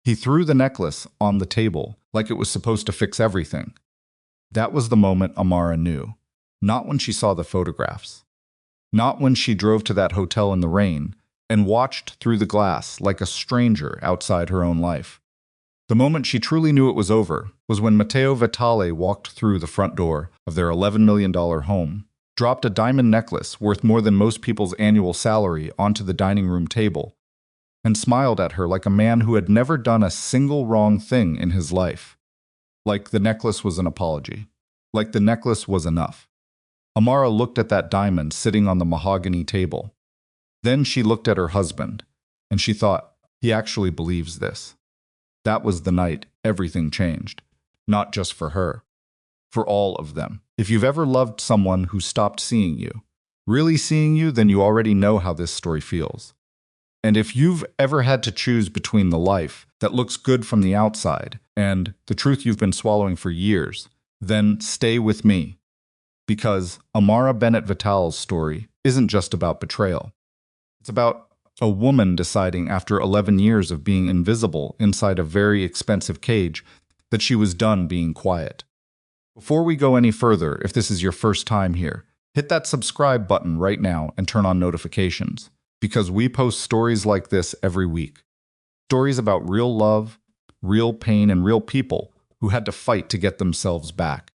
He threw the necklace on the table like it was supposed to fix everything. That was the moment Amara knew. Not when she saw the photographs. Not when she drove to that hotel in the rain and watched through the glass like a stranger outside her own life. The moment she truly knew it was over was when Matteo Vitale walked through the front door of their $11 million home, dropped a diamond necklace worth more than most people's annual salary onto the dining room table, and smiled at her like a man who had never done a single wrong thing in his life. Like the necklace was an apology. Like the necklace was enough. Amara looked at that diamond sitting on the mahogany table. Then she looked at her husband, and she thought, he actually believes this. That was the night everything changed. Not just for her. For all of them. If you've ever loved someone who stopped seeing you, really seeing you, then you already know how this story feels. And if you've ever had to choose between the life that looks good from the outside and the truth you've been swallowing for years, then stay with me. Because Amara Bennett Vitale's story isn't just about betrayal. It's about a woman deciding after 11 years of being invisible inside a very expensive cage that she was done being quiet. Before we go any further, if this is your first time here, hit that subscribe button right now and turn on notifications, because we post stories like this every week. Stories about real love, real pain, and real people who had to fight to get themselves back.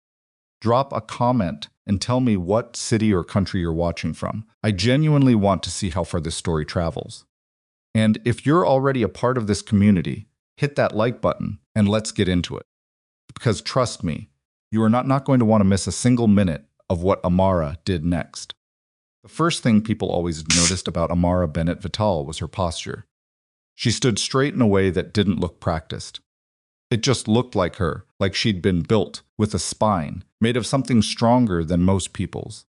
Drop a comment and tell me what city or country you're watching from. I genuinely want to see how far this story travels. And if you're already a part of this community, hit that like button and let's get into it. Because trust me, you are not going to want to miss a single minute of what Amara did next. The first thing people always noticed about Amara Bennett Vitale was her posture. She stood straight in a way that didn't look practiced. It just looked like her, like she'd been built with a spine, made of something stronger than most people's.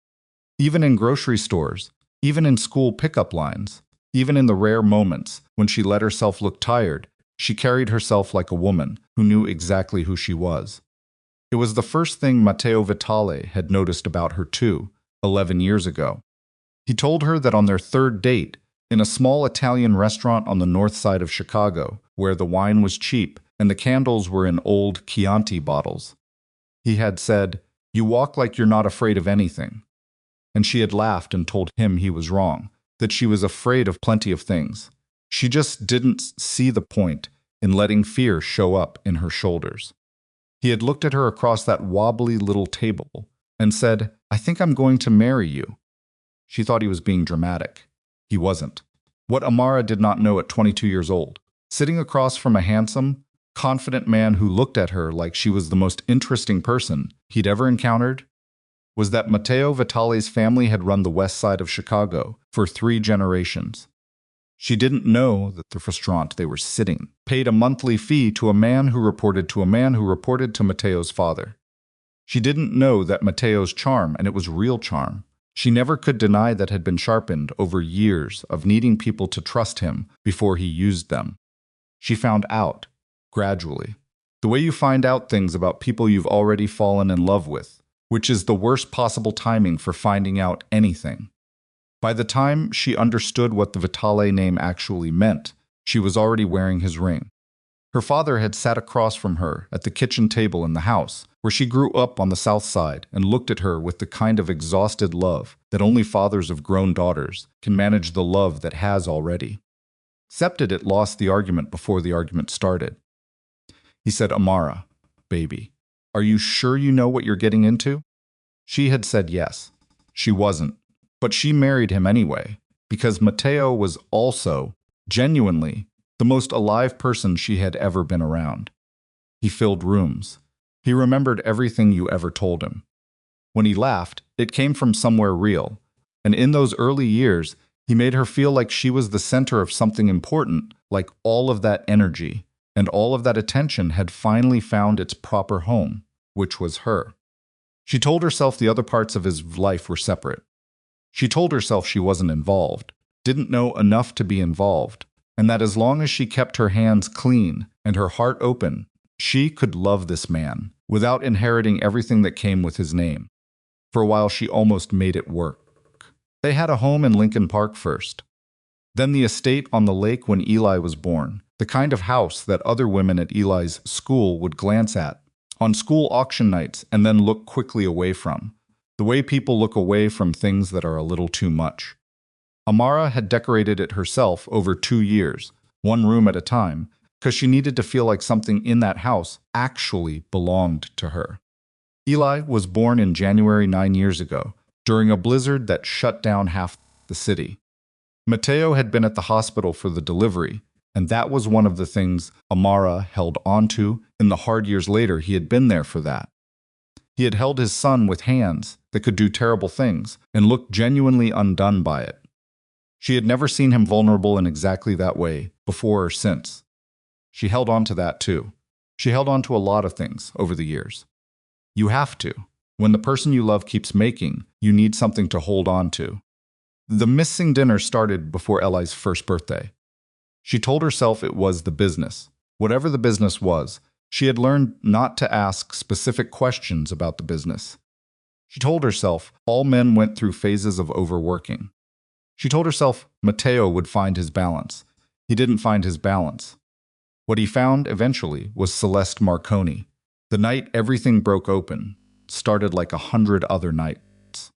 Even in grocery stores, even in school pickup lines, even in the rare moments when she let herself look tired, she carried herself like a woman who knew exactly who she was. It was the first thing Matteo Vitale had noticed about her too, 11 years ago. He told her that on their third date, in a small Italian restaurant on the north side of Chicago, where the wine was cheap and the candles were in old Chianti bottles, he had said, "You walk like you're not afraid of anything." And she had laughed and told him he was wrong, that she was afraid of plenty of things. She just didn't see the point in letting fear show up in her shoulders. He had looked at her across that wobbly little table and said, "I think I'm going to marry you." She thought he was being dramatic. He wasn't. What Amara did not know at 22 years old, sitting across from a handsome, confident man who looked at her like she was the most interesting person he'd ever encountered, was that Matteo Vitale's family had run the west side of Chicago for 3 generations. She didn't know that the restaurant they were sitting paid a monthly fee to a man who reported to a man who reported to Matteo's father. She didn't know that Matteo's charm, and it was real charm, she never could deny that had been sharpened over years of needing people to trust him before he used them. She found out, gradually, the way you find out things about people you've already fallen in love with, which is the worst possible timing for finding out anything. By the time she understood what the Vitale name actually meant, she was already wearing his ring. Her father had sat across from her at the kitchen table in the house, where she grew up on the south side, and looked at her with the kind of exhausted love that only fathers of grown daughters can manage the love that has already. Accepted it lost the argument before the argument started. He said, "Amara, baby, are you sure you know what you're getting into?" She had said yes. She wasn't. But she married him anyway, because Matteo was also, genuinely, the most alive person she had ever been around. He filled rooms. He remembered everything you ever told him. When he laughed, it came from somewhere real, and in those early years, he made her feel like she was the center of something important, like all of that energy and all of that attention had finally found its proper home, which was her. She told herself the other parts of his life were separate. She told herself she wasn't involved, didn't know enough to be involved, and that as long as she kept her hands clean and her heart open, she could love this man without inheriting everything that came with his name. For a while, she almost made it work. They had a home in Lincoln Park first. Then the estate on the lake when Eli was born, the The kind of house that other women at Eli's school would glance at on school auction nights and then look quickly away from. The way people look away from things that are a little too much. Amara had decorated it herself over 2 years, one room at a time, because she needed to feel like something in that house actually belonged to her. Eli was born in January 9 years ago, during a blizzard that shut down half the city. Matteo had been at the hospital for the delivery, and that was one of the things Amara held onto in the hard years later. He had been there for that. He had held his son with hands that could do terrible things and looked genuinely undone by it. She had never seen him vulnerable in exactly that way, before or since. She held on to that too. She held on to a lot of things over the years. You have to. When the person you love keeps making, you need something to hold on to. The missing dinner started before Eli's first birthday. She told herself it was the business. Whatever the business was, she had learned not to ask specific questions about the business. She told herself all men went through phases of overworking. She told herself Matteo would find his balance. He didn't find his balance. What he found eventually was Celeste Marconi. The night everything broke open started like 100 other nights.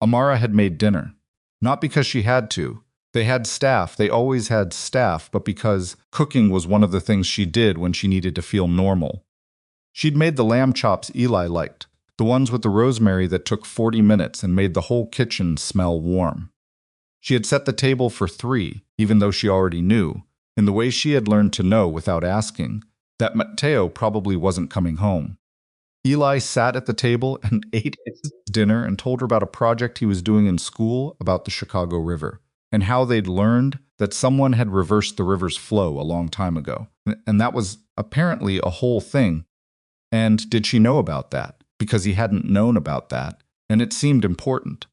Amara had made dinner. Not because she had to. They had staff, they always had staff, but because cooking was one of the things she did when she needed to feel normal. She'd made the lamb chops Eli liked, the ones with the rosemary that took 40 minutes and made the whole kitchen smell warm. She had set the table for 3, even though she already knew, in the way she had learned to know without asking, that Matteo probably wasn't coming home. Eli sat at the table and ate his dinner and told her about a project he was doing in school about the Chicago River, and how they'd learned that someone had reversed the river's flow a long time ago. And that was apparently a whole thing. And did she know about that? Because he hadn't known about that, and it seemed important.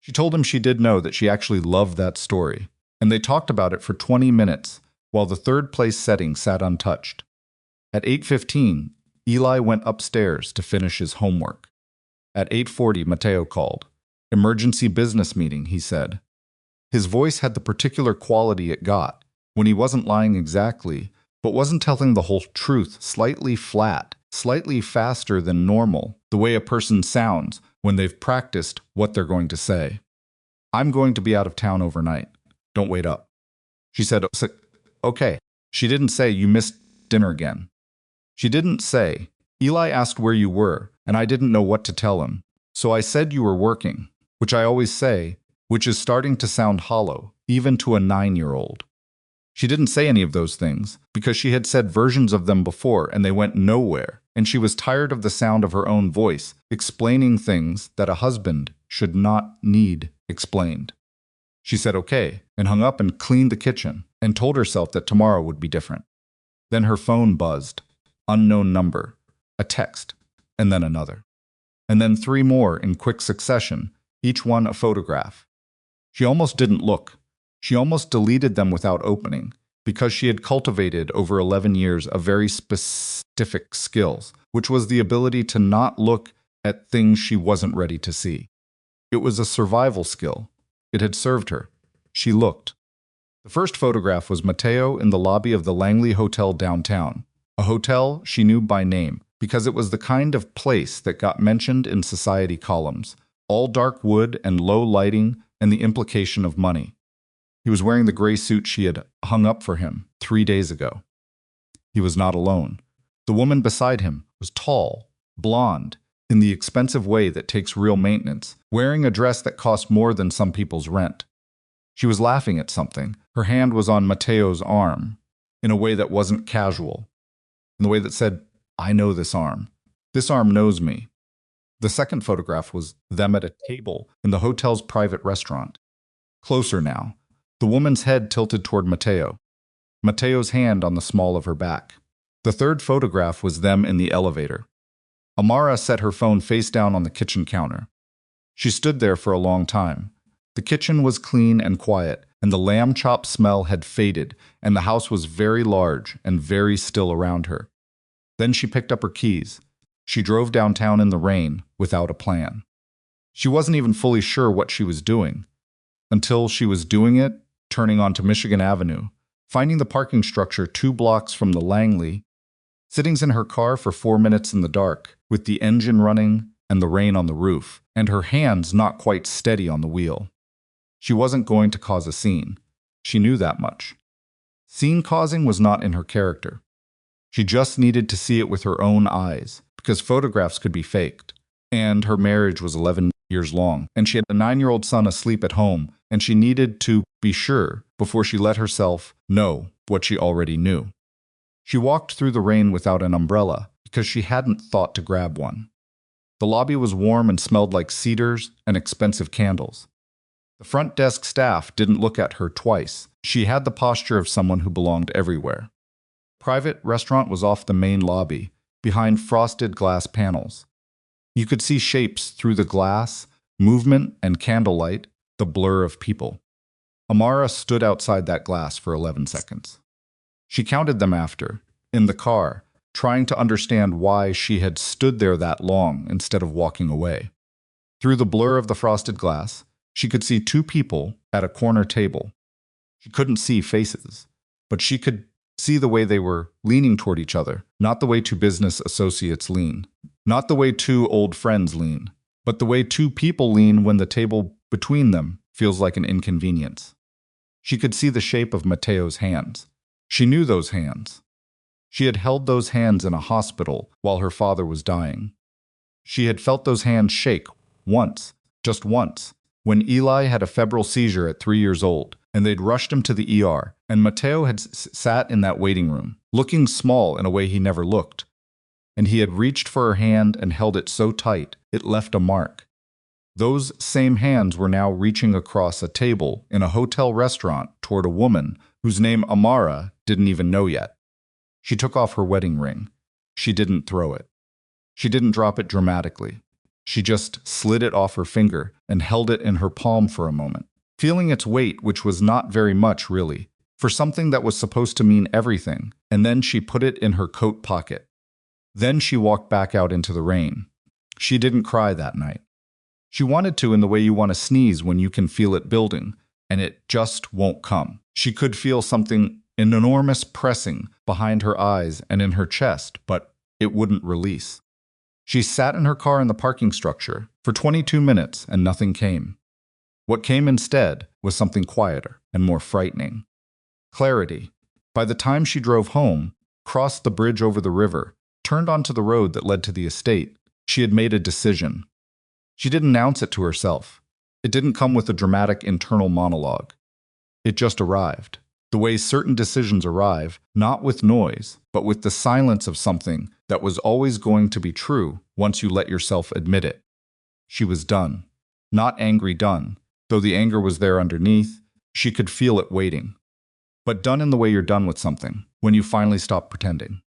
She told him she did know that she actually loved that story, and they talked about it for 20 minutes, while the third place setting sat untouched. At 8:15, Eli went upstairs to finish his homework. At 8:40, Matteo called. Emergency business meeting, he said. His voice had the particular quality it got, when he wasn't lying exactly, but wasn't telling the whole truth, slightly flat, slightly faster than normal, the way a person sounds when they've practiced what they're going to say. I'm going to be out of town overnight. Don't wait up. She said, okay. She didn't say, you missed dinner again. She didn't say, Eli asked where you were, and I didn't know what to tell him. So I said you were working, which I always say, which is starting to sound hollow, even to a 9-year-old. She didn't say any of those things, because she had said versions of them before and they went nowhere, and she was tired of the sound of her own voice, explaining things that a husband should not need explained. She said okay, and hung up and cleaned the kitchen, and told herself that tomorrow would be different. Then her phone buzzed. Unknown number, a text, and then another. And then 3 more in quick succession, each one a photograph. She almost didn't look. She almost deleted them without opening, because she had cultivated over 11 years a very specific skills, which was the ability to not look at things she wasn't ready to see. It was a survival skill. It had served her. She looked. The first photograph was Matteo in the lobby of the Langley Hotel downtown, a hotel she knew by name, because it was the kind of place that got mentioned in society columns, all dark wood and low lighting and the implication of money. He was wearing the gray suit she had hung up for him 3 days ago. He was not alone. The woman beside him was tall, blonde, in the expensive way that takes real maintenance, wearing a dress that cost more than some people's rent. She was laughing at something. Her hand was on Matteo's arm, in a way that wasn't casual, in the way that said, I know this arm. This arm knows me. The second photograph was them at a table in the hotel's private restaurant. Closer now, the woman's head tilted toward Matteo, Matteo's hand on the small of her back. The third photograph was them in the elevator. Amara set her phone face down on the kitchen counter. She stood there for a long time. The kitchen was clean and quiet, and the lamb chop smell had faded, and the house was very large and very still around her. Then she picked up her keys. She drove downtown in the rain without a plan. She wasn't even fully sure what she was doing, until she was doing it, turning onto Michigan Avenue, finding the parking structure 2 blocks from the Langley, sitting in her car for 4 minutes in the dark, with the engine running and the rain on the roof, and her hands not quite steady on the wheel. She wasn't going to cause a scene. She knew that much. Scene causing was not in her character. She just needed to see it with her own eyes, because photographs could be faked. And her marriage was 11 years long, and she had a 9-year-old son asleep at home, and she needed to be sure before she let herself know what she already knew. She walked through the rain without an umbrella because she hadn't thought to grab one. The lobby was warm and smelled like cedars and expensive candles. The front desk staff didn't look at her twice. She had the posture of someone who belonged everywhere. Private restaurant was off the main lobby, behind frosted glass panels. You could see shapes through the glass, movement and candlelight, the blur of people. Amara stood outside that glass for 11 seconds. She counted them after, in the car, trying to understand why she had stood there that long instead of walking away. Through the blur of the frosted glass, she could see 2 people at a corner table. She couldn't see faces, but she could see the way they were leaning toward each other, not the way 2 business associates lean, not the way 2 old friends lean, but the way 2 people lean when the table between them feels like an inconvenience. She could see the shape of Matteo's hands. She knew those hands. She had held those hands in a hospital while her father was dying. She had felt those hands shake once, just once, when Eli had a febrile seizure at 3 years old, and they'd rushed him to the ER, and Matteo had sat in that waiting room, looking small in a way he never looked. And he had reached for her hand and held it so tight, it left a mark. Those same hands were now reaching across a table in a hotel restaurant toward a woman whose name Amara didn't even know yet. She took off her wedding ring. She didn't throw it. She didn't drop it dramatically. She just slid it off her finger and held it in her palm for a moment, feeling its weight, which was not very much really, for something that was supposed to mean everything, and then she put it in her coat pocket. Then she walked back out into the rain. She didn't cry that night. She wanted to in the way you want to sneeze when you can feel it building, and it just won't come. She could feel something enormous pressing behind her eyes and in her chest, but it wouldn't release. She sat in her car in the parking structure for 22 minutes and nothing came. What came instead was something quieter and more frightening. Clarity. By the time she drove home, crossed the bridge over the river, turned onto the road that led to the estate, she had made a decision. She didn't announce it to herself. It didn't come with a dramatic internal monologue. It just arrived. The way certain decisions arrive, not with noise, but with the silence of something that was always going to be true once you let yourself admit it. She was done. Not angry done. Though the anger was there underneath, she could feel it waiting. But done in the way you're done with something, when you finally stop pretending.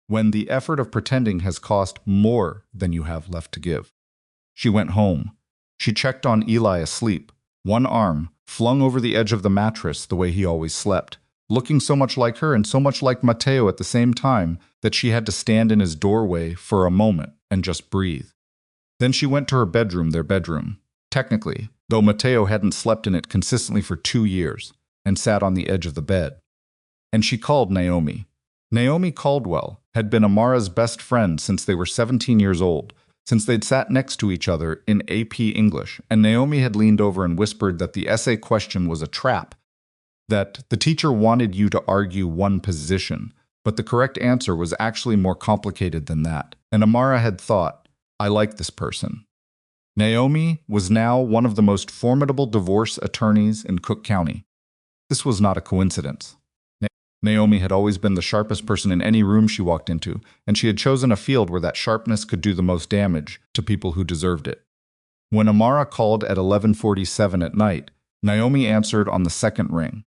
When the effort of pretending has cost more than you have left to give. She went home. She checked on Eli asleep, one arm flung over the edge of the mattress the way he always slept, looking so much like her and so much like Matteo at the same time that she had to stand in his doorway for a moment and just breathe. Then she went to her bedroom, their bedroom, technically, though Matteo hadn't slept in it consistently for 2 years, and sat on the edge of the bed. And she called Naomi. Naomi Caldwell had been Amara's best friend since they were 17 years old, since they'd sat next to each other in AP English, and Naomi had leaned over and whispered that the essay question was a trap, that the teacher wanted you to argue one position, but the correct answer was actually more complicated than that. And Amara had thought, I like this person. Naomi was now one of the most formidable divorce attorneys in Cook County. This was not a coincidence. Naomi had always been the sharpest person in any room she walked into, and she had chosen a field where that sharpness could do the most damage to people who deserved it. When Amara called at 11:47 at night, Naomi answered on the second ring.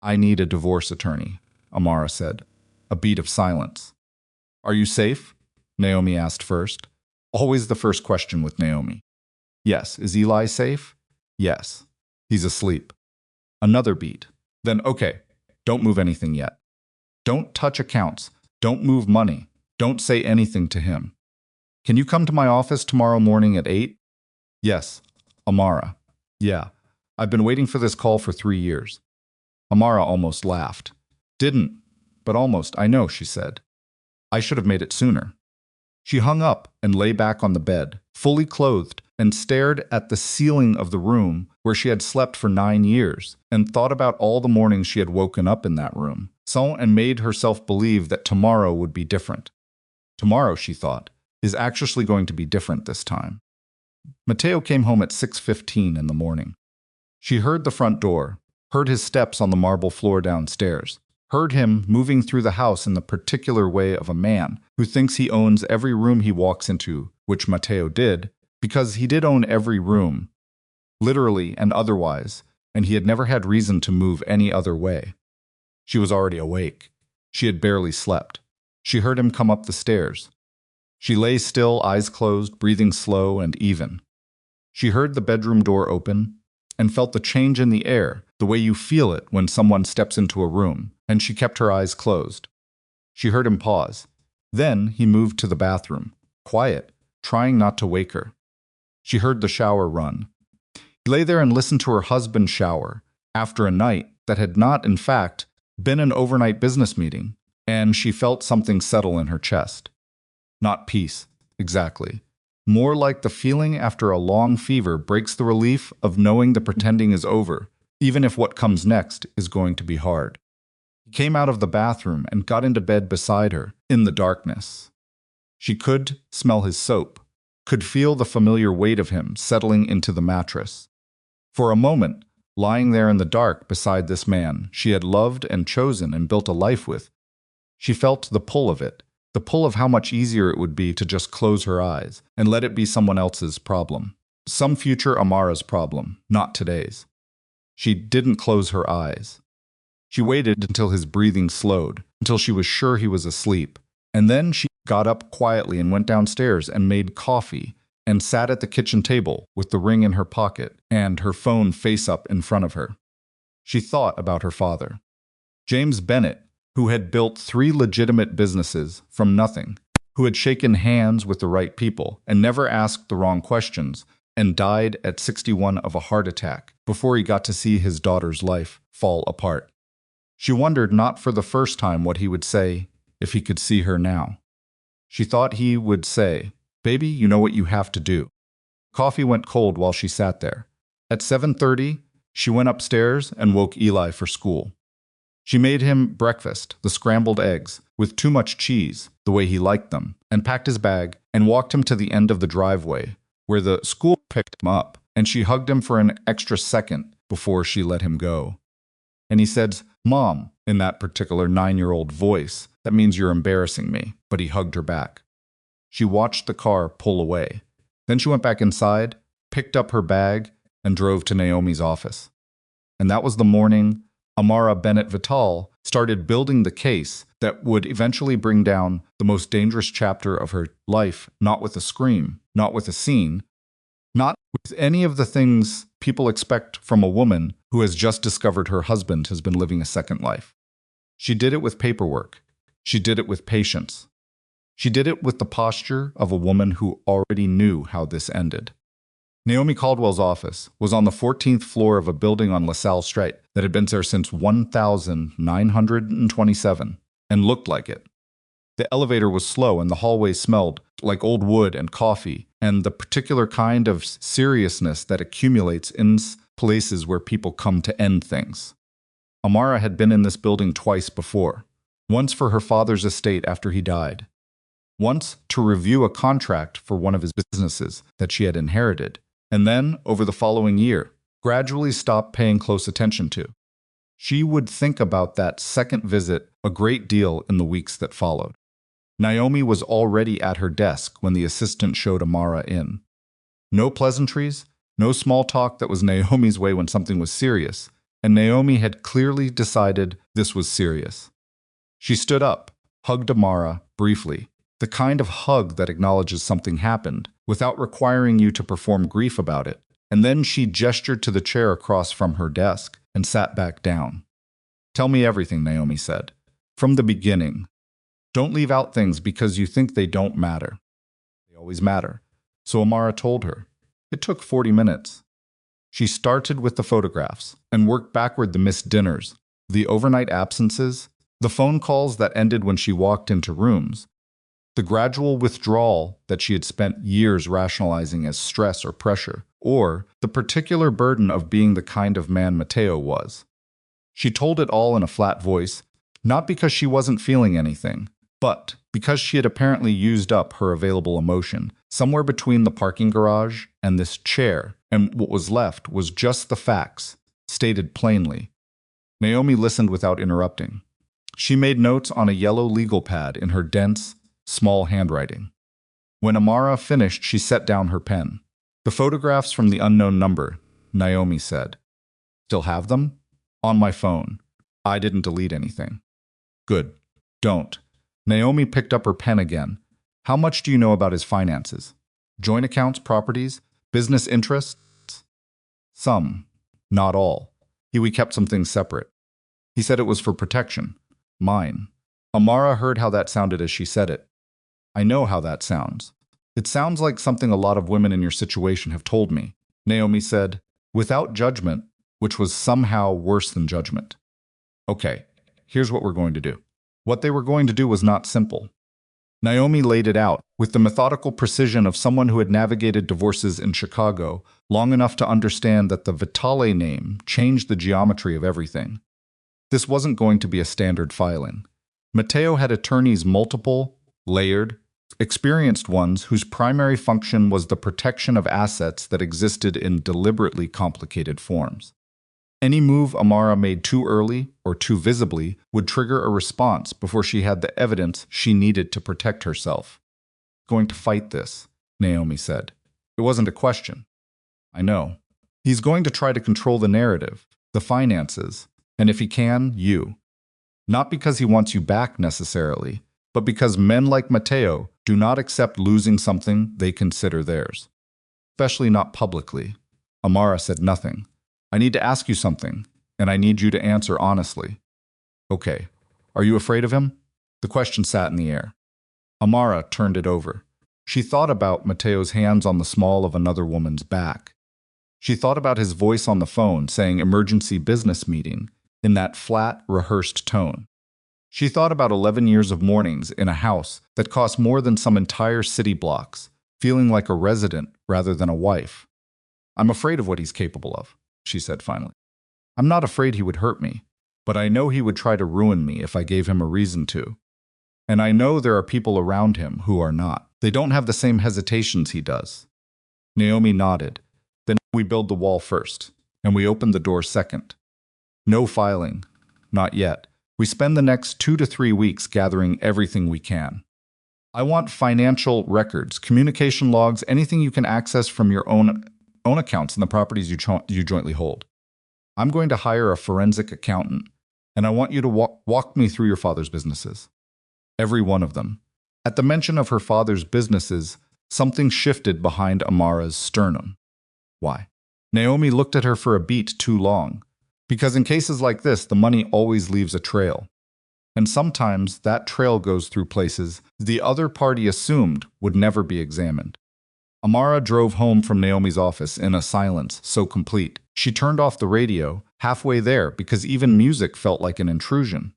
I need a divorce attorney, Amara said. A beat of silence. Are you safe? Naomi asked first. Always the first question with Naomi. Yes. Is Eli safe? Yes. He's asleep. Another beat. Then, okay. Don't move anything yet. Don't touch accounts. Don't move money. Don't say anything to him. Can you come to my office tomorrow morning at 8? Yes. Amara. Yeah. I've been waiting for this call for 3 years. Amara almost laughed. Didn't, but almost, I know, she said. I should have made it sooner. She hung up and lay back on the bed, fully clothed, and stared at the ceiling of the room where she had slept for 9 years, and thought about all the mornings she had woken up in that room, and made herself believe that tomorrow would be different. Tomorrow, she thought, is actually going to be different this time. Matteo came home at 6:15 in the morning. She heard the front door, heard his steps on the marble floor downstairs, heard him moving through the house in the particular way of a man who thinks he owns every room he walks into, which Matteo did, because he did own every room, literally and otherwise, and he had never had reason to move any other way. She was already awake. She had barely slept. She heard him come up the stairs. She lay still, eyes closed, breathing slow and even. She heard the bedroom door open and felt the change in the air, the way you feel it when someone steps into a room, and she kept her eyes closed. She heard him pause. Then he moved to the bathroom, quiet, trying not to wake her. She heard the shower run. He lay there and listened to her husband shower, after a night that had not, in fact, been an overnight business meeting, and she felt something settle in her chest. Not peace, exactly. More like the feeling after a long fever breaks the relief of knowing the pretending is over, even if what comes next is going to be hard. He came out of the bathroom and got into bed beside her, in the darkness. She could smell his soap, could feel the familiar weight of him settling into the mattress. For a moment, lying there in the dark beside this man she had loved and chosen and built a life with, she felt the pull of it, the pull of how much easier it would be to just close her eyes and let it be someone else's problem. Some future Amara's problem, not today's. She didn't close her eyes. She waited until his breathing slowed, until she was sure he was asleep, and then she got up quietly and went downstairs and made coffee and sat at the kitchen table with the ring in her pocket and her phone face up in front of her. She thought about her father. James Bennett, who had built 3 legitimate businesses from nothing, who had shaken hands with the right people and never asked the wrong questions, and died at 61 of a heart attack before he got to see his daughter's life fall apart. She wondered not for the first time what he would say if he could see her now. She thought he would say, "Baby, you know what you have to do." Coffee went cold while she sat there. At 7:30, she went upstairs and woke Eli for school. She made him breakfast, the scrambled eggs, with too much cheese, the way he liked them, and packed his bag and walked him to the end of the driveway, where the school picked him up, and she hugged him for an extra second before she let him go. And he said, "Mom," in that particular 9-year-old voice that means you're embarrassing me, but he hugged her back. She watched the car pull away. Then she went back inside, picked up her bag, and drove to Naomi's office. And that was the morning Amara Bennett Vitale started building the case that would eventually bring down the most dangerous chapter of her life, not with a scream, not with a scene, not with any of the things people expect from a woman who has just discovered her husband has been living a second life. She did it with paperwork. She did it with patience. She did it with the posture of a woman who already knew how this ended. Naomi Caldwell's office was on the 14th floor of a building on LaSalle Street that had been there since 1927 and looked like it. The elevator was slow and the hallway smelled like old wood and coffee and the particular kind of seriousness that accumulates in places where people come to end things. Amara had been in this building twice before, once for her father's estate after he died, once to review a contract for one of his businesses that she had inherited, and then, over the following year, gradually stopped paying close attention to. She would think about that second visit a great deal in the weeks that followed. Naomi was already at her desk when the assistant showed Amara in. No pleasantries, no small talk that was Naomi's way when something was serious, and Naomi had clearly decided this was serious. She stood up, hugged Amara briefly, the kind of hug that acknowledges something happened, without requiring you to perform grief about it, and then she gestured to the chair across from her desk and sat back down. "Tell me everything," Naomi said. "From the beginning. Don't leave out things because you think they don't matter. They always matter." So Amara told her. It took 40 minutes. She started with the photographs and worked backward the missed dinners, the overnight absences, The phone calls that ended when she walked into rooms, the gradual withdrawal that she had spent years rationalizing as stress or pressure, or the particular burden of being the kind of man Matteo was. She told it all in a flat voice, not because she wasn't feeling anything, but because she had apparently used up her available emotion, somewhere between the parking garage and this chair, and what was left was just the facts, stated plainly. Naomi listened without interrupting. She made notes on a yellow legal pad in her dense, small handwriting. When Amara finished, she set down her pen. The photographs from the unknown number, Naomi said. Still have them? On my phone. I didn't delete anything. Good. Don't. Naomi picked up her pen again. How much do you know about his finances? Joint accounts, properties, business interests? Some. Not all. We kept some things separate. He said it was for protection. Mine. Amara heard how that sounded as she said it. I know how that sounds. It sounds like something a lot of women in your situation have told me, Naomi said, without judgment, which was somehow worse than judgment. Okay, here's what we're going to do. What they were going to do was not simple. Naomi laid it out with the methodical precision of someone who had navigated divorces in Chicago long enough to understand that the Vitale name changed the geometry of everything. This wasn't going to be a standard filing. Matteo had attorneys multiple, layered, experienced ones whose primary function was the protection of assets that existed in deliberately complicated forms. Any move Amara made too early or too visibly would trigger a response before she had the evidence she needed to protect herself. Going to fight this, Naomi said. It wasn't a question. I know. He's going to try to control the narrative, the finances, and if he can, you. Not because he wants you back necessarily, but because men like Matteo do not accept losing something they consider theirs. Especially not publicly. Amara said nothing. I need to ask you something, and I need you to answer honestly. Okay. Are you afraid of him? The question sat in the air. Amara turned it over. She thought about Matteo's hands on the small of another woman's back. She thought about his voice on the phone saying emergency business meeting in that flat, rehearsed tone. She thought about 11 years of mornings in a house that cost more than some entire city blocks, feeling like a resident rather than a wife. I'm afraid of what he's capable of, she said finally. I'm not afraid he would hurt me, but I know he would try to ruin me if I gave him a reason to. And I know there are people around him who are not. They don't have the same hesitations he does. Naomi nodded. Then we build the wall first, and we open the door second. No filing. Not yet. We spend the next 2 to 3 weeks gathering everything we can. I want financial records, communication logs, anything you can access from your own accounts in the properties you jointly hold. I'm going to hire a forensic accountant, and I want you to walk me through your father's businesses. Every one of them. At the mention of her father's businesses, something shifted behind Amara's sternum. Why? Naomi looked at her for a beat too long. Because in cases like this, the money always leaves a trail. And sometimes that trail goes through places the other party assumed would never be examined. Amara drove home from Naomi's office in a silence so complete. She turned off the radio halfway there because even music felt like an intrusion.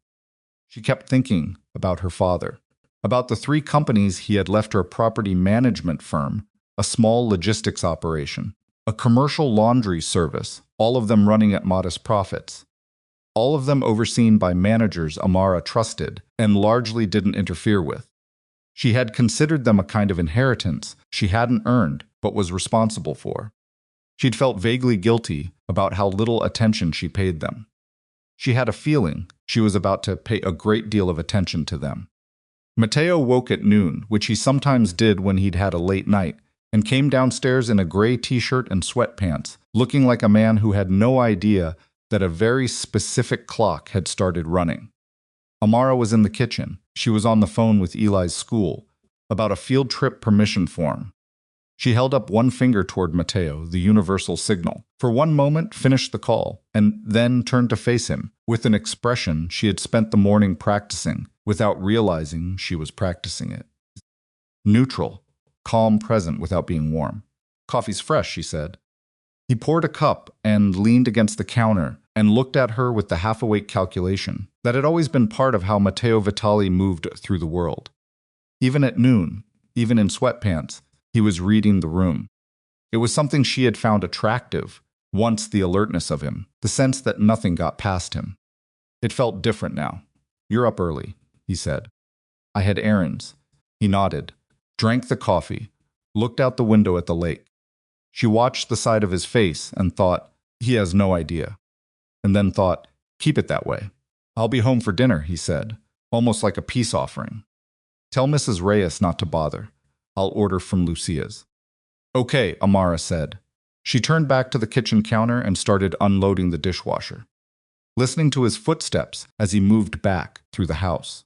She kept thinking about her father, about the 3 companies he had left her property management firm, a small logistics operation, a commercial laundry service, all of them running at modest profits. All of them overseen by managers Amara trusted and largely didn't interfere with. She had considered them a kind of inheritance she hadn't earned but was responsible for. She'd felt vaguely guilty about how little attention she paid them. She had a feeling she was about to pay a great deal of attention to them. Matteo woke at noon, which he sometimes did when he'd had a late night, and came downstairs in a gray t-shirt and sweatpants, looking like a man who had no idea that a very specific clock had started running. Amara was in the kitchen. She was on the phone with Eli's school about a field trip permission form. She held up one finger toward Matteo, the universal signal. For one moment, finished the call, and then turned to face him, with an expression she had spent the morning practicing, without realizing she was practicing it. Neutral, calm, present without being warm. Coffee's fresh, she said. He poured a cup and leaned against the counter, and looked at her with the half-awake calculation that had always been part of how Matteo Vitale moved through the world. Even at noon, even in sweatpants, he was reading the room. It was something she had found attractive, once the alertness of him, the sense that nothing got past him. It felt different now. "You're up early," he said. "I had errands." He nodded, drank the coffee, looked out the window at the lake. She watched the side of his face and thought, he has no idea. And then thought, keep it that way. "I'll be home for dinner," he said, almost like a peace offering. "Tell Mrs. Reyes not to bother. I'll order from Lucia's." "Okay," Amara said. She turned back to the kitchen counter and started unloading the dishwasher, listening to his footsteps as he moved back through the house,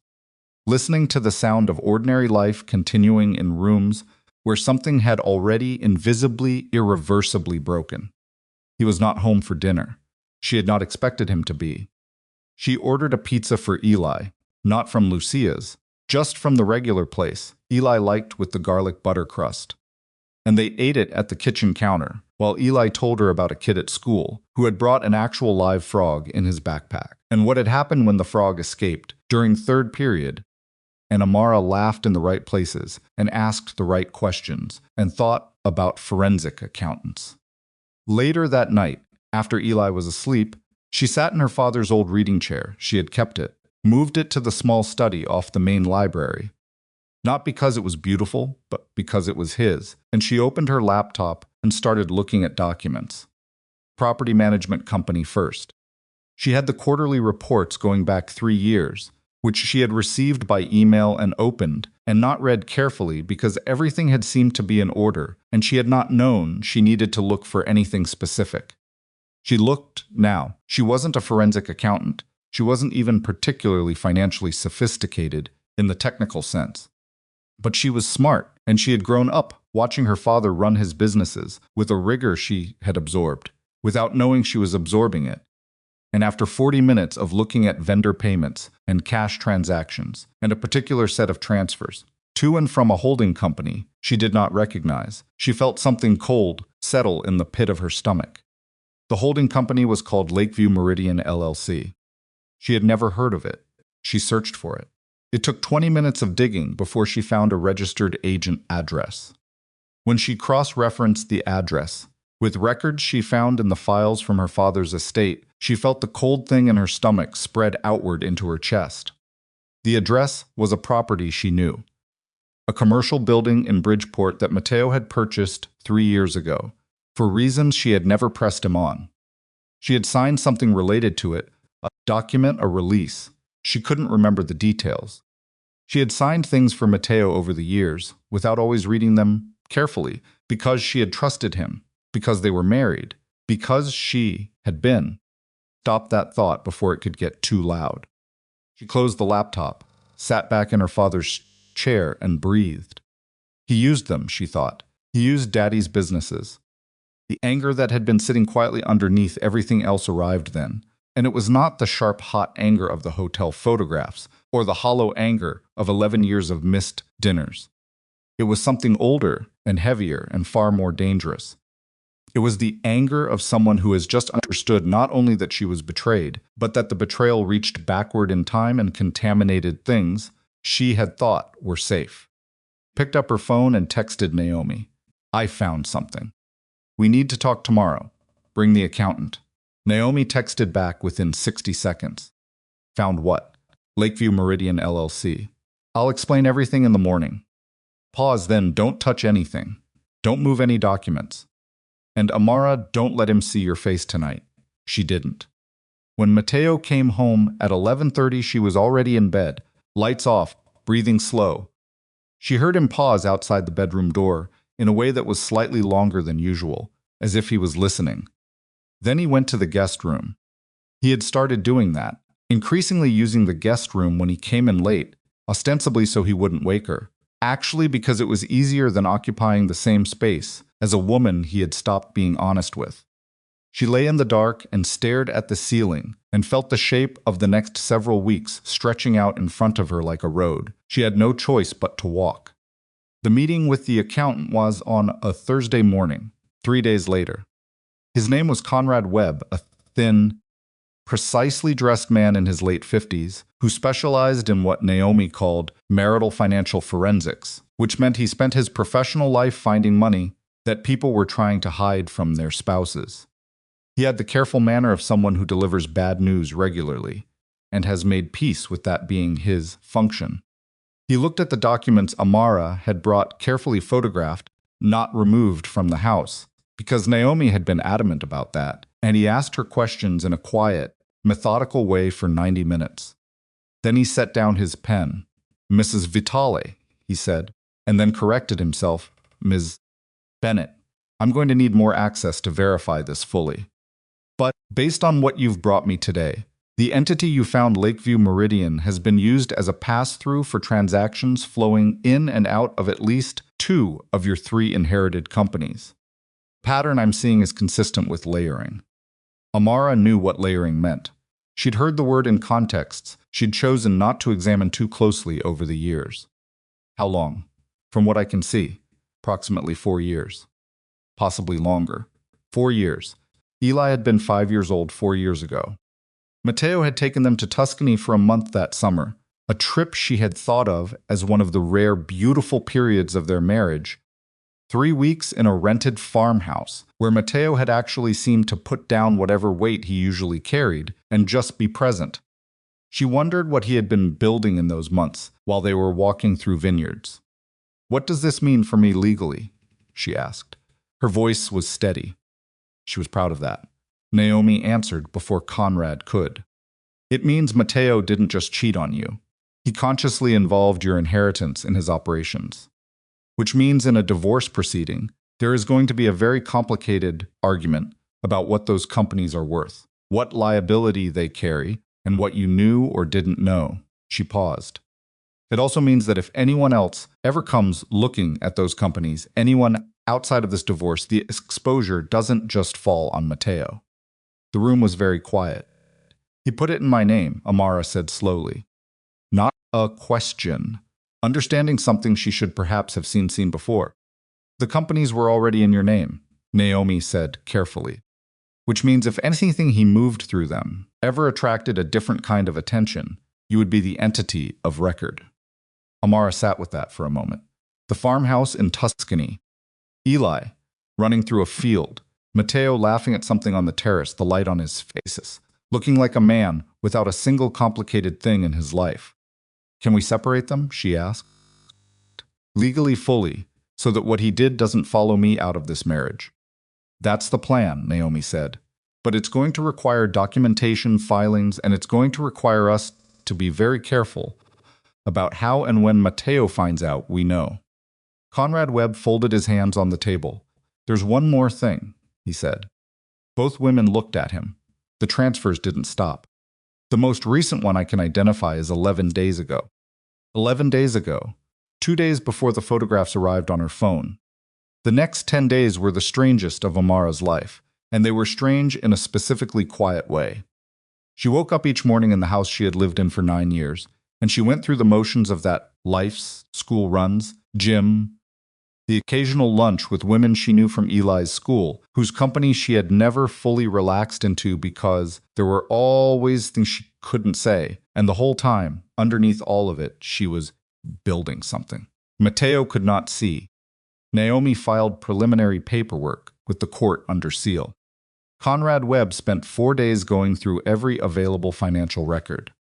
listening to the sound of ordinary life continuing in rooms where something had already invisibly, irreversibly broken. He was not home for dinner. She had not expected him to be. She ordered a pizza for Eli, not from Lucia's, just from the regular place Eli liked with the garlic butter crust. And they ate it at the kitchen counter, while Eli told her about a kid at school who had brought an actual live frog in his backpack, and what had happened when the frog escaped during third period. And Amara laughed in the right places and asked the right questions and thought about forensic accountants. Later that night, after Eli was asleep, she sat in her father's old reading chair. She had kept it, moved it to the small study off the main library. Not because it was beautiful, but because it was his, and she opened her laptop and started looking at documents. Property management company first. She had the quarterly reports going back 3 years, which she had received by email and opened, and not read carefully because everything had seemed to be in order, and she had not known she needed to look for anything specific. She looked now. She wasn't a forensic accountant. She wasn't even particularly financially sophisticated in the technical sense. But she was smart, and she had grown up watching her father run his businesses with a rigor she had absorbed, without knowing she was absorbing it. And after 40 minutes of looking at vendor payments and cash transactions and a particular set of transfers to and from a holding company she did not recognize, she felt something cold settle in the pit of her stomach. The holding company was called Lakeview Meridian LLC. She had never heard of it. She searched for it. It took 20 minutes of digging before she found a registered agent address. When she cross-referenced the address with records she found in the files from her father's estate, she felt the cold thing in her stomach spread outward into her chest. The address was a property she knew. A commercial building in Bridgeport that Matteo had purchased 3 years ago, for reasons she had never pressed him on. She had signed something related to it, a document, a release. She couldn't remember the details. She had signed things for Matteo over the years, without always reading them carefully, because she had trusted him, because they were married, because she had been. Stop that thought before it could get too loud. She closed the laptop, sat back in her father's chair, and breathed. He used them, she thought. He used Daddy's businesses. The anger that had been sitting quietly underneath everything else arrived then, and it was not the sharp, hot anger of the hotel photographs or the hollow anger of 11 years of missed dinners. It was something older and heavier and far more dangerous. It was the anger of someone who has just understood not only that she was betrayed, but that the betrayal reached backward in time and contaminated things she had thought were safe. Picked up her phone and texted Naomi. "I found something. We need to talk tomorrow. Bring the accountant." Naomi texted back within 60 seconds. "Found what?" "Lakeview Meridian LLC. I'll explain everything in the morning." Pause, then don't touch anything. Don't move any documents. "And Amara, don't let him see your face tonight." She didn't. When Matteo came home at 11:30, she was already in bed, lights off, breathing slow. She heard him pause outside the bedroom door in a way that was slightly longer than usual, as if he was listening. Then he went to the guest room. He had started doing that, increasingly using the guest room when he came in late, ostensibly so he wouldn't wake her, actually because it was easier than occupying the same space as a woman he had stopped being honest with. She lay in the dark and stared at the ceiling and felt the shape of the next several weeks stretching out in front of her like a road. She had no choice but to walk. The meeting with the accountant was on a Thursday morning, 3 days later. His name was Conrad Webb, a thin, precisely dressed man in his late 50s who specialized in what Naomi called marital financial forensics, which meant he spent his professional life finding money that people were trying to hide from their spouses. He had the careful manner of someone who delivers bad news regularly, and has made peace with that being his function. He looked at the documents Amara had brought carefully photographed, not removed from the house, because Naomi had been adamant about that, and he asked her questions in a quiet, methodical way for 90 minutes. Then he set down his pen. "Mrs. Vitale," he said, and then corrected himself, "Ms. Bennett. I'm going to need more access to verify this fully. But, based on what you've brought me today, the entity you found Lakeview Meridian has been used as a pass-through for transactions flowing in and out of at least 2 of your 3 inherited companies. The pattern I'm seeing is consistent with layering." Amara knew what layering meant. She'd heard the word in contexts she'd chosen not to examine too closely over the years. "How long?" "From what I can see, approximately 4 years. Possibly longer. 4 years. Eli had been 5 years old 4 years ago. Matteo had taken them to Tuscany for a month that summer, a trip she had thought of as one of the rare, beautiful periods of their marriage. 3 weeks in a rented farmhouse, where Matteo had actually seemed to put down whatever weight he usually carried and just be present. She wondered what he had been building in those months while they were walking through vineyards. "What does this mean for me legally?" she asked. Her voice was steady. She was proud of that. Naomi answered before Conrad could. "It means Matteo didn't just cheat on you. He consciously involved your inheritance in his operations. Which means in a divorce proceeding, there is going to be a very complicated argument about what those companies are worth, what liability they carry, and what you knew or didn't know." She paused. "It also means that if anyone else ever comes looking at those companies, anyone outside of this divorce, the exposure doesn't just fall on Matteo." The room was very quiet. "He put it in my name," Amara said slowly. Not a question. Understanding something she should perhaps have seen before. "The companies were already in your name," Naomi said carefully. "Which means if anything he moved through them ever attracted a different kind of attention, you would be the entity of record." Amara sat with that for a moment. The farmhouse in Tuscany. Eli, running through a field. Matteo laughing at something on the terrace, the light on his face, looking like a man without a single complicated thing in his life. "Can we separate them?" she asked. "Legally fully, so that what he did doesn't follow me out of this marriage." "That's the plan," Naomi said. "But it's going to require documentation, filings, and it's going to require us to be very careful about how and when Matteo finds out we know." Conrad Webb folded his hands on the table. "There's one more thing," he said. Both women looked at him. The transfers didn't stop. "The most recent one I can identify is 11 days ago. 11 days ago, 2 days before the photographs arrived on her phone. The next 10 days were the strangest of Amara's life, and they were strange in a specifically quiet way. She woke up each morning in the house she had lived in for 9 years, and she went through the motions of that life's school runs, gym, the occasional lunch with women she knew from Eli's school, whose company she had never fully relaxed into because there were always things she couldn't say, and the whole time, underneath all of it, she was building something. Matteo could not see. Naomi filed preliminary paperwork with the court under seal. Conrad Webb spent 4 days going through every available financial record.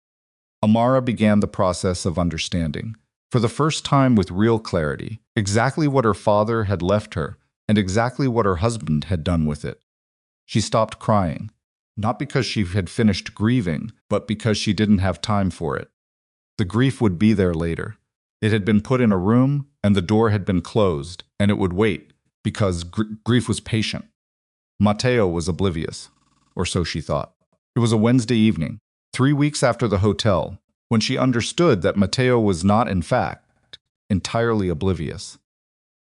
Amara began the process of understanding, for the first time with real clarity, exactly what her father had left her and exactly what her husband had done with it. She stopped crying, not because she had finished grieving, but because she didn't have time for it. The grief would be there later. It had been put in a room, and the door had been closed, and it would wait, because grief was patient. Matteo was oblivious, or so she thought. It was a Wednesday evening, 3 weeks after the hotel, when she understood that Matteo was not, in fact, entirely oblivious.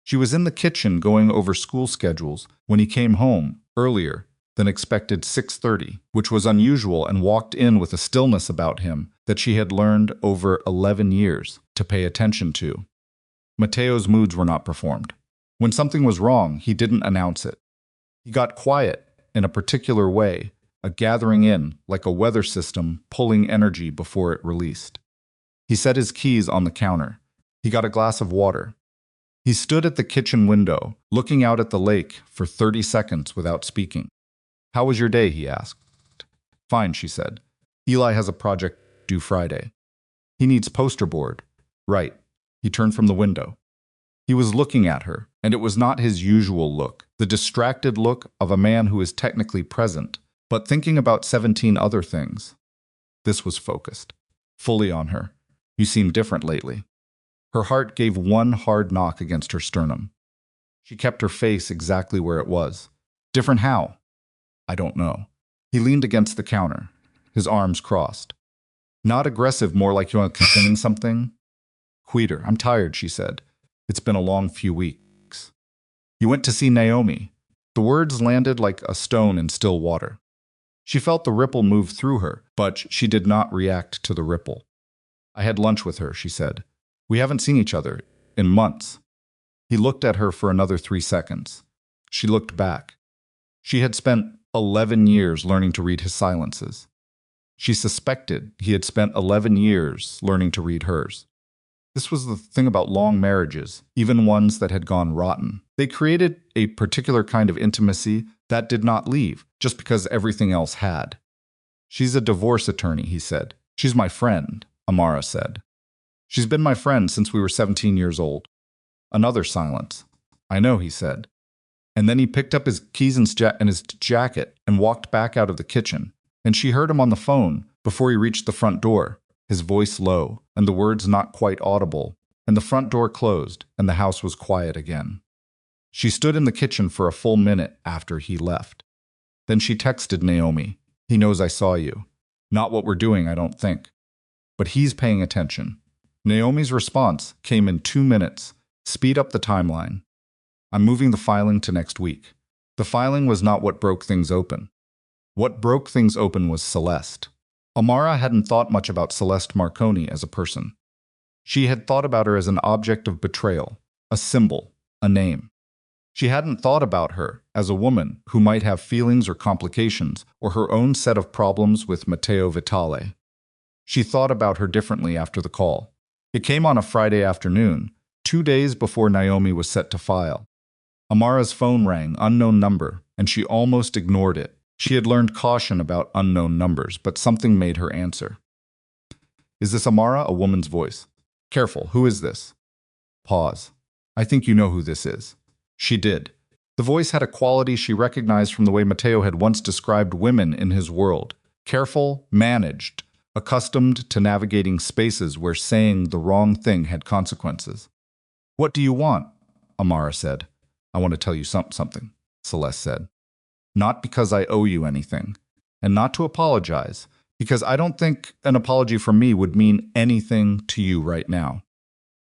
She was in the kitchen going over school schedules when he came home, earlier than expected 6:30, which was unusual, and walked in with a stillness about him that she had learned over 11 years to pay attention to. Matteo's moods were not performed. When something was wrong, he didn't announce it. He got quiet in a particular way, a gathering in, like a weather system pulling energy before it released. He set his keys on the counter. He got a glass of water. He stood at the kitchen window, looking out at the lake for 30 seconds without speaking. "How was your day?" he asked. "Fine," she said. "Eli has a project due Friday. He needs poster board." "Right." He turned from the window. He was looking at her, and it was not his usual look, the distracted look of a man who is technically present, but thinking about 17 other things. This was focused, fully on her. "You seem different lately." Her heart gave one hard knock against her sternum. She kept her face exactly where it was. "Different how?" "I don't know." He leaned against the counter, his arms crossed. "Not aggressive, more like you are concerning something?" "Quieter. I'm tired," she said. "It's been a long few weeks." "You went to see Naomi." The words landed like a stone in still water. She felt the ripple move through her, but she did not react to the ripple. "I had lunch with her," she said. "We haven't seen each other in months." He looked at her for another 3 seconds. She looked back. She had spent 11 years learning to read his silences. She suspected he had spent 11 years learning to read hers. This was the thing about long marriages, even ones that had gone rotten. They created a particular kind of intimacy that did not leave, just because everything else had. "She's a divorce attorney," he said. "She's my friend," Amara said. "She's been my friend since we were 17 years old." Another silence. "I know," he said. And then he picked up his keys and his jacket and walked back out of the kitchen, and she heard him on the phone before he reached the front door, his voice low, and the words not quite audible, and the front door closed, and the house was quiet again. She stood in the kitchen for a full minute after he left. Then she texted Naomi, "He knows I saw you. Not what we're doing, I don't think. But he's paying attention." Naomi's response came in 2 minutes. "Speed up the timeline. I'm moving the filing to next week." The filing was not what broke things open. What broke things open was Celeste. Amara hadn't thought much about Celeste Marconi as a person. She had thought about her as an object of betrayal, a symbol, a name. She hadn't thought about her as a woman who might have feelings or complications or her own set of problems with Matteo Vitale. She thought about her differently after the call. It came on a Friday afternoon, 2 days before Naomi was set to file. Amara's phone rang, unknown number, and she almost ignored it. She had learned caution about unknown numbers, but something made her answer. "Is this Amara?" A woman's voice. "Careful, who is this?" Pause. "I think you know who this is." She did. The voice had a quality she recognized from the way Matteo had once described women in his world. Careful, managed, accustomed to navigating spaces where saying the wrong thing had consequences. "What do you want?" Amara said. "I want to tell you something," Celeste said. "Not because I owe you anything, and not to apologize, because I don't think an apology from me would mean anything to you right now."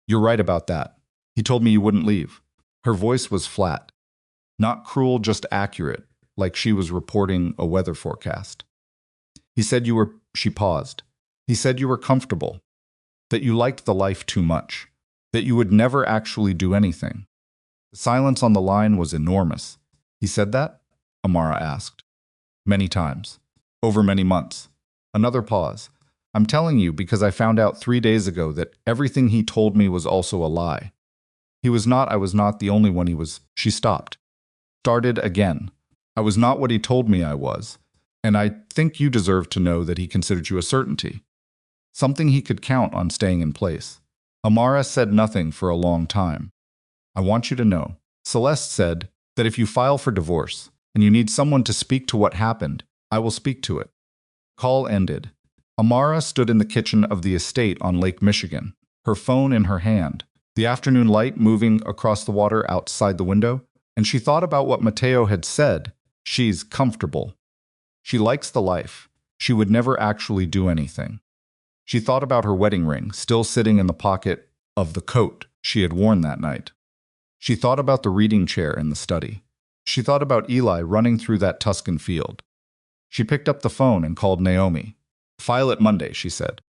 "You're right about that. He told me you wouldn't leave." Her voice was flat. Not cruel, just accurate, like she was reporting a weather forecast. "He said you were..." She paused. "He said you were comfortable, that you liked the life too much, that you would never actually do anything." The silence on the line was enormous. "He said that?" Amara asked. "Many times. Over many months." Another pause. "I'm telling you because I found out 3 days ago that everything he told me was also a lie. I was not the only one he was..." She stopped. Started again. "I was not what he told me I was. And I think you deserve to know that he considered you a certainty. Something he could count on staying in place." Amara said nothing for a long time. "I want you to know," Celeste said, "that if you file for divorce, and you need someone to speak to what happened, I will speak to it." Call ended. Amara stood in the kitchen of the estate on Lake Michigan, her phone in her hand, the afternoon light moving across the water outside the window, and she thought about what Matteo had said. She's comfortable. She likes the life. She would never actually do anything. She thought about her wedding ring, still sitting in the pocket of the coat she had worn that night. She thought about the reading chair in the study. She thought about Eli running through that Tuscan field. She picked up the phone and called Naomi. "File it Monday," she said.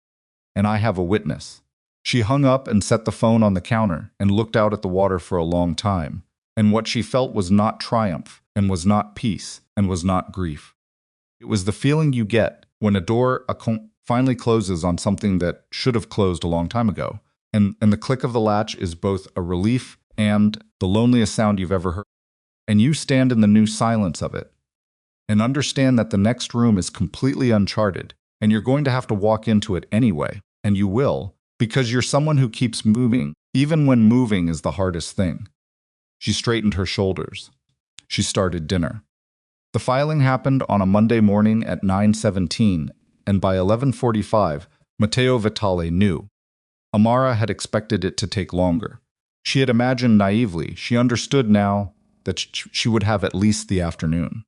"And I have a witness." She hung up and set the phone on the counter and looked out at the water for a long time. And what she felt was not triumph, and was not peace, and was not grief. It was the feeling you get when a door finally closes on something that should have closed a long time ago. And the click of the latch is both a relief and the loneliest sound you've ever heard. And you stand in the new silence of it and understand that the next room is completely uncharted, and you're going to have to walk into it anyway, and you will, because you're someone who keeps moving, even when moving is the hardest thing. She straightened her shoulders. She started dinner. The filing happened on a Monday morning at 9:17, and by 11:45, Matteo Vitale knew. Amara had expected it to take longer. She had imagined naively, she understood now that she would have at least the afternoon.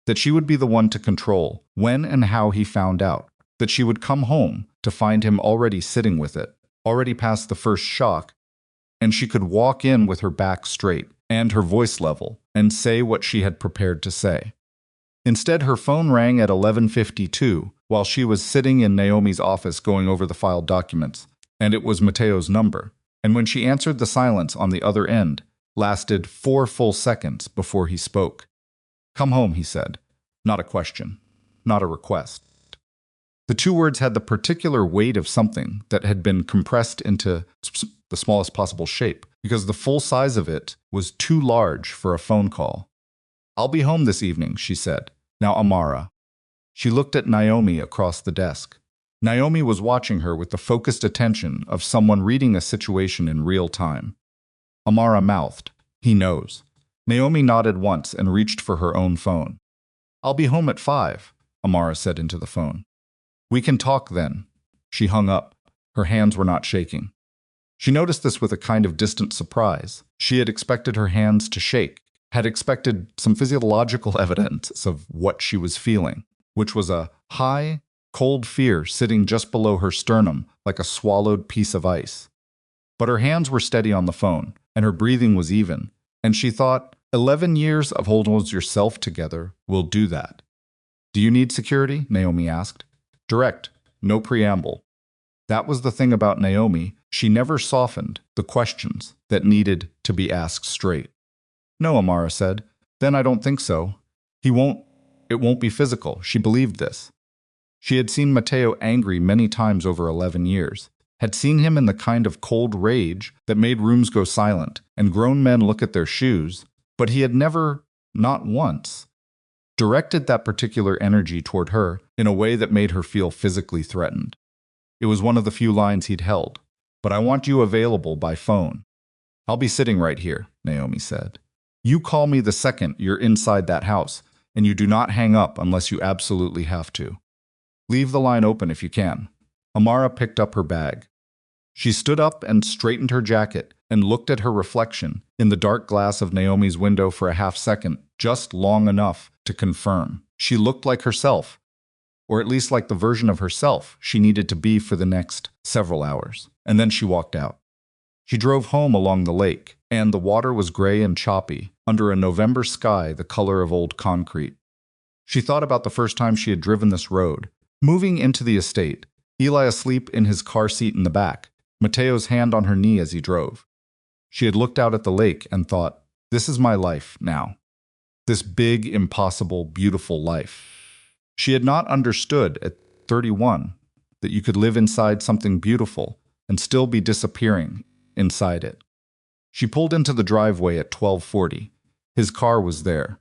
That she would be the one to control when and how he found out. That she would come home to find him already sitting with it, already past the first shock, and she could walk in with her back straight and her voice level and say what she had prepared to say. Instead, her phone rang at 11:52 while she was sitting in Naomi's office going over the filed documents, and it was Matteo's number. And when she answered, the silence on the other end lasted 4 full seconds before he spoke. "Come home," he said. Not a question, not a request. The two words had the particular weight of something that had been compressed into the smallest possible shape, because the full size of it was too large for a phone call. "I'll be home this evening," she said. "Now, Amara." She looked at Naomi across the desk. Naomi was watching her with the focused attention of someone reading a situation in real time. Amara mouthed, "He knows." Naomi nodded once and reached for her own phone. "I'll be home at 5, Amara said into the phone. "We can talk then." She hung up. Her hands were not shaking. She noticed this with a kind of distant surprise. She had expected her hands to shake, had expected some physiological evidence of what she was feeling, which was a high, cold fear sitting just below her sternum like a swallowed piece of ice. But her hands were steady on the phone, and her breathing was even, and she thought, 11 years of holding yourself together will do that. "Do you need security?" Naomi asked. Direct, no preamble. That was the thing about Naomi. She never softened the questions that needed to be asked straight. "No," Amara said. "Then I don't think so. It won't be physical." She believed this. She had seen Matteo angry many times over 11 years, had seen him in the kind of cold rage that made rooms go silent and grown men look at their shoes, but he had never, not once, directed that particular energy toward her in a way that made her feel physically threatened. It was one of the few lines he'd held. "But I want you available by phone." "I'll be sitting right here," Naomi said. "You call me the second you're inside that house, and you do not hang up unless you absolutely have to. Leave the line open if you can." Amara picked up her bag. She stood up and straightened her jacket and looked at her reflection in the dark glass of Naomi's window for a half second, just long enough to confirm. She looked like herself, or at least like the version of herself she needed to be for the next several hours. And then she walked out. She drove home along the lake, and the water was gray and choppy, under a November sky the color of old concrete. She thought about the first time she had driven this road, moving into the estate, Eli asleep in his car seat in the back, Matteo's hand on her knee as he drove. She had looked out at the lake and thought, this is my life now. This big, impossible, beautiful life. She had not understood at 31 that you could live inside something beautiful and still be disappearing inside it. She pulled into the driveway at 12:40. His car was there.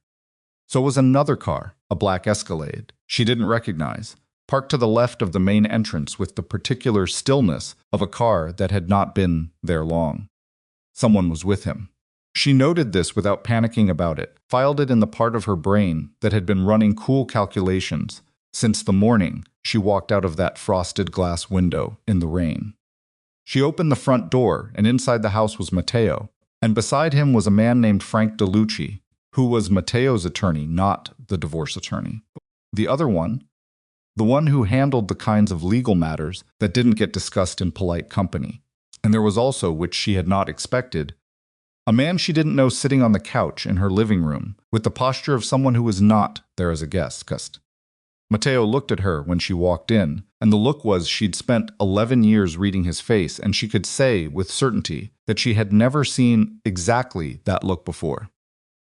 So was another car, a black Escalade, she didn't recognize, parked to the left of the main entrance with the particular stillness of a car that had not been there long. Someone was with him. She noted this without panicking about it, filed it in the part of her brain that had been running cool calculations since the morning she walked out of that frosted glass window in the rain. She opened the front door, and inside the house was Matteo, and beside him was a man named Frank DeLucci, who was Matteo's attorney, not the divorce attorney. The other one, the one who handled the kinds of legal matters that didn't get discussed in polite company. And there was also, which she had not expected, a man she didn't know sitting on the couch in her living room with the posture of someone who was not there as a guest. Matteo looked at her when she walked in, and the look was she'd spent 11 years reading his face, and she could say with certainty that she had never seen exactly that look before.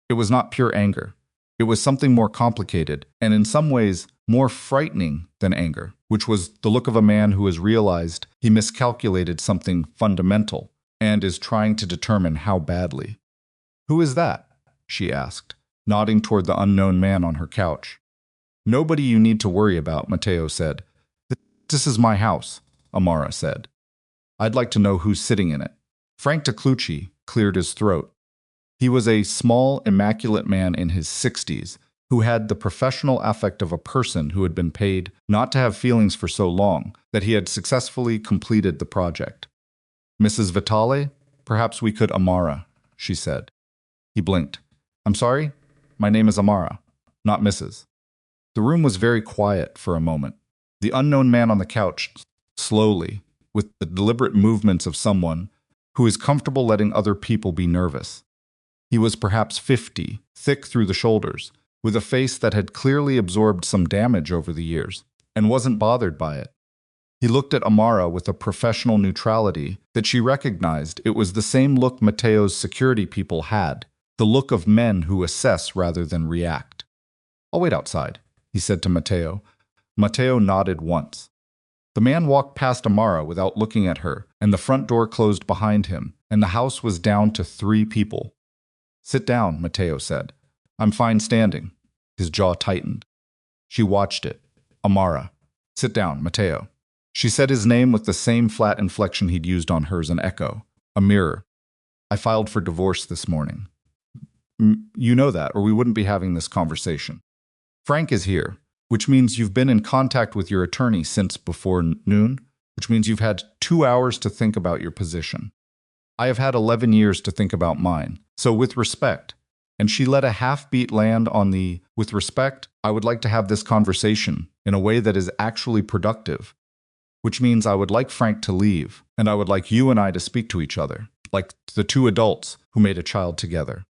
It was not pure anger. It was something more complicated, and in some ways, more frightening than anger, which was the look of a man who has realized he miscalculated something fundamental and is trying to determine how badly. "Who is that?" she asked, nodding toward the unknown man on her couch. "Nobody you need to worry about," Matteo said. "This is my house," Amara said. "I'd like to know who's sitting in it." Frank DeClucci cleared his throat. He was a small, immaculate man in his 60s who had the professional affect of a person who had been paid not to have feelings for so long that he had successfully completed the project. "Mrs. Vitale, perhaps we could—" "Amara," she said. He blinked. "I'm sorry? My name is Amara, not Mrs." The room was very quiet for a moment. The unknown man on the couch, slowly, with the deliberate movements of someone who is comfortable letting other people be nervous. He was perhaps 50, thick through the shoulders, with a face that had clearly absorbed some damage over the years, and wasn't bothered by it. He looked at Amara with a professional neutrality that she recognized. It was the same look Matteo's security people had, the look of men who assess rather than react. "I'll wait outside," he said to Matteo. Matteo nodded once. The man walked past Amara without looking at her, and the front door closed behind him, and the house was down to 3 people. "Sit down," Matteo said. "I'm fine standing." His jaw tightened. She watched it. "Amara." "Sit down, Matteo." She said his name with the same flat inflection he'd used on hers, an echo, a mirror. "I filed for divorce this morning." You know that, or we wouldn't be having this conversation." "Frank is here, which means you've been in contact with your attorney since before noon, which means you've had 2 hours to think about your position. I have had 11 years to think about mine, so with respect," and she let a half-beat land on the "with respect, I would like to have this conversation in a way that is actually productive, which means I would like Frank to leave, and I would like you and I to speak to each other, like the 2 adults who made a child together."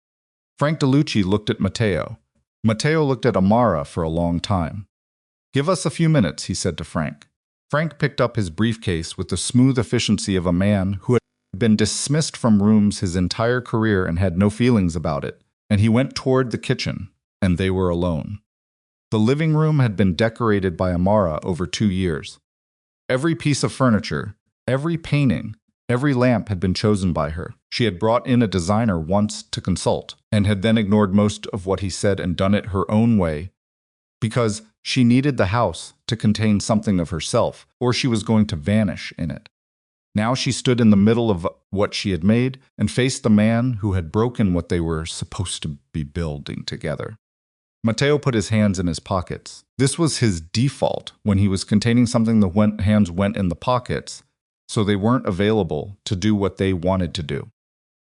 Frank DeLucci looked at Matteo. Matteo looked at Amara for a long time. "Give us a few minutes," he said to Frank. Frank picked up his briefcase with the smooth efficiency of a man who had been dismissed from rooms his entire career and had no feelings about it, and he went toward the kitchen, and they were alone. The living room had been decorated by Amara over 2 years. Every piece of furniture, every painting, every lamp had been chosen by her. She had brought in a designer once to consult, and had then ignored most of what he said and done it her own way, because she needed the house to contain something of herself, or she was going to vanish in it. Now she stood in the middle of what she had made and faced the man who had broken what they were supposed to be building together. Matteo put his hands in his pockets. This was his default when he was containing something. The hands went in the pockets, so they weren't available to do what they wanted to do.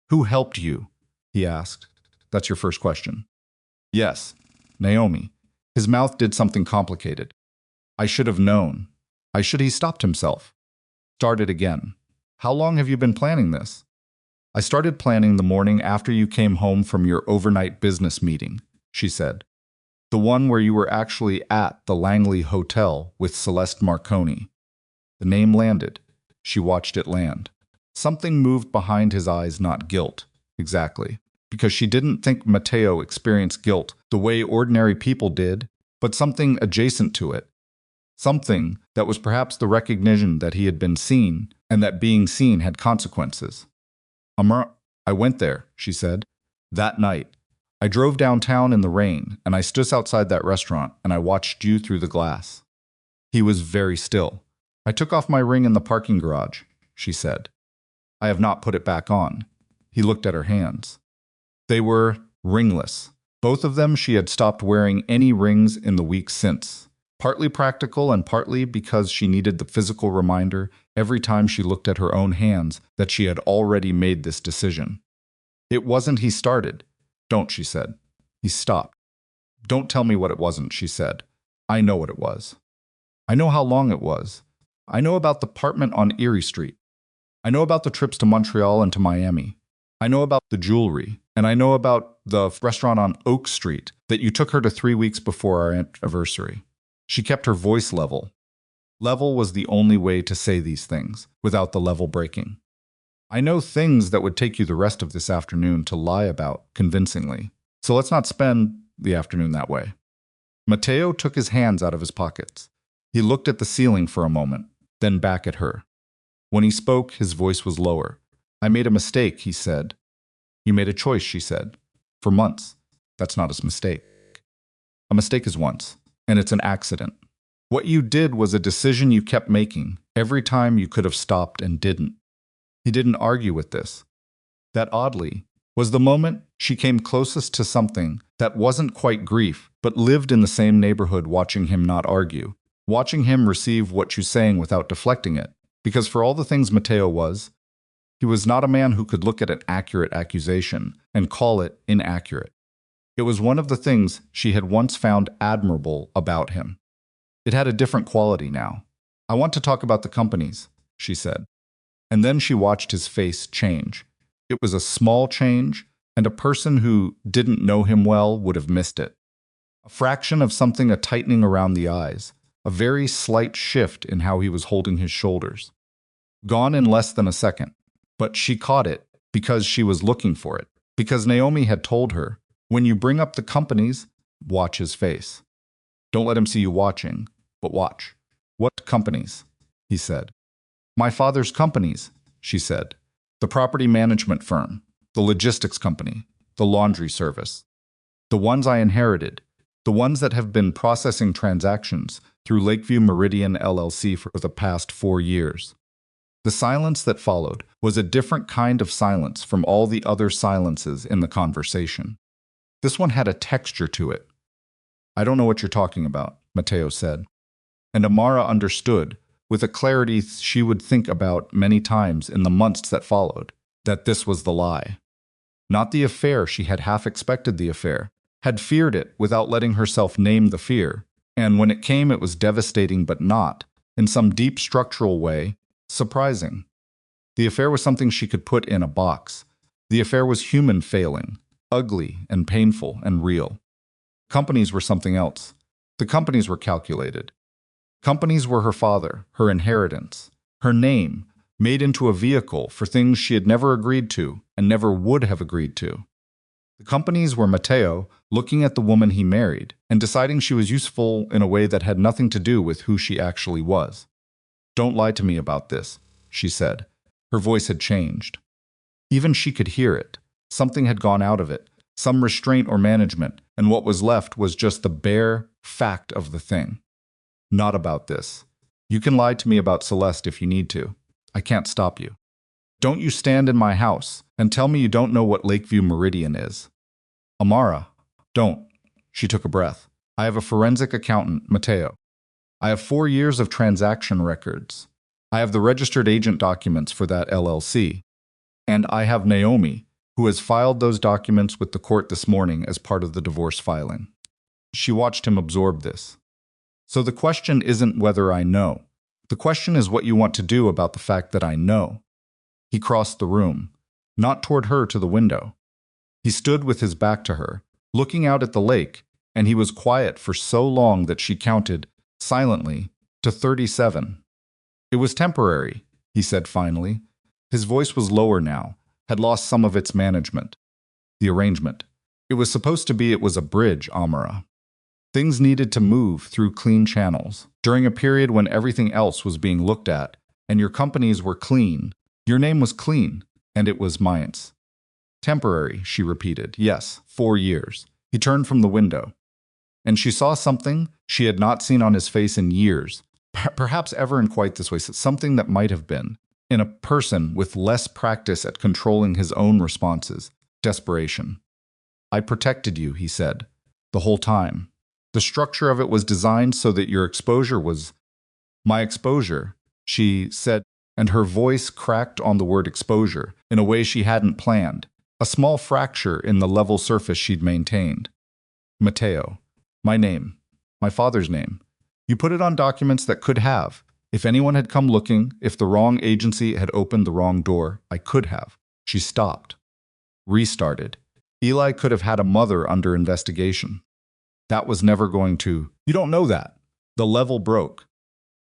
"Who helped you?" he asked. "That's your first question." "Yes, Naomi." His mouth did something complicated. "I should have known. He stopped himself. Started again. "How long have you been planning this?" "I started planning the morning after you came home from your overnight business meeting," she said. "The one where you were actually at the Langley Hotel with Celeste Marconi." The name landed. She watched it land. Something moved behind his eyes, not guilt, exactly, because she didn't think Matteo experienced guilt the way ordinary people did, but something adjacent to it. Something that was perhaps the recognition that he had been seen, and that being seen had consequences. "Amara, I went there," she said. "That night. I drove downtown in the rain, and I stood outside that restaurant, and I watched you through the glass." He was very still. "I took off my ring in the parking garage," she said. "I have not put it back on." He looked at her hands. They were ringless. Both of them she had stopped wearing any rings in the weeks since. Partly practical and partly because she needed the physical reminder every time she looked at her own hands that she had already made this decision. "It wasn't he started." "Don't," she said. He stopped. "Don't tell me what it wasn't," she said. "I know what it was. I know how long it was. I know about the apartment on Erie Street. I know about the trips to Montreal and to Miami. I know about the jewelry, and I know about the restaurant on Oak Street that you took her to 3 weeks before our anniversary." She kept her voice level. Level was the only way to say these things, without the level breaking. "I know things that would take you the rest of this afternoon to lie about convincingly. So let's not spend the afternoon that way. Matteo took his hands out of his pockets. He looked at the ceiling for a moment, then back at her. When he spoke, his voice was lower. I made a mistake, he said. You made a choice, she said. For months. That's not a mistake. A mistake is once, and it's an accident. What you did was a decision you kept making every time you could have stopped and didn't. He didn't argue with this. That, oddly, was the moment she came closest to something that wasn't quite grief, but lived in the same neighborhood, watching him not argue, watching him receive what she's saying without deflecting it. Because for all the things Matteo was, he was not a man who could look at an accurate accusation and call it inaccurate. It was one of the things she had once found admirable about him. It had a different quality now. I want to talk about the companies, she said. And then she watched his face change. It was a small change, and a person who didn't know him well would have missed it. A fraction of something, a tightening around the eyes, a very slight shift in how he was holding his shoulders. Gone in less than a second. But she caught it because she was looking for it, because Naomi had told her, when you bring up the companies, watch his face. Don't let him see you watching, but watch. What companies? He said. My father's companies, she said. The property management firm, the logistics company, the laundry service. The ones I inherited, the ones that have been processing transactions through Lakeview Meridian LLC for the past 4 years. The silence that followed was a different kind of silence from all the other silences in the conversation. This one had a texture to it. I don't know what you're talking about, Matteo said. And Amara understood, with a clarity she would think about many times in the months that followed, that this was the lie. Not the affair. She had half expected the affair, had feared it without letting herself name the fear, and when it came it was devastating, but not, in some deep structural way, surprising. The affair was something she could put in a box. The affair was human failing, ugly and painful and real. Companies were something else. The companies were calculated. Companies were her father, her inheritance, her name, made into a vehicle for things she had never agreed to and never would have agreed to. The companies were Matteo looking at the woman he married and deciding she was useful in a way that had nothing to do with who she actually was. Don't lie to me about this, she said. Her voice had changed. Even she could hear it. Something had gone out of it, some restraint or management, and what was left was just the bare fact of the thing. Not about this. You can lie to me about Celeste if you need to. I can't stop you. Don't you stand in my house and tell me you don't know what Lakeview Meridian is. Amara, don't. She took a breath. I have a forensic accountant, Matteo. I have 4 years of transaction records. I have the registered agent documents for that LLC. And I have Naomi, who has filed those documents with the court this morning as part of the divorce filing. She watched him absorb this. So the question isn't whether I know. The question is what you want to do about the fact that I know. He crossed the room, not toward her, to the window. He stood with his back to her, looking out at the lake, and he was quiet for so long that she counted, silently, to 37. It was temporary, he said finally. His voice was lower now, had lost some of its management. The arrangement. It was supposed to be. It was a bridge, Amara. Things needed to move through clean channels, during a period when everything else was being looked at, and your companies were clean. Your name was clean, and it was Mayans. Temporary, she repeated. Yes, 4 years. He turned from the window, and she saw something she had not seen on his face in years, perhaps ever in quite this way, something that might have been, in a person with less practice at controlling his own responses, desperation. I protected you, he said, the whole time. The structure of it was designed so that your exposure was my exposure, she said, and her voice cracked on the word exposure in a way she hadn't planned, a small fracture in the level surface she'd maintained. Matteo, my name, my father's name. You put it on documents that could have. If anyone had come looking, if the wrong agency had opened the wrong door, I could have. She stopped. Restarted. Eli could have had a mother under investigation. That was never going to. You don't know that. The level broke.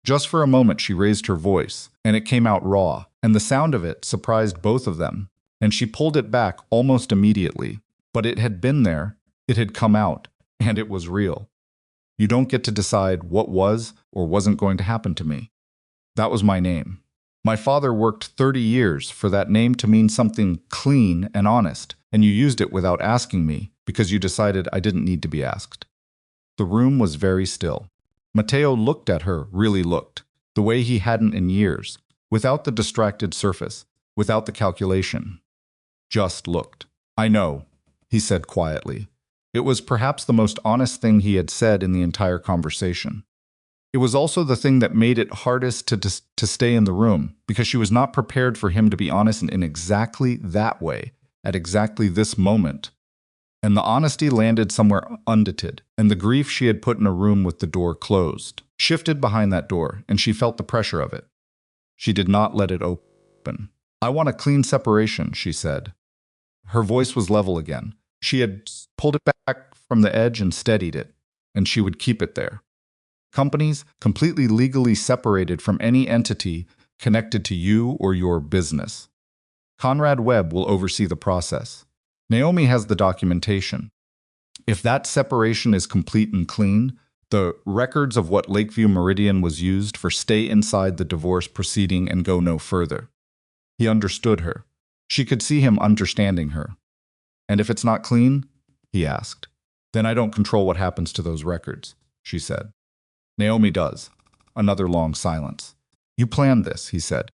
Just for a moment she raised her voice, and it came out raw, and the sound of it surprised both of them, and she pulled it back almost immediately. But it had been there. It had come out, And it was real. You don't get to decide what was or wasn't going to happen to me. That was my name. My father worked 30 years for that name to mean something clean and honest, and you used it without asking me because you decided I didn't need to be asked. The room was very still. Matteo looked at her, really looked, the way he hadn't in years, without the distracted surface, without the calculation. Just looked. I know, he said quietly. It was perhaps the most honest thing he had said in the entire conversation. It was also the thing that made it hardest to stay in the room, because she was not prepared for him to be honest in exactly that way, at exactly this moment. And the honesty landed somewhere undited, and the grief she had put in a room with the door closed, shifted behind that door, and she felt the pressure of it. She did not let it open. I want a clean separation, she said. Her voice was level again. She had pulled it back from the edge and steadied it, and she would keep it there. Companies completely legally separated from any entity connected to you or your business. Conrad Webb will oversee the process. Naomi has the documentation. If that separation is complete and clean, the records of what Lakeview Meridian was used for stay inside the divorce proceeding and go no further. He understood her. She could see him understanding her. And if it's not clean, he asked, then I don't control what happens to those records, she said. Naomi does. Another long silence. You planned this, he said.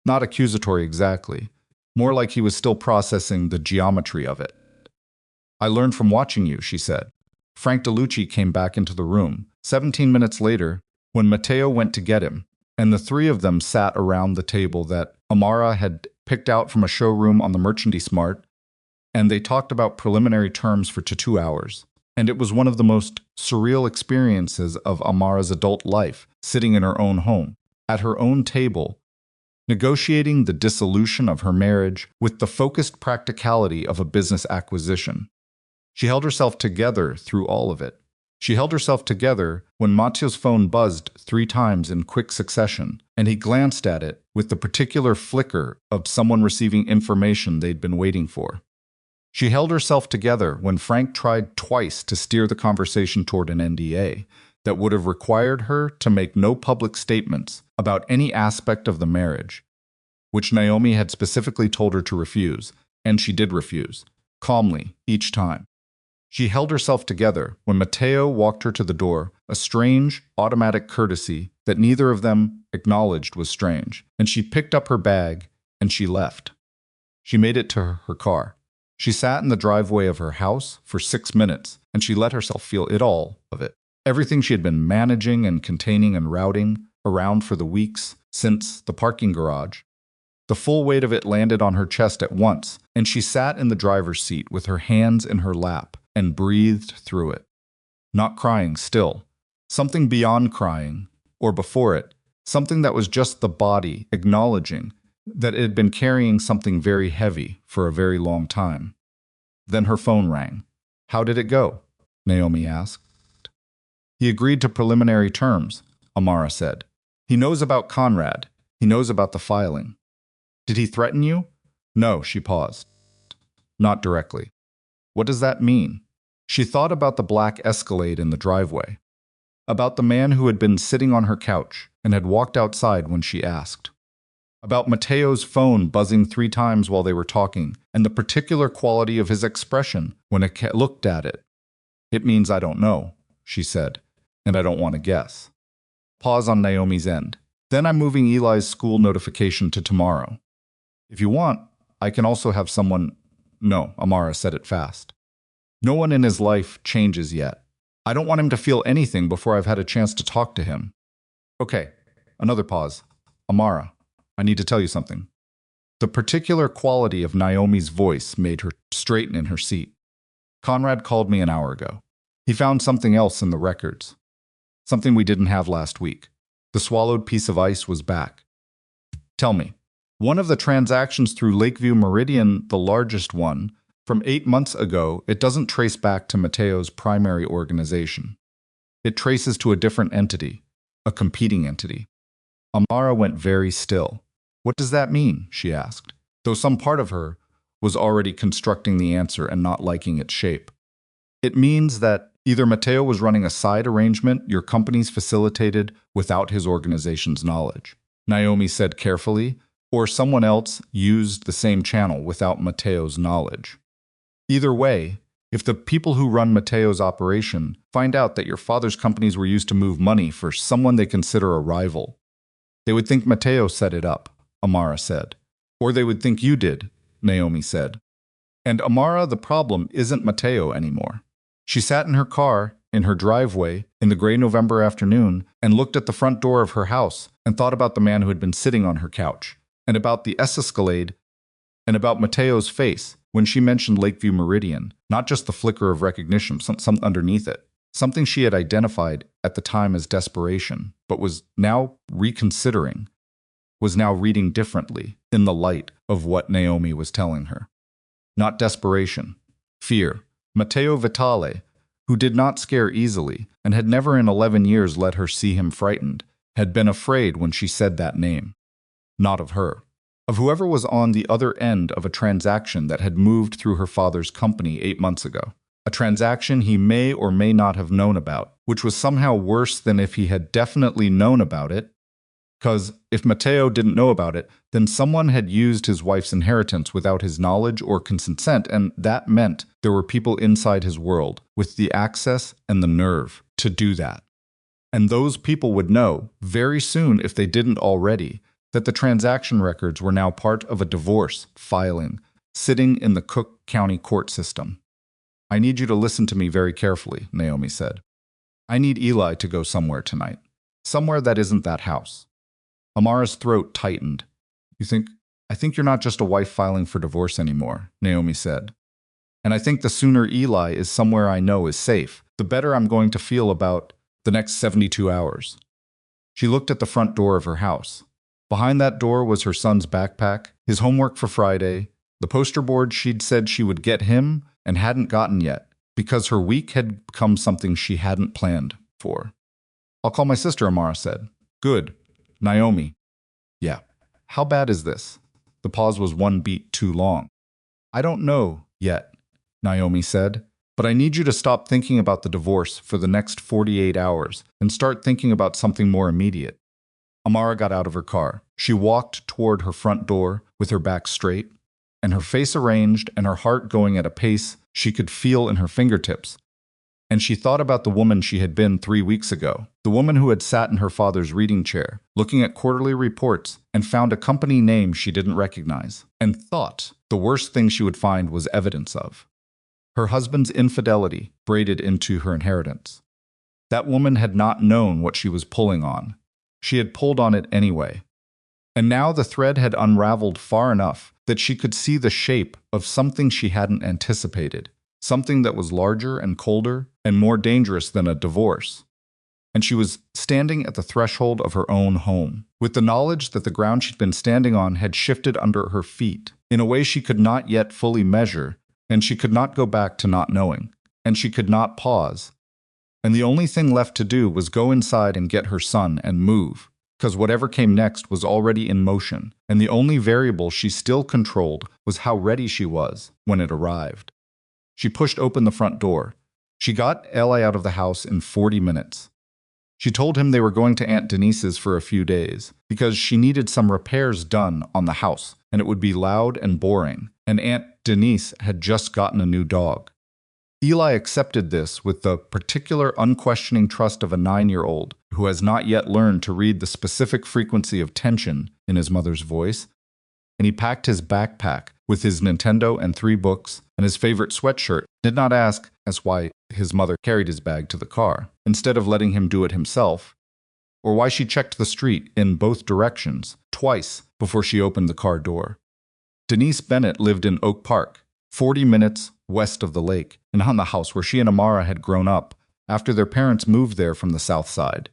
Not accusatory exactly. More like he was still processing the geometry of it. I learned from watching you, she said. Frank DeLucci came back into the room, 17 minutes later, when Matteo went to get him, and the three of them sat around the table that Amara had picked out from a showroom on the Merchandise Mart, and they talked about preliminary terms for 2 hours. And it was one of the most surreal experiences of Amara's adult life, sitting in her own home, at her own table, negotiating the dissolution of her marriage with the focused practicality of a business acquisition. She held herself together through all of it. She held herself together when Matteo's phone buzzed 3 times in quick succession, and he glanced at it with the particular flicker of someone receiving information they'd been waiting for. She held herself together when Frank tried twice to steer the conversation toward an NDA that would have required her to make no public statements about any aspect of the marriage, which Naomi had specifically told her to refuse, and she did refuse, calmly, each time. She held herself together when Matteo walked her to the door, a strange, automatic courtesy that neither of them acknowledged was strange, and she picked up her bag and she left. She made it to her car. She sat in the driveway of her house for 6 minutes, and she let herself feel all of it. Everything she had been managing and containing and routing around for the weeks since the parking garage. The full weight of it landed on her chest at once, and she sat in the driver's seat with her hands in her lap and breathed through it. Not crying still. Something beyond crying, or before it, something that was just the body acknowledging that it had been carrying something very heavy for a very long time. Then her phone rang. How did it go? Naomi asked. He agreed to preliminary terms, Amara said. He knows about Conrad. He knows about the filing. Did he threaten you? No, she paused. Not directly. What does that mean? She thought about the black Escalade in the driveway, about the man who had been sitting on her couch and had walked outside when she asked, about Matteo's phone buzzing 3 times while they were talking, and the particular quality of his expression when it looked at it. It means I don't know, she said, and I don't want to guess. Pause on Naomi's end. Then I'm moving Eli's school notification to tomorrow. If you want, I can also have someone... No, Amara said it fast. No one in his life changes yet. I don't want him to feel anything before I've had a chance to talk to him. Okay, another pause. Amara, I need to tell you something. The particular quality of Naomi's voice made her straighten in her seat. Conrad called me an hour ago. He found something else in the records. Something we didn't have last week. The swallowed piece of ice was back. Tell me, one of the transactions through Lakeview Meridian, the largest one, from 8 months ago, it doesn't trace back to Matteo's primary organization. It traces to a different entity, a competing entity. Amara went very still. What does that mean? She asked, though some part of her was already constructing the answer and not liking its shape. It means that Either Matteo was running a side arrangement your companies facilitated without his organization's knowledge, Naomi said carefully, or someone else used the same channel without Matteo's knowledge. Either way, if the people who run Matteo's operation find out that your father's companies were used to move money for someone they consider a rival, they would think Matteo set it up, Amara said. Or they would think you did, Naomi said. And Amara, the problem isn't Matteo anymore. She sat in her car, in her driveway, in the gray November afternoon, and looked at the front door of her house and thought about the man who had been sitting on her couch, and about the escalade, and about Matteo's face when she mentioned Lakeview Meridian, not just the flicker of recognition, something underneath it, something she had identified at the time as desperation, but was now reconsidering, was now reading differently in the light of what Naomi was telling her. Not desperation, fear. Matteo Vitale, who did not scare easily and had never in 11 years let her see him frightened, had been afraid when she said that name. Not of her. Of whoever was on the other end of a transaction that had moved through her father's company 8 months ago. A transaction he may or may not have known about, which was somehow worse than if he had definitely known about it. Because if Matteo didn't know about it, then someone had used his wife's inheritance without his knowledge or consent, and that meant there were people inside his world with the access and the nerve to do that. And those people would know, very soon if they didn't already, that the transaction records were now part of a divorce filing, sitting in the Cook County court system. I need you to listen to me very carefully, Naomi said. I need Eli to go somewhere tonight. Somewhere that isn't that house. Amara's throat tightened. I think you're not just a wife filing for divorce anymore, Naomi said. And I think the sooner Eli is somewhere I know is safe, the better I'm going to feel about the next 72 hours. She looked at the front door of her house. Behind that door was her son's backpack, his homework for Friday, the poster board she'd said she would get him and hadn't gotten yet, because her week had become something she hadn't planned for. I'll call my sister, Amara said. Good. Naomi. Yeah. How bad is this? The pause was one beat too long. I don't know yet, Naomi said, but I need you to stop thinking about the divorce for the next 48 hours and start thinking about something more immediate. Amara got out of her car. She walked toward her front door with her back straight, and her face arranged and her heart going at a pace she could feel in her fingertips. And she thought about the woman she had been 3 weeks ago, the woman who had sat in her father's reading chair, looking at quarterly reports and found a company name she didn't recognize, and thought the worst thing she would find was evidence of. Her husband's infidelity braided into her inheritance. That woman had not known what she was pulling on. She had pulled on it anyway. And now the thread had unraveled far enough that she could see the shape of something she hadn't anticipated. Something that was larger and colder and more dangerous than a divorce. And she was standing at the threshold of her own home, with the knowledge that the ground she'd been standing on had shifted under her feet in a way she could not yet fully measure, and she could not go back to not knowing, and she could not pause. And the only thing left to do was go inside and get her son and move, because whatever came next was already in motion, and the only variable she still controlled was how ready she was when it arrived. She pushed open the front door. She got Eli out of the house in 40 minutes. She told him they were going to Aunt Denise's for a few days because she needed some repairs done on the house, and it would be loud and boring, and Aunt Denise had just gotten a new dog. Eli accepted this with the particular unquestioning trust of a 9-year-old who has not yet learned to read the specific frequency of tension in his mother's voice, and he packed his backpack with his Nintendo and 3 books and his favorite sweatshirt, did not ask as why his mother carried his bag to the car, instead of letting him do it himself, or why she checked the street in both directions, twice, before she opened the car door. Denise Bennett lived in Oak Park, 40 minutes west of the lake, and on the house where she and Amara had grown up after their parents moved there from the south side.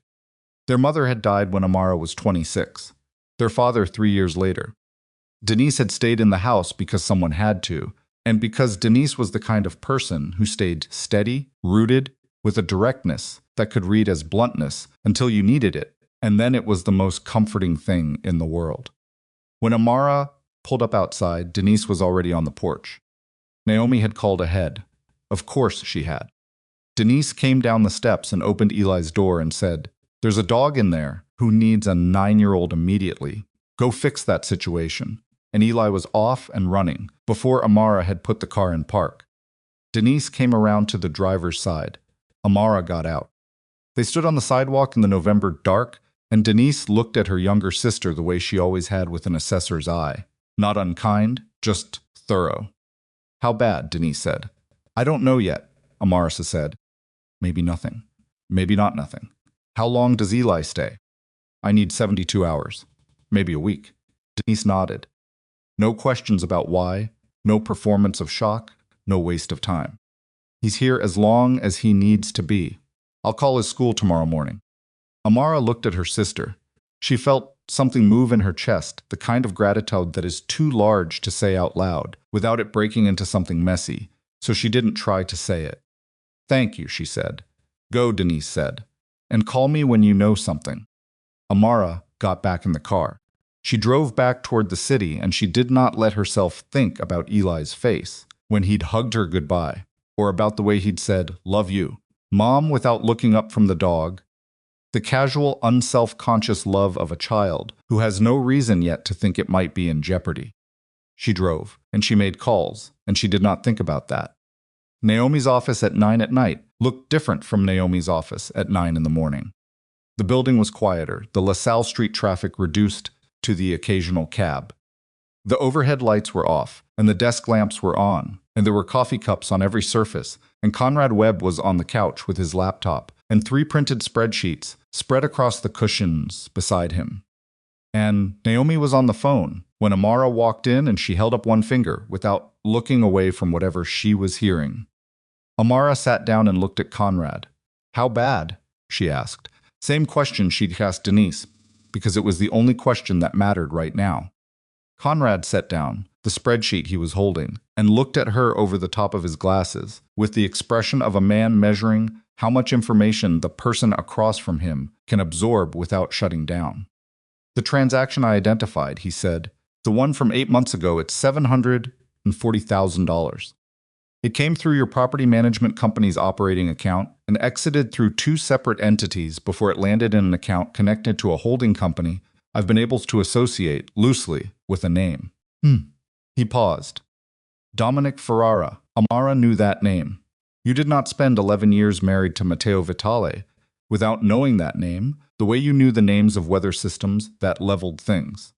Their mother had died when Amara was 26, their father 3 years later. Denise had stayed in the house because someone had to, and because Denise was the kind of person who stayed steady, rooted, with a directness that could read as bluntness until you needed it, and then it was the most comforting thing in the world. When Amara pulled up outside, Denise was already on the porch. Naomi had called ahead. Of course she had. Denise came down the steps and opened Eli's door and said, "There's a dog in there who needs a 9-year-old immediately. Go fix that situation." And Eli was off and running before Amara had put the car in park. Denise came around to the driver's side. Amara got out. They stood on the sidewalk in the November dark, and Denise looked at her younger sister the way she always had with an assessor's eye. Not unkind, just thorough. "How bad?" Denise said. "I don't know yet," Amara said. "Maybe nothing. Maybe not nothing. How long does Eli stay?" "I need 72 hours. Maybe a week." Denise nodded. No questions about why, no performance of shock, no waste of time. "He's here as long as he needs to be. I'll call his school tomorrow morning." Amara looked at her sister. She felt something move in her chest, the kind of gratitude that is too large to say out loud, without it breaking into something messy, so she didn't try to say it. "Thank you," she said. "Go," Denise said, "and call me when you know something." Amara got back in the car. She drove back toward the city, and she did not let herself think about Eli's face when he'd hugged her goodbye, or about the way he'd said, "Love you, Mom," without looking up from the dog. The casual, unself-conscious love of a child who has no reason yet to think it might be in jeopardy. She drove, and she made calls, and she did not think about that. Naomi's office at 9 at night looked different from Naomi's office at 9 in the morning. The building was quieter, the LaSalle Street traffic reduced to the occasional cab. The overhead lights were off, and the desk lamps were on, and there were coffee cups on every surface, and Conrad Webb was on the couch with his laptop and 3 printed spreadsheets spread across the cushions beside him. And Naomi was on the phone when Amara walked in, and she held up one finger without looking away from whatever she was hearing. Amara sat down and looked at Conrad. "How bad?" she asked. Same question she'd asked Denise, because it was the only question that mattered right now. Conrad sat down, the spreadsheet he was holding, and looked at her over the top of his glasses, with the expression of a man measuring how much information the person across from him can absorb without shutting down. "The transaction I identified," he said, "the one from 8 months ago, it's $740,000. It came through your property management company's operating account and exited through 2 separate entities before it landed in an account connected to a holding company I've been able to associate loosely with a name." He paused. "Dominic Ferrara." Amara knew that name. "You did not spend 11 years married to Matteo Vitale without knowing that name, the way you knew the names of weather systems that leveled things."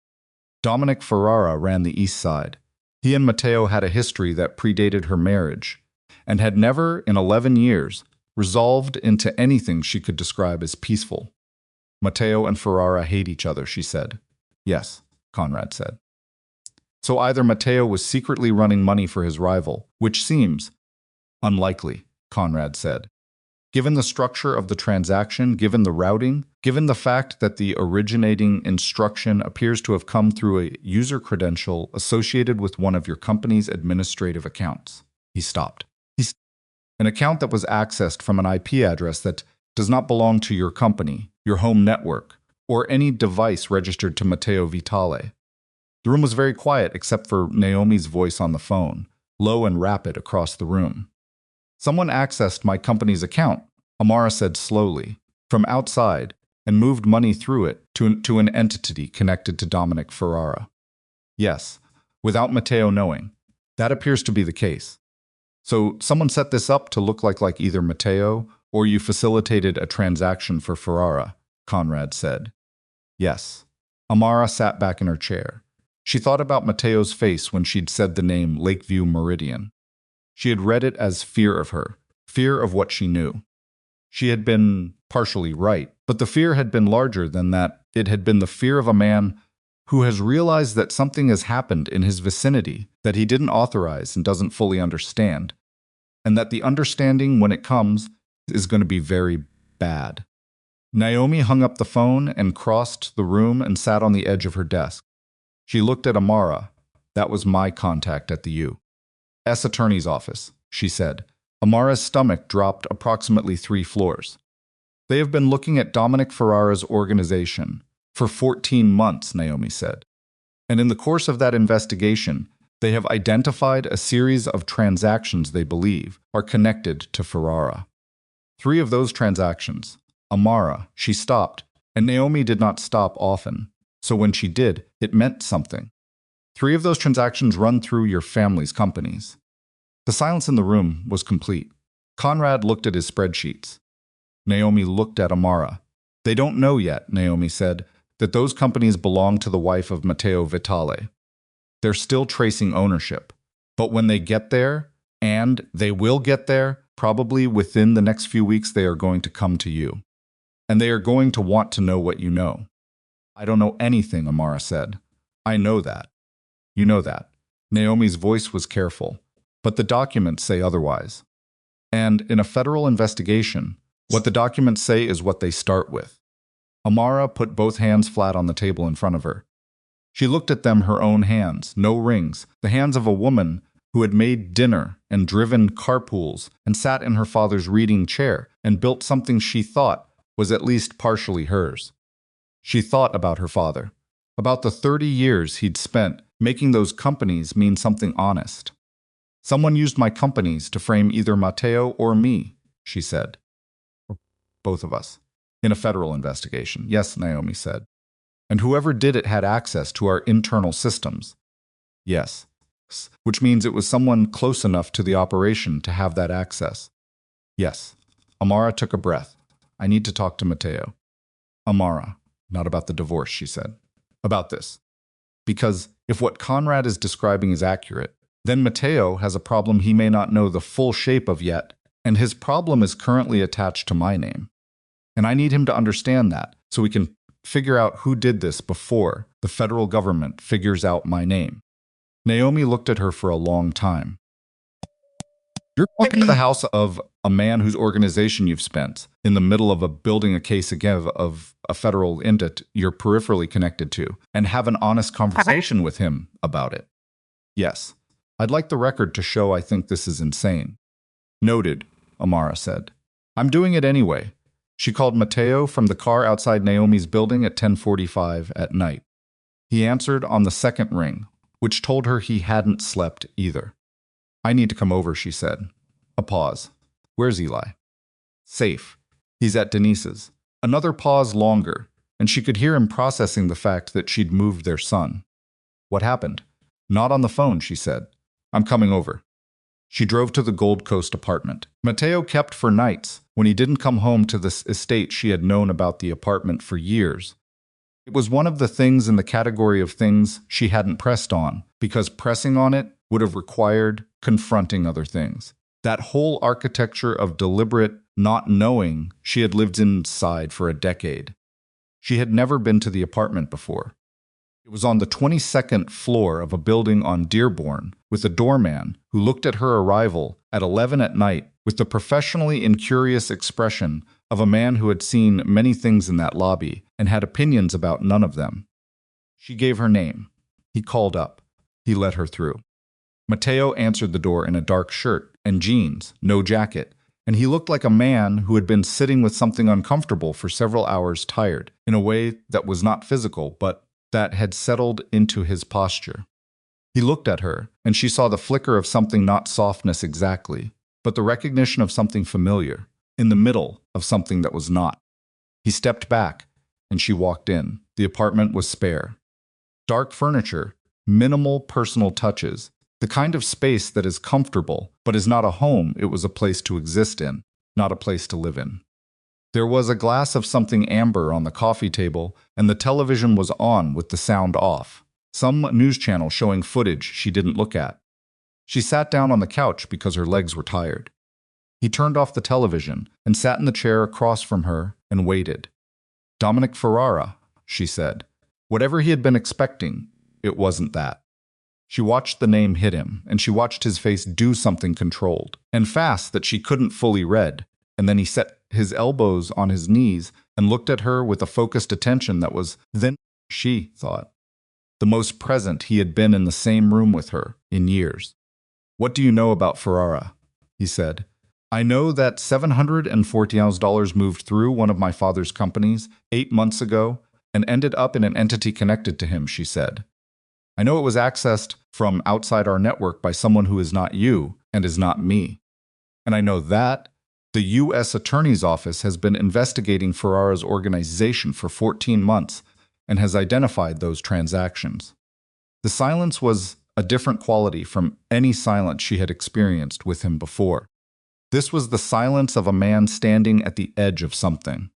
Dominic Ferrara ran the East Side. He and Matteo had a history that predated her marriage, and had never, in 11 years, resolved into anything she could describe as peaceful. "Matteo and Ferrara hate each other," she said. "Yes," Conrad said. "So either Matteo was secretly running money for his rival, which seems unlikely," Conrad said. "Given the structure of the transaction, given the routing, given the fact that the originating instruction appears to have come through a user credential associated with one of your company's administrative accounts." He stopped. "An account that was accessed from an IP address that does not belong to your company, your home network, or any device registered to Matteo Vitale." The room was very quiet except for Naomi's voice on the phone, low and rapid across the room. "Someone accessed my company's account," Amara said slowly, "from outside, and moved money through it to an entity connected to Dominic Ferrara." "Yes, without Matteo knowing. That appears to be the case. So someone set this up to look like either Matteo or you facilitated a transaction for Ferrara," Conrad said. "Yes." Amara sat back in her chair. She thought about Matteo's face when she'd said the name Lakeview Meridian. She had read it as fear of her, fear of what she knew. She had been partially right, but the fear had been larger than that. It had been the fear of a man who has realized that something has happened in his vicinity that he didn't authorize and doesn't fully understand, and that the understanding, when it comes, is going to be very bad. Naomi hung up the phone and crossed the room and sat on the edge of her desk. She looked at Amara. "That was my contact at the U.S. Attorney's office," she said. Amara's stomach dropped approximately 3 floors. "They have been looking at Dominic Ferrara's organization for 14 months, Naomi said. "And in the course of that investigation, they have identified a series of transactions they believe are connected to Ferrara." 3 of those transactions. Amara, she stopped, and Naomi did not stop often. So when she did, it meant something. 3 of those transactions run through your family's companies. The silence in the room was complete. Conrad looked at his spreadsheets. Naomi looked at Amara. They don't know yet, Naomi said, that those companies belong to the wife of Matteo Vitale. They're still tracing ownership. But when they get there, and they will get there, probably within the next few weeks, they are going to come to you. And they are going to want to know what you know. I don't know anything, Amara said. I know that. You know that. Naomi's voice was careful, but the documents say otherwise. And in a federal investigation, what the documents say is what they start with. Amara put both hands flat on the table in front of her. She looked at them, her own hands, no rings, the hands of a woman who had made dinner and driven carpools and sat in her father's reading chair and built something she thought was at least partially hers. She thought about her father, about the 30 years he'd spent making those companies mean something honest. Someone used my companies to frame either Matteo or me, she said. Or both of us. In a federal investigation. Yes, Naomi said. And whoever did it had access to our internal systems. Yes. Which means it was someone close enough to the operation to have that access. Yes. Amara took a breath. I need to talk to Matteo. Amara. Not about the divorce, she said. About this. Because if what Conrad is describing is accurate, then Matteo has a problem he may not know the full shape of yet, and his problem is currently attached to my name. And I need him to understand that, so we can figure out who did this before the federal government figures out my name. Naomi looked at her for a long time. You're walking to the house of a man whose organization you've spent in the middle of building a case again of a federal entity you're peripherally connected to, and have an honest conversation with him about it. Yes. I'd like the record to show I think this is insane. Noted, Amara said. I'm doing it anyway. She called Matteo from the car outside Naomi's building at 10:45 at night. He answered on the second ring, which told her he hadn't slept either. I need to come over, she said. A pause. Where's Eli? Safe. He's at Denise's. Another pause longer, and she could hear him processing the fact that she'd moved their son. What happened? Not on the phone, she said. I'm coming over. She drove to the Gold Coast apartment. Matteo kept for nights when he didn't come home to this estate. She had known about the apartment for years. It was one of the things in the category of things she hadn't pressed on, because pressing on it would have required confronting other things. That whole architecture of deliberate not knowing she had lived inside for a decade. She had never been to the apartment before. It was on the 22nd floor of a building on Dearborn, with a doorman who looked at her arrival at 11 at night with the professionally incurious expression of a man who had seen many things in that lobby and had opinions about none of them. She gave her name. He called up. He let her through. Matteo answered the door in a dark shirt and jeans, no jacket, and he looked like a man who had been sitting with something uncomfortable for several hours, tired, in a way that was not physical, but that had settled into his posture. He looked at her, and she saw the flicker of something, not softness exactly, but the recognition of something familiar, in the middle of something that was not. He stepped back, and she walked in. The apartment was spare. Dark furniture, minimal personal touches, the kind of space that is comfortable, but is not a home. It was a place to exist in, not a place to live in. There was a glass of something amber on the coffee table, and the television was on with the sound off. Some news channel showing footage she didn't look at. She sat down on the couch because her legs were tired. He turned off the television and sat in the chair across from her and waited. Dominic Ferrara, she said. Whatever he had been expecting, it wasn't that. She watched the name hit him, and she watched his face do something controlled and fast that she couldn't fully read. And then he set his elbows on his knees and looked at her with a focused attention that was, then, she thought, the most present he had been in the same room with her in years. What do you know about Ferrara? He said. I know that $740,000 moved through one of my father's companies 8 months ago and ended up in an entity connected to him, she said. I know it was accessed from outside our network by someone who is not you and is not me. And I know that The U.S. Attorney's Office has been investigating Ferrara's organization for 14 months and has identified those transactions. The silence was a different quality from any silence she had experienced with him before. This was the silence of a man standing at the edge of something.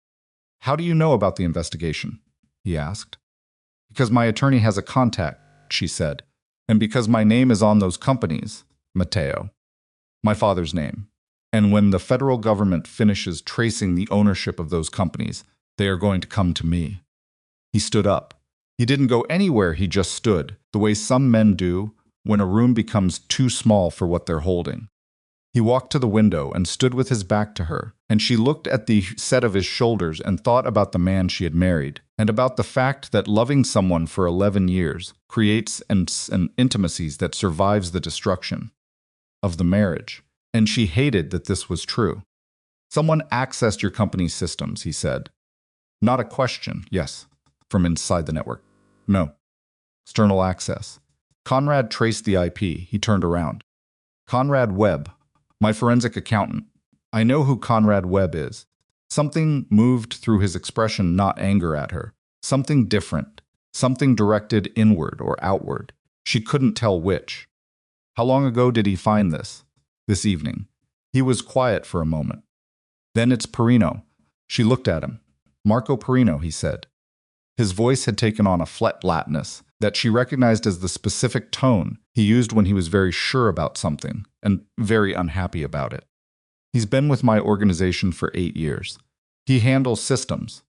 "How do you know about the investigation?" he asked. "Because my attorney has a contact," she said, "and because my name is on those companies, Matteo. My father's name. And when the federal government finishes tracing the ownership of those companies, they are going to come to me." He stood up. He didn't go anywhere, he just stood, the way some men do when a room becomes too small for what they're holding. He walked to the window and stood with his back to her, and she looked at the set of his shoulders and thought about the man she had married, and about the fact that loving someone for 11 years creates an intimacy that survives the destruction of the marriage. And she hated that this was true. "Someone accessed your company's systems," he said. "Not a question, yes. From inside the network. No. External access." Conrad traced the IP. He turned around. "Conrad Webb. My forensic accountant. I know who Conrad Webb is." Something moved through his expression, not anger at her. Something different. Something directed inward or outward. She couldn't tell which. "How long ago did he find this?" "This evening." He was quiet for a moment. "Then it's Perino." She looked at him. "Marco Perino," he said. His voice had taken on a flatness that she recognized as the specific tone he used when he was very sure about something and very unhappy about it. "He's been with my organization for 8 years. He handles systems,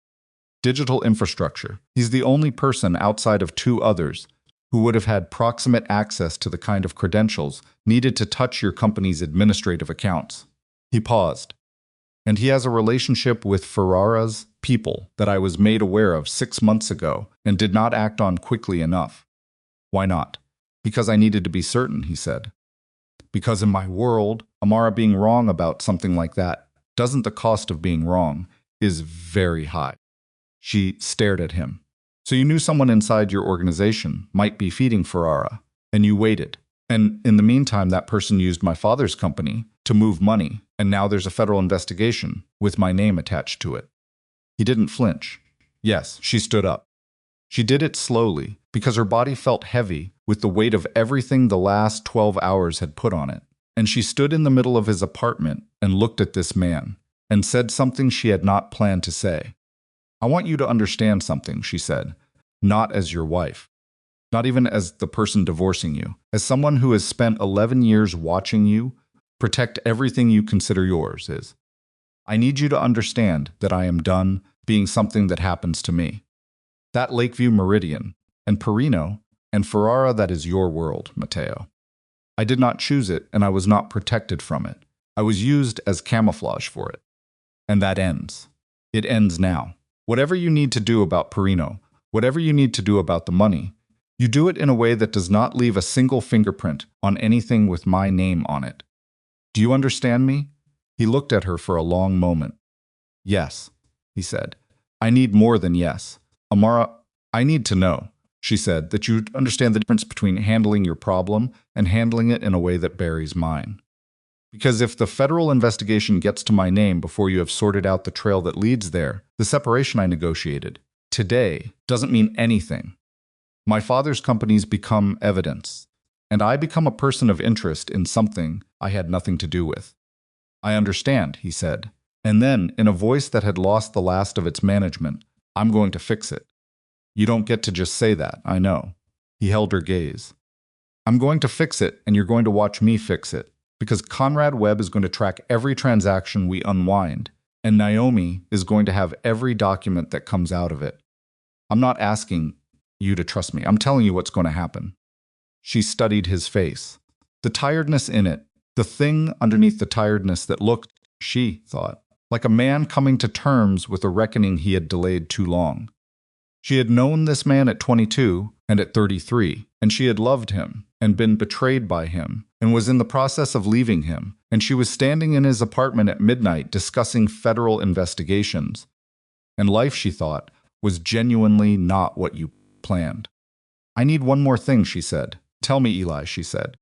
digital infrastructure. He's the only person outside of 2 others who would have had proximate access to the kind of credentials needed to touch your company's administrative accounts." He paused. "And he has a relationship with Ferrara's people that I was made aware of 6 months ago and did not act on quickly enough." "Why not?" "Because I needed to be certain," he said. "Because in my world, Amara being wrong about something like that doesn't the cost of being wrong is very high." She stared at him. "So you knew someone inside your organization might be feeding Ferrara, and you waited. And in the meantime, that person used my father's company to move money, and now there's a federal investigation with my name attached to it." He didn't flinch. "Yes," she stood up. She did it slowly, because her body felt heavy with the weight of everything the last 12 hours had put on it. And she stood in the middle of his apartment and looked at this man, and said something she had not planned to say. "I want you to understand something," she said. "Not as your wife. Not even as the person divorcing you. As someone who has spent 11 years watching you protect everything you consider yours is. I need you to understand that I am done being something that happens to me. That Lakeview Meridian, and Perino, and Ferrara, that is your world, Matteo. I did not choose it, and I was not protected from it. I was used as camouflage for it. And that ends. It ends now. Whatever you need to do about Perino, whatever you need to do about the money, you do it in a way that does not leave a single fingerprint on anything with my name on it. Do you understand me?" He looked at her for a long moment. "Yes," he said. "I need more than yes. Amara, I need to know," she said, "that you understand the difference between handling your problem and handling it in a way that buries mine. Because if the federal investigation gets to my name before you have sorted out the trail that leads there, the separation I negotiated today doesn't mean anything. My father's companies become evidence, and I become a person of interest in something I had nothing to do with." "I understand," he said, and then, in a voice that had lost the last of its management, "I'm going to fix it." "You don't get to just say that, I know." He held her gaze. "I'm going to fix it, and you're going to watch me fix it, because Conrad Webb is going to track every transaction we unwind, and Naomi is going to have every document that comes out of it. I'm not asking you to trust me. I'm telling you what's going to happen." She studied his face. The tiredness in it, the thing underneath the tiredness that looked, she thought, like a man coming to terms with a reckoning he had delayed too long. She had known this man at 22 and at 33, and she had loved him and been betrayed by him and was in the process of leaving him, and she was standing in his apartment at midnight discussing federal investigations. And life, she thought, was genuinely not what you planned. "I need one more thing," she said. "Tell me, Eli," she said.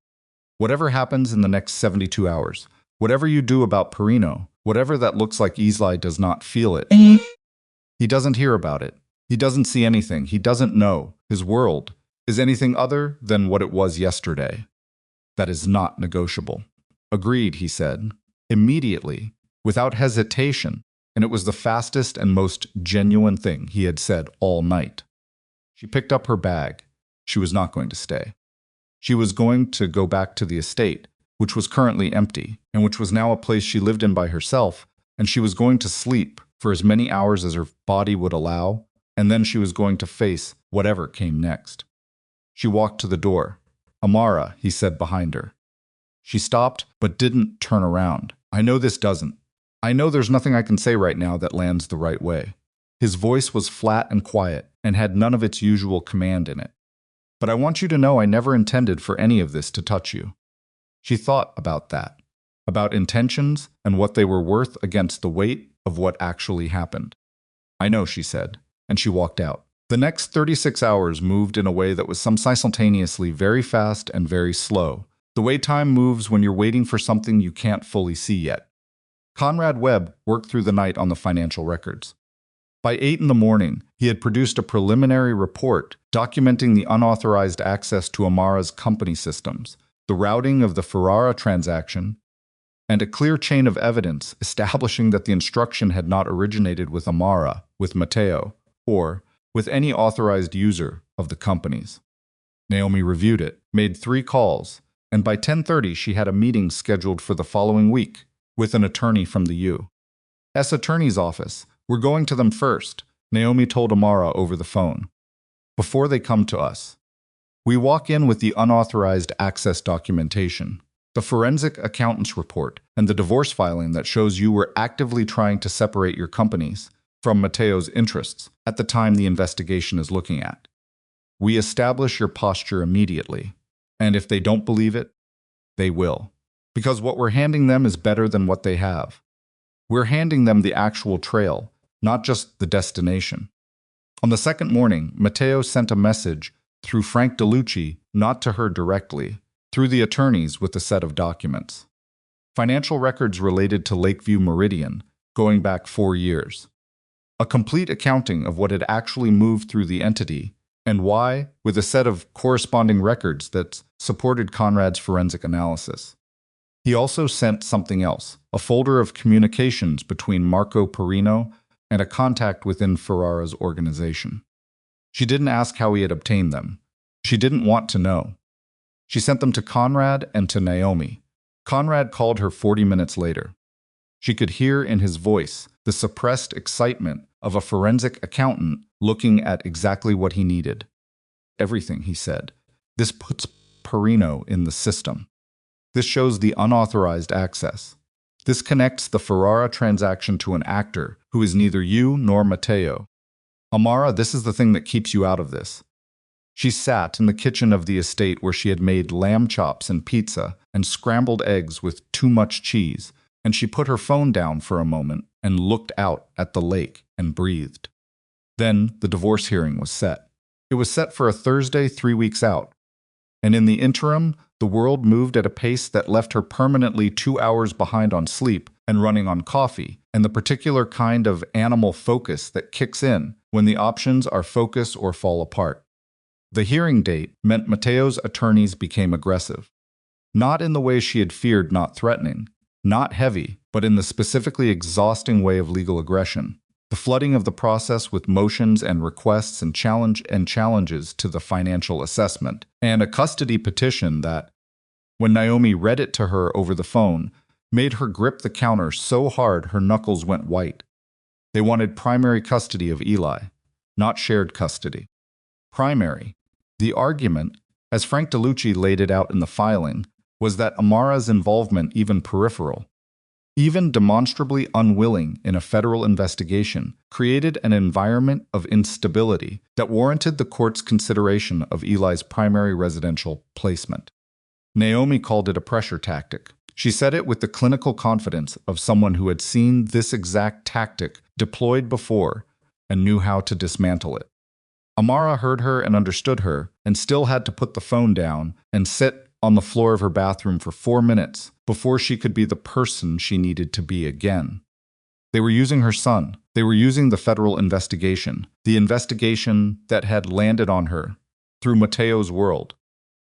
"Whatever happens in the next 72 hours, whatever you do about Perino, Whatever that looks like, Eli does not feel it. He doesn't hear about it. He doesn't see anything. He doesn't know. His world is anything other than what it was yesterday. That is not negotiable. Agreed, he said, immediately, without hesitation, and it was the fastest and most genuine thing he had said all night. She picked up her bag. She was not going to stay. She was going to go back to the estate, which was currently empty, and which was now a place she lived in by herself, and she was going to sleep for as many hours as her body would allow, and then she was going to face whatever came next. She walked to the door. Amara, he said behind her. She stopped, but didn't turn around. I know this doesn't. I know there's nothing I can say right now that lands the right way. His voice was flat and quiet, and had none of its usual command in it. But I want you to know I never intended for any of this to touch you. She thought about that, about intentions and what they were worth against the weight of what actually happened. I know, she said, and she walked out. The next 36 hours moved in a way that was simultaneously very fast and very slow, the way time moves when you're waiting for something you can't fully see yet. Conrad Webb worked through the night on the financial records. By 8 in the morning, he had produced a preliminary report documenting the unauthorized access to Amara's company systems, the routing of the Ferrara transaction, and a clear chain of evidence establishing that the instruction had not originated with Amara, with Matteo, or with any authorized user of the companies. Naomi reviewed it, made 3 calls, and by 10:30 she had a meeting scheduled for the following week with an attorney from the U.S. Attorney's office. We're going to them first, Naomi told Amara over the phone. Before they come to us. We walk in with the unauthorized access documentation, the forensic accountant's report, and the divorce filing that shows you were actively trying to separate your companies from Matteo's interests at the time the investigation is looking at. We establish your posture immediately, and if they don't believe it, they will. Because what we're handing them is better than what they have. We're handing them the actual trail, not just the destination. On the second morning, Matteo sent a message through Frank DeLucci, not to her directly, through the attorneys with a set of documents. Financial records related to Lakeview Meridian, going back 4 years. A complete accounting of what had actually moved through the entity, and why, with a set of corresponding records that supported Conrad's forensic analysis. He also sent something else, a folder of communications between Marco Perino and a contact within Ferrara's organization. She didn't ask how he had obtained them. She didn't want to know. She sent them to Conrad and to Naomi. Conrad called her 40 minutes later. She could hear in his voice the suppressed excitement of a forensic accountant looking at exactly what he needed. Everything, he said. This puts Perino in the system. This shows the unauthorized access. This connects the Ferrara transaction to an actor who is neither you nor Matteo. Amara, this is the thing that keeps you out of this. She sat in the kitchen of the estate where she had made lamb chops and pizza and scrambled eggs with too much cheese, and she put her phone down for a moment and looked out at the lake and breathed. Then the divorce hearing was set. It was set for a Thursday 3 weeks out. And in the interim, the world moved at a pace that left her permanently 2 hours behind on sleep and running on coffee, and the particular kind of animal focus that kicks in when the options are focus or fall apart. The hearing date meant Matteo's attorneys became aggressive. Not in the way she had feared, not threatening, not heavy, but in the specifically exhausting way of legal aggression. The flooding of the process with motions and requests and challenges to the financial assessment, and a custody petition that, when Naomi read it to her over the phone, made her grip the counter so hard her knuckles went white. They wanted primary custody of Eli, not shared custody. Primary. The argument, as Frank DeLucci laid it out in the filing, was that Amara's involvement, even peripheral, even demonstrably unwilling in a federal investigation, created an environment of instability that warranted the court's consideration of Eli's primary residential placement. Naomi called it a pressure tactic. She said it with the clinical confidence of someone who had seen this exact tactic deployed before and knew how to dismantle it. Amara heard her and understood her, and still had to put the phone down and sit on the floor of her bathroom for 4 minutes before she could be the person she needed to be again. They were using her son. They were using the federal investigation, the investigation that had landed on her, through Matteo's world,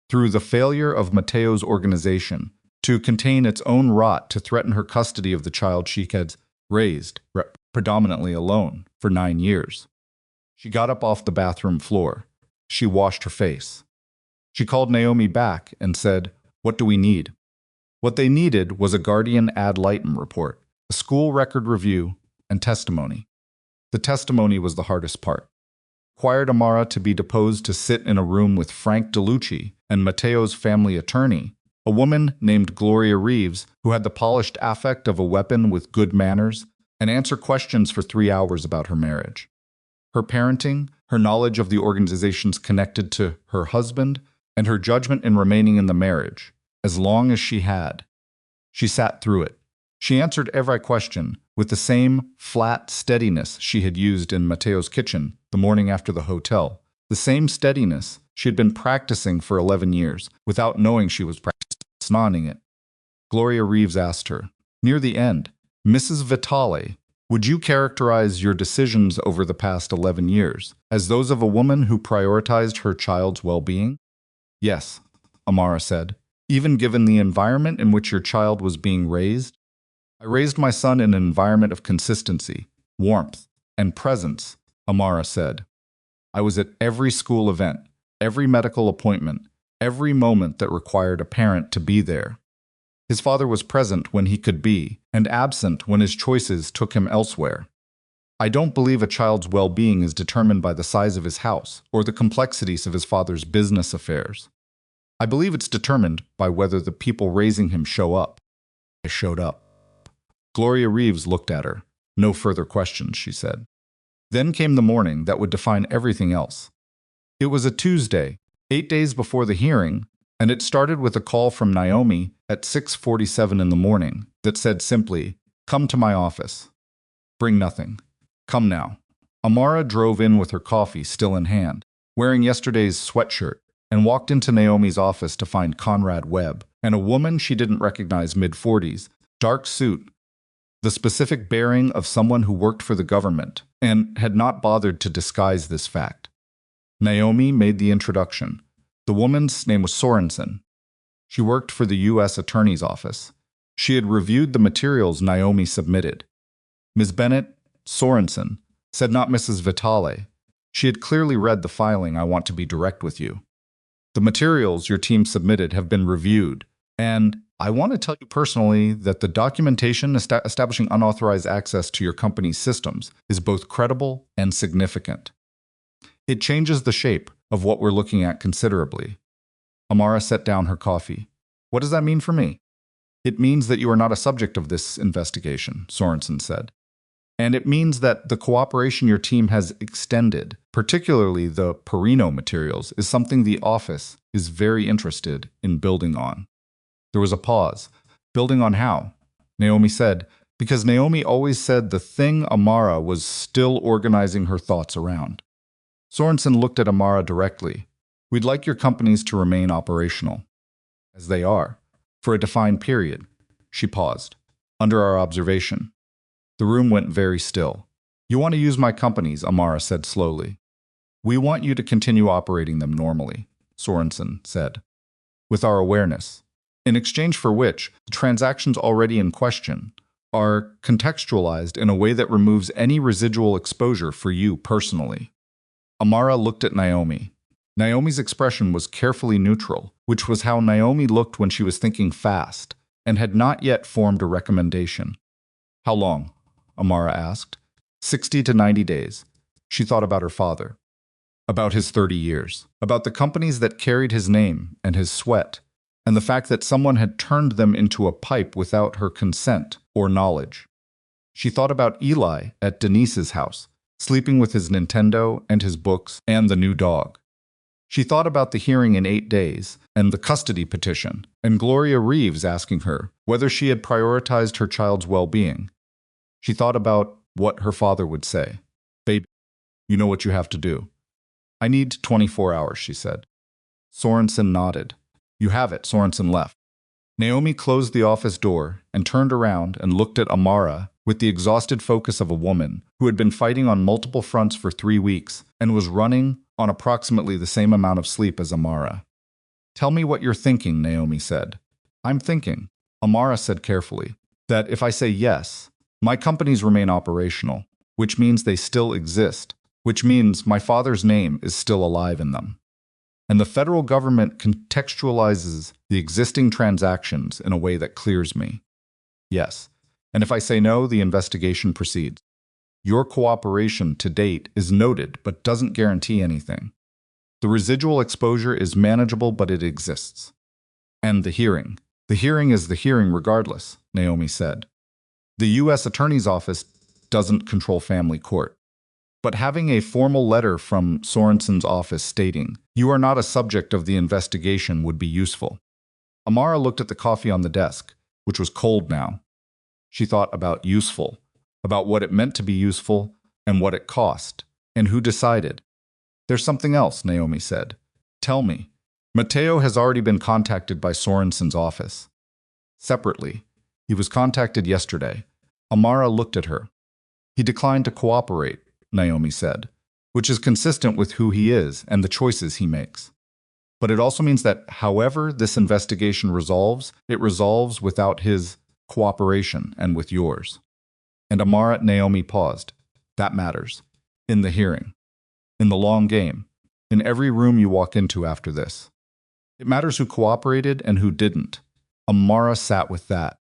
through the failure of Matteo's organization to contain its own rot to threaten her custody of the child she had raised, predominantly alone, for 9 years. She got up off the bathroom floor. She washed her face. She called Naomi back and said, "What do we need?" What they needed was a guardian ad litem report, a school record review, and testimony. The testimony was the hardest part. Required Amara to be deposed to sit in a room with Frank DeLucci and Matteo's family attorney, a woman named Gloria Reeves who had the polished affect of a weapon with good manners, and answer questions for 3 hours about her marriage, her parenting, her knowledge of the organizations connected to her husband, and her judgment in remaining in the marriage, as long as she had. She sat through it. She answered every question with the same flat steadiness she had used in Matteo's kitchen the morning after the hotel, the same steadiness she had been practicing for 11 years without knowing she was practicing it. Gloria Reeves asked her, near the end, "Mrs. Vitale, would you characterize your decisions over the past 11 years as those of a woman who prioritized her child's well-being?" "Yes," Amara said, "even given the environment in which your child was being raised. I raised my son in an environment of consistency, warmth, and presence," Amara said. "I was at every school event, every medical appointment, every moment that required a parent to be there. His father was present when he could be, and absent when his choices took him elsewhere. I don't believe a child's well-being is determined by the size of his house or the complexities of his father's business affairs. I believe it's determined by whether the people raising him show up." "I showed up." Gloria Reeves looked at her. "No further questions," she said. Then came the morning that would define everything else. It was a Tuesday, 8 days before the hearing, and it started with a call from Naomi at 6:47 in the morning that said simply, "Come to my office. Bring nothing. Come now." Amara drove in with her coffee still in hand, wearing yesterday's sweatshirt, and walked into Naomi's office to find Conrad Webb and a woman she didn't recognize, mid-40s, dark suit, the specific bearing of someone who worked for the government and had not bothered to disguise this fact. Naomi made the introduction. The woman's name was Sorensen. She worked for the U.S. Attorney's Office. She had reviewed the materials Naomi submitted. "Ms. Bennett, Sorensen," said, not Mrs. Vitale. She had clearly read the filing. "I want to be direct with you. The materials your team submitted have been reviewed, and I want to tell you personally that the documentation establishing unauthorized access to your company's systems is both credible and significant. It changes the shape of what we're looking at considerably." Amara set down her coffee. "What does that mean for me?" "It means that you are not a subject of this investigation," Sorensen said. "And it means that the cooperation your team has extended, particularly the Perino materials, is something the office is very interested in building on." There was a pause. "Building on how?" Naomi said, because Naomi always said the thing Amara was still organizing her thoughts around. Sorensen looked at Amara directly. "We'd like your companies to remain operational, as they are, for a defined period." She paused. "Under our observation." The room went very still. "You want to use my companies," Amara said slowly. "We want you to continue operating them normally," Sorensen said, "with our awareness, in exchange for which the transactions already in question are contextualized in a way that removes any residual exposure for you personally." Amara looked at Naomi. Naomi's expression was carefully neutral, which was how Naomi looked when she was thinking fast and had not yet formed a recommendation. "How long?" Amara asked. 60 to 90 days. She thought about her father, about his 30 years, about the companies that carried his name and his sweat, and the fact that someone had turned them into a pipe without her consent or knowledge. She thought about Eli at Denise's house, sleeping with his Nintendo and his books and the new dog. She thought about the hearing in 8 days and the custody petition, and Gloria Reeves asking her whether she had prioritized her child's well-being. She thought about what her father would say. "Baby, you know what you have to do." "I need 24 hours," she said. Sorensen nodded. You have it, Sorensen left. Naomi closed the office door and turned around and looked at Amara with the exhausted focus of a woman who had been fighting on multiple fronts for 3 weeks and was running on approximately the same amount of sleep as Amara. Tell me what you're thinking, Naomi said. I'm thinking, Amara said carefully, that if I say yes, my companies remain operational, which means they still exist, which means my father's name is still alive in them. And the federal government contextualizes the existing transactions in a way that clears me. Yes. And if I say no, the investigation proceeds. Your cooperation to date is noted but doesn't guarantee anything. The residual exposure is manageable, but it exists. And the hearing. The hearing is the hearing regardless, Naomi said. The U.S. Attorney's Office doesn't control family court. But having a formal letter from Sorensen's office stating, "You are not a subject of the investigation," would be useful. Amara looked at the coffee on the desk, which was cold now. She thought about useful, about what it meant to be useful, and what it cost, and who decided. There's something else, Naomi said. Tell me. Matteo has already been contacted by Sorensen's office. Separately. He was contacted yesterday. Amara looked at her. He declined to cooperate, Naomi said, which is consistent with who he is and the choices he makes. But it also means that however this investigation resolves, it resolves without his cooperation and with yours. And Amara Naomi paused. That matters. In the hearing. In the long game. In every room you walk into after this. It matters who cooperated and who didn't. Amara sat with that.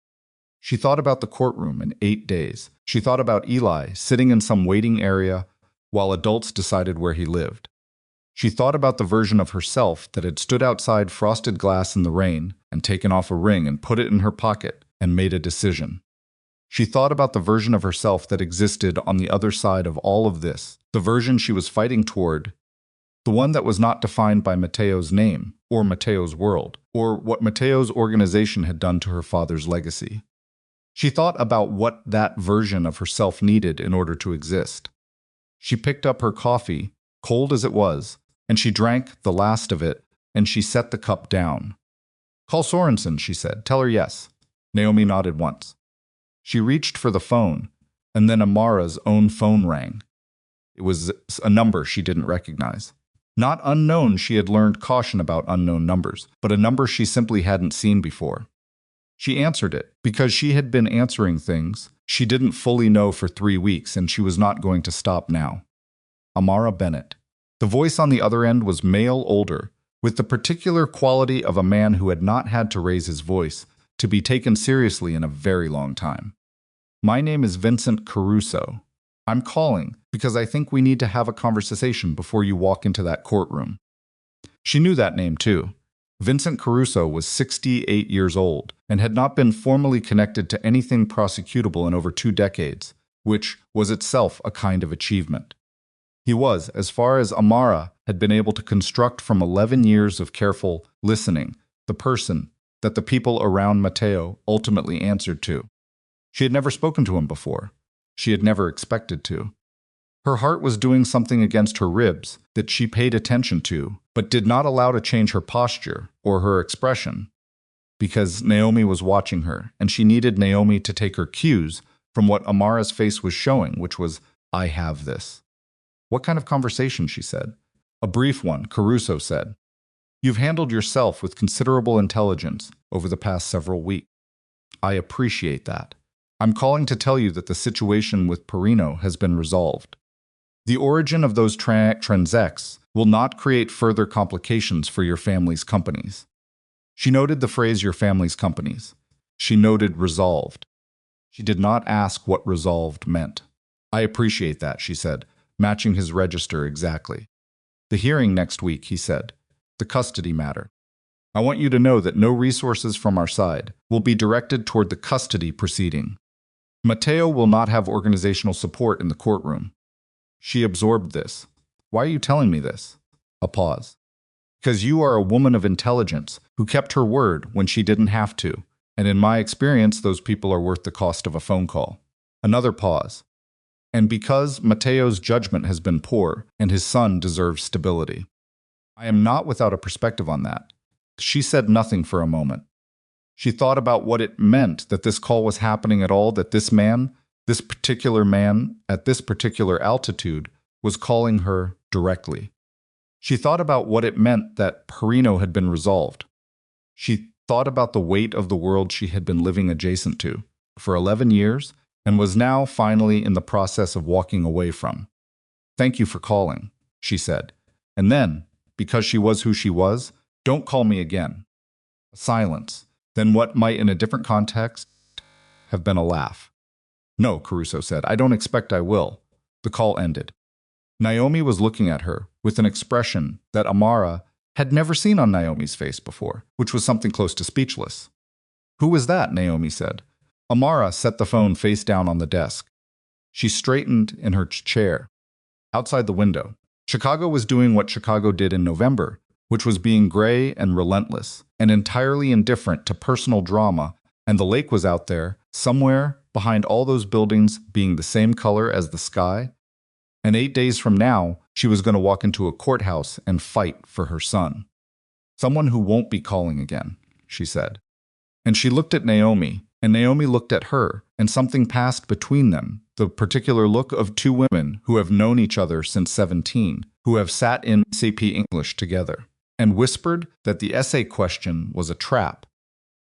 She thought about the courtroom in 8 days. She thought about Eli sitting in some waiting area while adults decided where he lived. She thought about the version of herself that had stood outside frosted glass in the rain and taken off a ring and put it in her pocket and made a decision. She thought about the version of herself that existed on the other side of all of this, the version she was fighting toward, the one that was not defined by Matteo's name or Matteo's world or what Matteo's organization had done to her father's legacy. She thought about what that version of herself needed in order to exist. She picked up her coffee, cold as it was, and she drank the last of it, and she set the cup down. Call Sorensen, she said. Tell her yes. Naomi nodded once. She reached for the phone, and then Amara's own phone rang. It was a number she didn't recognize. Not unknown, she had learned caution about unknown numbers, but a number she simply hadn't seen before. She answered it because she had been answering things she didn't fully know for 3 weeks, and she was not going to stop now. Amara Bennett. The voice on the other end was male, older, with the particular quality of a man who had not had to raise his voice to be taken seriously in a very long time. My name is Vincent Caruso. I'm calling because I think we need to have a conversation before you walk into that courtroom. She knew that name too. Vincent Caruso was 68 years old and had not been formally connected to anything prosecutable in over 2 decades, which was itself a kind of achievement. He was, as far as Amara had been able to construct from 11 years of careful listening, the person that the people around Matteo ultimately answered to. She had never spoken to him before. She had never expected to. Her heart was doing something against her ribs that she paid attention to, but did not allow to change her posture or her expression, because Naomi was watching her, and she needed Naomi to take her cues from what Amara's face was showing, which was, I have this. What kind of conversation, she said. A brief one, Caruso said. You've handled yourself with considerable intelligence over the past several weeks. I appreciate that. I'm calling to tell you that the situation with Perino has been resolved. The origin of those transacts will not create further complications for your family's companies. She noted the phrase your family's companies. She noted resolved. She did not ask what resolved meant. I appreciate that, she said, matching his register exactly. The hearing next week, he said. The custody matter. I want you to know that no resources from our side will be directed toward the custody proceeding. Matteo will not have organizational support in the courtroom. She absorbed this. Why are you telling me this? A pause. Because you are a woman of intelligence who kept her word when she didn't have to, and in my experience, those people are worth the cost of a phone call. Another pause. And because Matteo's judgment has been poor, and his son deserves stability. I am not without a perspective on that. She said nothing for a moment. She thought about what it meant that this call was happening at all, that this particular man, at this particular altitude, was calling her directly. She thought about what it meant that Perino had been resolved. She thought about the weight of the world she had been living adjacent to for 11 years and was now finally in the process of walking away from. "Thank you for calling," she said. And then, because she was who she was, "Don't call me again." A silence. Then what might in a different context have been a laugh. "No," Caruso said, "I don't expect I will." The call ended. Naomi was looking at her with an expression that Amara had never seen on Naomi's face before, which was something close to speechless. "Who was that?" Naomi said. Amara set the phone face down on the desk. She straightened in her chair. Outside the window, Chicago was doing what Chicago did in November, which was being gray and relentless and entirely indifferent to personal drama, and the lake was out there, somewhere behind all those buildings being the same color as the sky. And 8 days from now, she was going to walk into a courthouse and fight for her son. "Someone who won't be calling again," she said. And she looked at Naomi, and Naomi looked at her, and something passed between them, the particular look of two women who have known each other since 17, who have sat in SAP English together, and whispered that the essay question was a trap,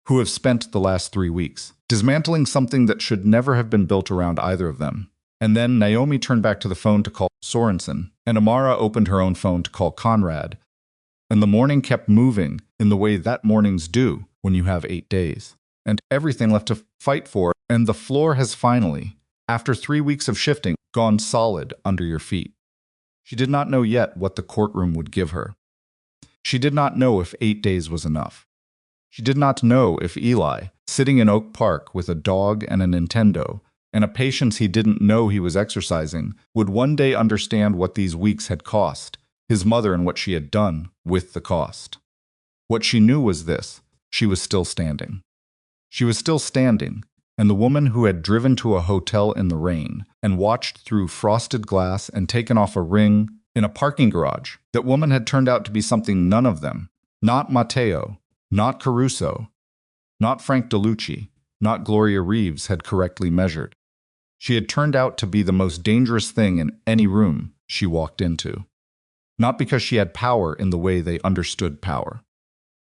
who have spent the last 3 weeks dismantling something that should never have been built around either of them. And then Naomi turned back to the phone to call Sorensen, and Amara opened her own phone to call Conrad. And the morning kept moving in the way that mornings do when you have 8 days, and everything left to fight for, and the floor has finally, after 3 weeks of shifting, gone solid under your feet. She did not know yet what the courtroom would give her. She did not know if 8 days was enough. She did not know if Eli, sitting in Oak Park with a dog and a Nintendo, and a patience he didn't know he was exercising, would one day understand what these weeks had cost, his mother and what she had done with the cost. What she knew was this: she was still standing. She was still standing, and the woman who had driven to a hotel in the rain and watched through frosted glass and taken off a ring in a parking garage, that woman had turned out to be something none of them, not Matteo, not Caruso, not Frank DeLucci, not Gloria Reeves, had correctly measured. She had turned out to be the most dangerous thing in any room she walked into. Not because she had power in the way they understood power.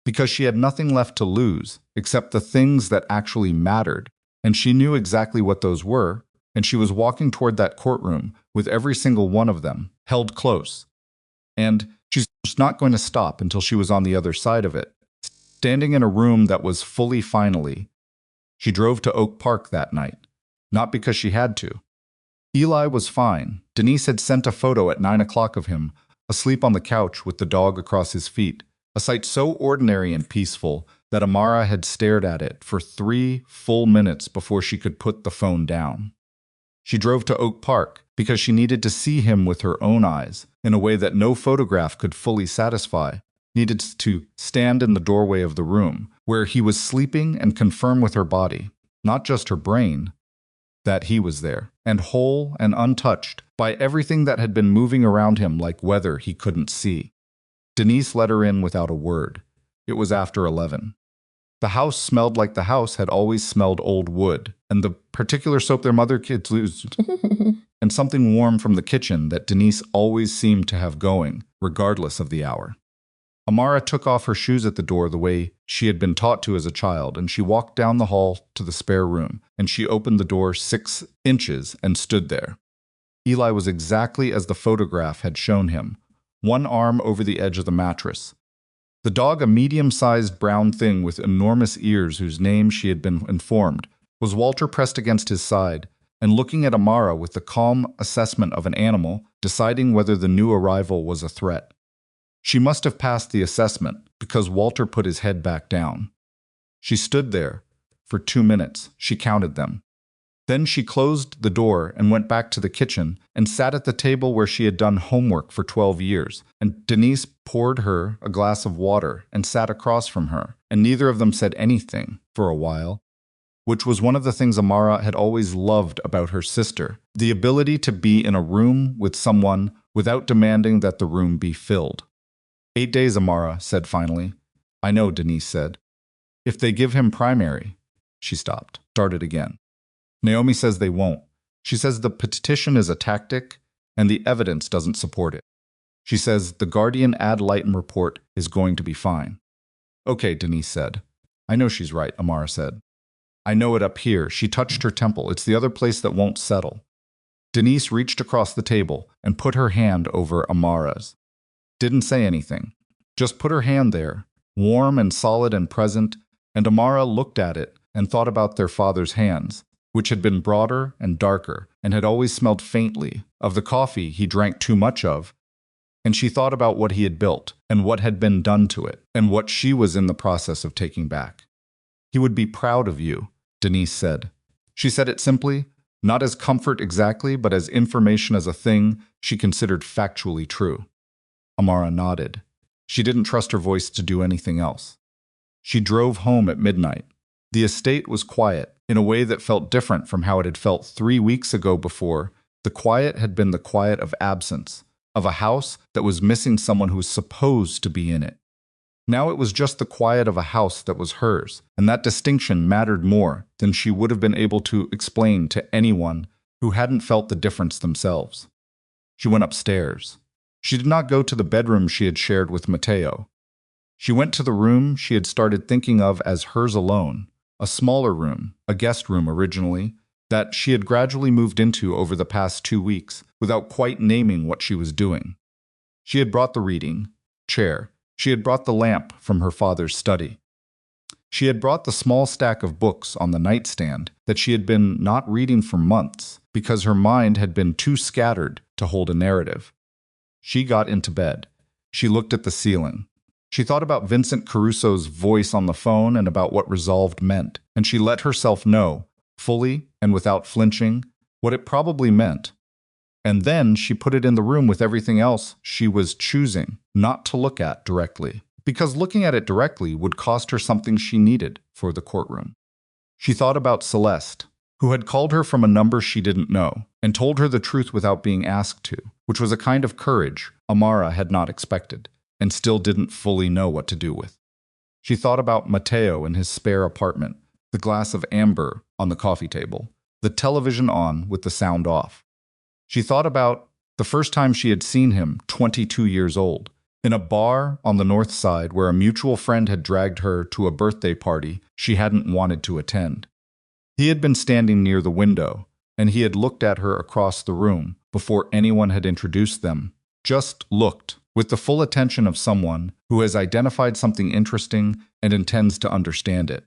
Because she had nothing left to lose except the things that actually mattered, and she knew exactly what those were, and she was walking toward that courtroom with every single one of them held close. And she's just not going to stop until she was on the other side of it, standing in a room that was fully finally. She drove to Oak Park that night. Not because she had to. Eli was fine. Denise had sent a photo at 9 o'clock of him, asleep on the couch with the dog across his feet, a sight so ordinary and peaceful that Amara had stared at it for 3 full minutes before she could put the phone down. She drove to Oak Park because she needed to see him with her own eyes in a way that no photograph could fully satisfy, needed to stand in the doorway of the room where he was sleeping and confirm with her body, not just her brain, that he was there, and whole and untouched by everything that had been moving around him like weather he couldn't see. Denise let her in without a word. It was after 11. The house smelled like the house had always smelled: old wood, and the particular soap their mother kids used, and something warm from the kitchen that Denise always seemed to have going, regardless of the hour. Amara took off her shoes at the door the way she had been taught to as a child, and she walked down the hall to the spare room, and she opened the door 6 inches and stood there. Eli was exactly as the photograph had shown him, one arm over the edge of the mattress. The dog, a medium-sized brown thing with enormous ears whose name she had been informed, was Walter, pressed against his side, and looking at Amara with the calm assessment of an animal, deciding whether the new arrival was a threat. She must have passed the assessment, because Walter put his head back down. She stood there. For 2 minutes, she counted them. Then she closed the door and went back to the kitchen and sat at the table where she had done homework for 12 years, and Denise poured her a glass of water and sat across from her, and neither of them said anything for a while, which was one of the things Amara had always loved about her sister, the ability to be in a room with someone without demanding that the room be filled. 8 days, Amara said finally. I know, Denise said. If they give him primary. She stopped, started again. Naomi says they won't. She says the petition is a tactic and the evidence doesn't support it. She says the Guardian ad litem report is going to be fine. Okay, Denise said. I know she's right, Amara said. I know it up here. She touched her temple. It's the other place that won't settle. Denise reached across the table and put her hand over Amara's. Didn't say anything. Just put her hand there, warm and solid and present, and Amara looked at it and thought about their father's hands, which had been broader and darker and had always smelled faintly of the coffee he drank too much of, and she thought about what he had built and what had been done to it and what she was in the process of taking back. He would be proud of you, Denise said. She said it simply, not as comfort exactly, but as information as a thing she considered factually true. Amara nodded. She didn't trust her voice to do anything else. She drove home at midnight. The estate was quiet, in a way that felt different from how it had felt 3 weeks ago before. The quiet had been the quiet of absence, of a house that was missing someone who was supposed to be in it. Now it was just the quiet of a house that was hers, and that distinction mattered more than she would have been able to explain to anyone who hadn't felt the difference themselves. She went upstairs. She did not go to the bedroom she had shared with Matteo. She went to the room she had started thinking of as hers alone, a smaller room, a guest room originally, that she had gradually moved into over the past 2 weeks without quite naming what she was doing. She had brought the reading chair. She had brought the lamp from her father's study. She had brought the small stack of books on the nightstand that she had been not reading for months because her mind had been too scattered to hold a narrative. She got into bed. She looked at the ceiling. She thought about Vincent Caruso's voice on the phone and about what resolved meant, and she let herself know, fully and without flinching, what it probably meant. And then she put it in the room with everything else she was choosing not to look at directly, because looking at it directly would cost her something she needed for the courtroom. She thought about Celeste, who had called her from a number she didn't know and told her the truth without being asked to, which was a kind of courage Amara had not expected and still didn't fully know what to do with. She thought about Matteo in his spare apartment, the glass of amber on the coffee table, the television on with the sound off. She thought about the first time she had seen him, 22 years old, in a bar on the north side where a mutual friend had dragged her to a birthday party she hadn't wanted to attend. He had been standing near the window, and he had looked at her across the room before anyone had introduced them, just looked, with the full attention of someone who has identified something interesting and intends to understand it.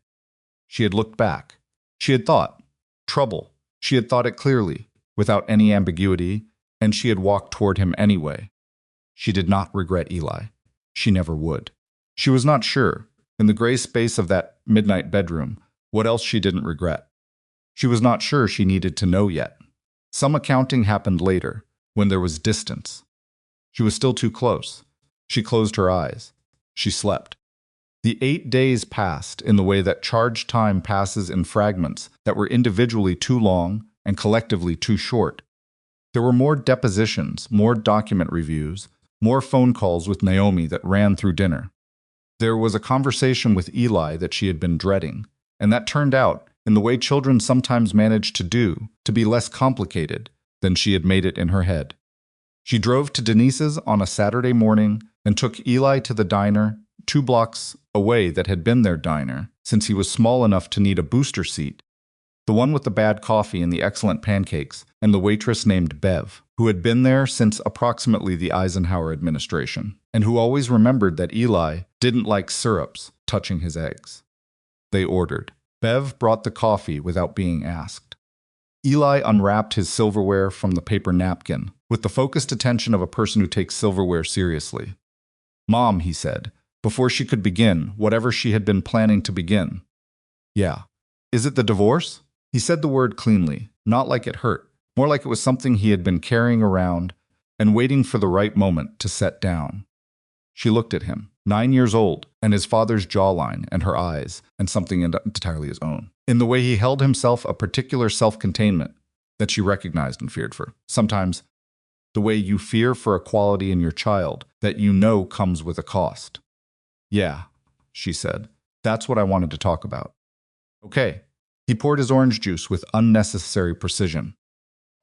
She had looked back. She had thought, trouble. She had thought it clearly, without any ambiguity, and she had walked toward him anyway. She did not regret Eli. She never would. She was not sure, in the gray space of that midnight bedroom, what else she didn't regret. She was not sure she needed to know yet. Some accounting happened later, when there was distance. She was still too close. She closed her eyes. She slept. The 8 days passed in the way that charged time passes in fragments that were individually too long and collectively too short. There were more depositions, more document reviews, more phone calls with Naomi that ran through dinner. There was a conversation with Eli that she had been dreading, and that turned out, in the way children sometimes manage to do, to be less complicated than she had made it in her head. She drove to Denise's on a Saturday morning and took Eli to the diner 2 blocks away that had been their diner since he was small enough to need a booster seat. The one with the bad coffee and the excellent pancakes, and the waitress named Bev, who had been there since approximately the Eisenhower administration, and who always remembered that Eli didn't like syrups touching his eggs. They ordered. Bev brought the coffee without being asked. Eli unwrapped his silverware from the paper napkin, with the focused attention of a person who takes silverware seriously. "Mom," he said, before she could begin whatever she had been planning to begin. "Yeah. Is it the divorce?" He said the word cleanly, not like it hurt, more like it was something he had been carrying around and waiting for the right moment to set down. She looked at him, 9 years old, and his father's jawline and her eyes, and something entirely his own. In the way he held himself, a particular self-containment that she recognized and feared for. Sometimes, the way you fear for a quality in your child that you know comes with a cost. "Yeah," she said. That's what I wanted to talk about. Okay. He poured his orange juice with unnecessary precision.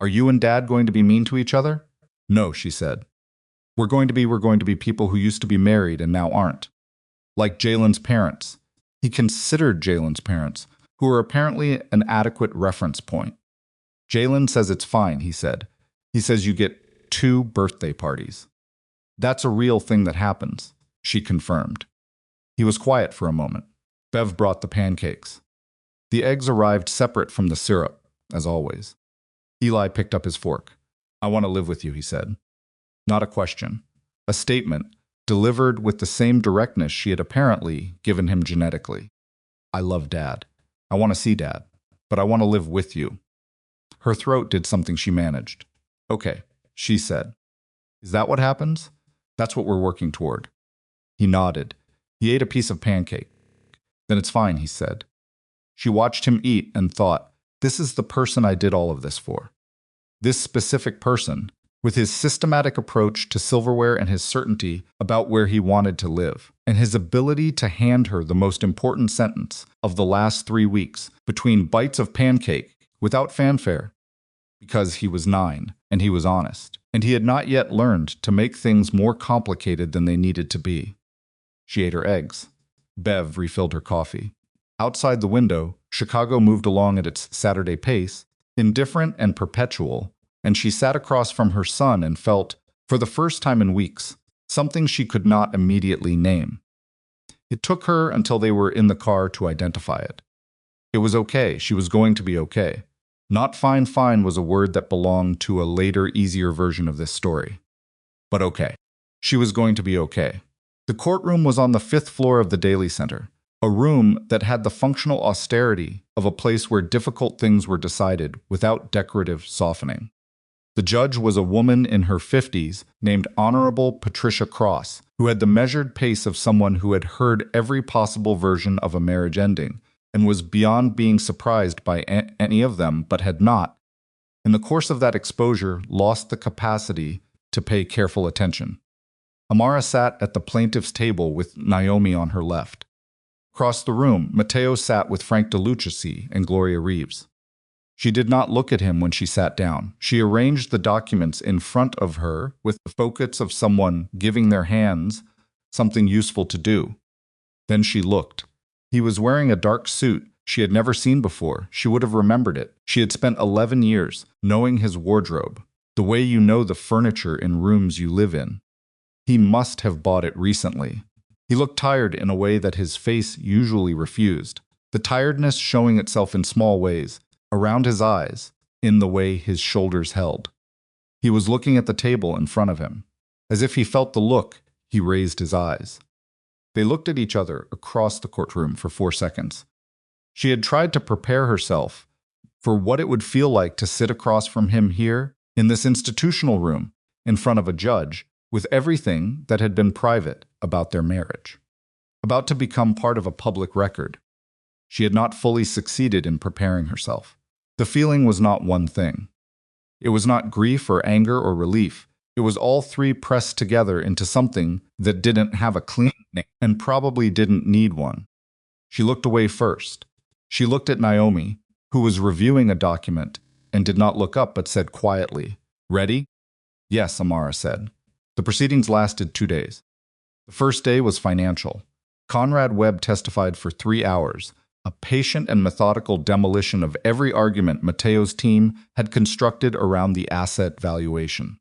Are you and Dad going to be mean to each other? No, she said. We're going to be people who used to be married and now aren't. Like Jalen's parents. He considered Jalen's parents, who were apparently an adequate reference point. Jalen says it's fine, he said. He says you get 2 birthday parties. That's a real thing that happens, she confirmed. He was quiet for a moment. Bev brought the pancakes. The eggs arrived separate from the syrup, as always. Eli picked up his fork. I want to live with you, he said. Not a question. A statement, delivered with the same directness she had apparently given him genetically. I love Dad. I want to see Dad. But I want to live with you. Her throat did something she managed. Okay, she said. Is that what happens? That's what we're working toward. He nodded. He ate a piece of pancake. Then it's fine, he said. She watched him eat and thought, this is the person I did all of this for. This specific person, with his systematic approach to silverware and his certainty about where he wanted to live, and his ability to hand her the most important sentence of the last 3 weeks between bites of pancake without fanfare, because he was 9 and he was honest, and he had not yet learned to make things more complicated than they needed to be. She ate her eggs. Bev refilled her coffee. Outside the window, Chicago moved along at its Saturday pace, indifferent and perpetual, and she sat across from her son and felt, for the first time in weeks, something she could not immediately name. It took her until they were in the car to identify it. It was okay. She was going to be okay. Not fine was a word that belonged to a later, easier version of this story. But okay. She was going to be okay. The courtroom was on the 5th floor of the Daily Center, a room that had the functional austerity of a place where difficult things were decided without decorative softening. The judge was a woman in her 50s named Honorable Patricia Cross, who had the measured pace of someone who had heard every possible version of a marriage ending and was beyond being surprised by any of them, but had not, in the course of that exposure, lost the capacity to pay careful attention. Amara sat at the plaintiff's table with Naomi on her left. Across the room, Matteo sat with Frank DeLucci and Gloria Reeves. She did not look at him when she sat down. She arranged the documents in front of her with the focus of someone giving their hands something useful to do. Then she looked. He was wearing a dark suit she had never seen before. She would have remembered it. She had spent 11 years knowing his wardrobe, the way you know the furniture in rooms you live in. He must have bought it recently. He looked tired in a way that his face usually refused, the tiredness showing itself in small ways, around his eyes, in the way his shoulders held. He was looking at the table in front of him. As if he felt the look, he raised his eyes. They looked at each other across the courtroom for 4 seconds. She had tried to prepare herself for what it would feel like to sit across from him here, in this institutional room, in front of a judge, with everything that had been private about their marriage, about to become part of a public record. She had not fully succeeded in preparing herself. The feeling was not one thing. It was not grief or anger or relief. It was all 3 pressed together into something that didn't have a clean name and probably didn't need one. She looked away first. She looked at Naomi, who was reviewing a document, and did not look up but said quietly, "Ready?" "Yes," Amara said. The proceedings lasted 2 days. The first day was financial. Conrad Webb testified for 3 hours, a patient and methodical demolition of every argument Matteo's team had constructed around the asset valuation.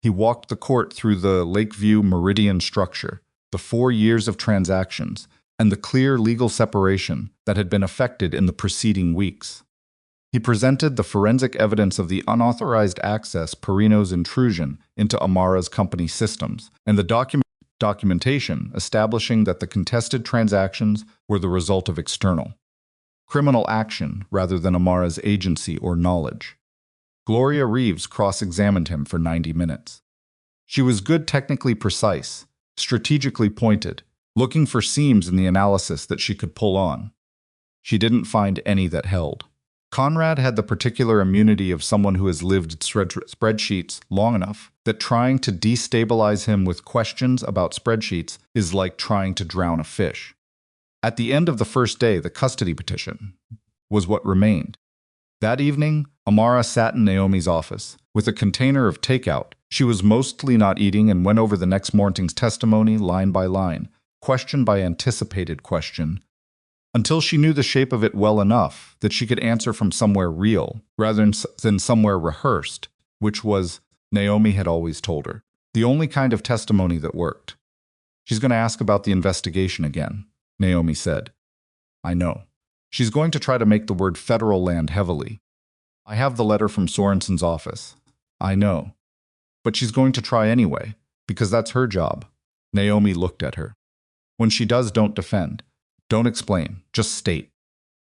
He walked the court through the Lakeview Meridian structure, the 4 years of transactions, and the clear legal separation that had been effected in the preceding weeks. He presented the forensic evidence of the unauthorized access Perino's intrusion into Amara's company systems, and the documentation establishing that the contested transactions were the result of external criminal action rather than Amara's agency or knowledge. Gloria Reeves cross-examined him for 90 minutes. She was good, technically precise, strategically pointed, looking for seams in the analysis that she could pull on. She didn't find any that held. Conrad had the particular immunity of someone who has lived spreadsheets long enough that trying to destabilize him with questions about spreadsheets is like trying to drown a fish. At the end of the first day, the custody petition was what remained. That evening, Amara sat in Naomi's office with a container of takeout. She was mostly not eating and went over the next morning's testimony line by line, question by anticipated question, until she knew the shape of it well enough that she could answer from somewhere real rather than somewhere rehearsed, which was, Naomi had always told her, the only kind of testimony that worked. She's going to ask about the investigation again, Naomi said. I know. She's going to try to make the word federal land heavily. I have the letter from Sorensen's office. I know. But she's going to try anyway, because that's her job. Naomi looked at her. When she does, don't defend. Don't explain. Just state.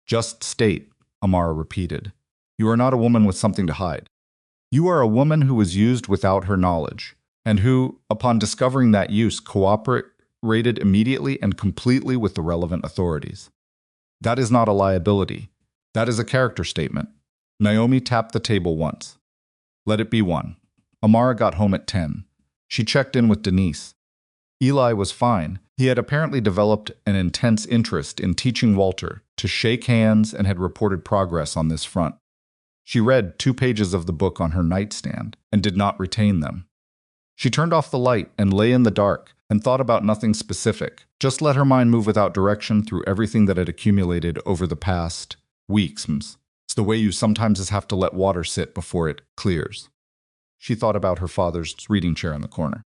Just state, Amara repeated. You are not a woman with something to hide. You are a woman who was used without her knowledge, and who, upon discovering that use, cooperated immediately and completely with the relevant authorities. That is not a liability. That is a character statement. Naomi tapped the table once. Let it be one. Amara got home at 10. She checked in with Denise. Eli was fine. He had apparently developed an intense interest in teaching Walter to shake hands and had reported progress on this front. She read 2 pages of the book on her nightstand and did not retain them. She turned off the light and lay in the dark and thought about nothing specific, just let her mind move without direction through everything that had accumulated over the past weeks. It's the way you sometimes have to let water sit before it clears. She thought about her father's reading chair in the corner.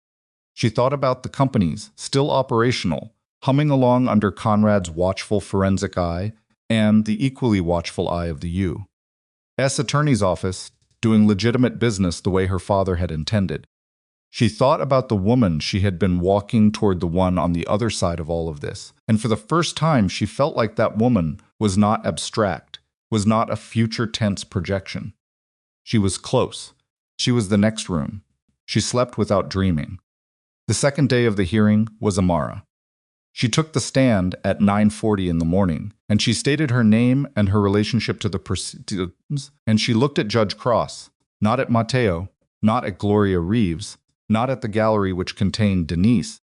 She thought about the companies, still operational, humming along under Conrad's watchful forensic eye and the equally watchful eye of the U.S. Attorney's Office, doing legitimate business the way her father had intended. She thought about the woman she had been walking toward, the one on the other side of all of this, and for the first time she felt like that woman was not abstract, was not a future tense projection. She was close. She was the next room. She slept without dreaming. The second day of the hearing was Amara. She took the stand at 9:40 in the morning, and she stated her name and her relationship to the proceedings, and she looked at Judge Cross, not at Matteo, not at Gloria Reeves, not at the gallery which contained Denise,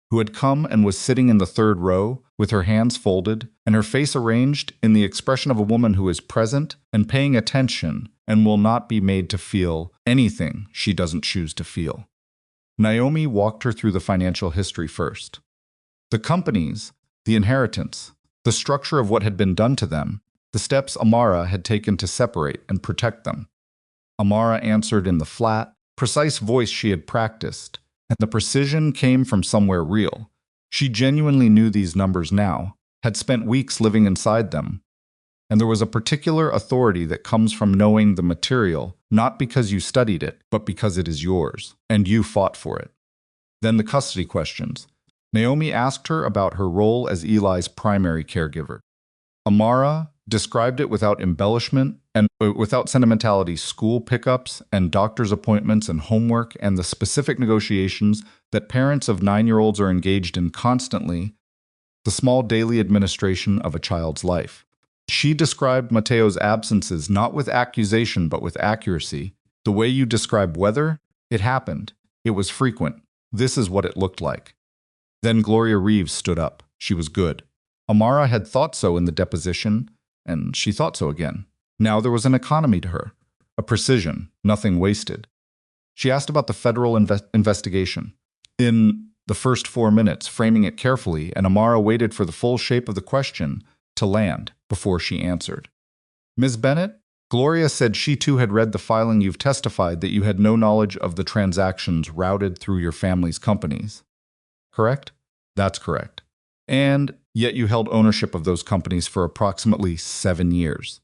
who had come and was sitting in the 3rd row with her hands folded and her face arranged in the expression of a woman who is present and paying attention and will not be made to feel anything she doesn't choose to feel. Naomi walked her through the financial history first. The companies, the inheritance, the structure of what had been done to them, the steps Amara had taken to separate and protect them. Amara answered in the flat, precise voice she had practiced, and the precision came from somewhere real. She genuinely knew these numbers now, had spent weeks living inside them, and there was a particular authority that comes from knowing the material, not because you studied it, but because it is yours, and you fought for it. Then the custody questions. Naomi asked her about her role as Eli's primary caregiver. Amara described it without embellishment and without sentimentality: school pickups and doctor's appointments and homework and the specific negotiations that parents of 9-year-olds are engaged in constantly, the small daily administration of a child's life. She described Matteo's absences not with accusation but with accuracy. The way you describe weather, it happened. It was frequent. This is what it looked like. Then Gloria Reeves stood up. She was good. Amara had thought so in the deposition, and she thought so again. Now there was an economy to her, a precision, nothing wasted. She asked about the federal investigation. In the first 4 minutes, framing it carefully, and Amara waited for the full shape of the question to land before she answered. Ms. Bennett, Gloria said she too had read the filing. You've testified that you had no knowledge of the transactions routed through your family's companies. Correct? That's correct. And yet you held ownership of those companies for approximately 7 years.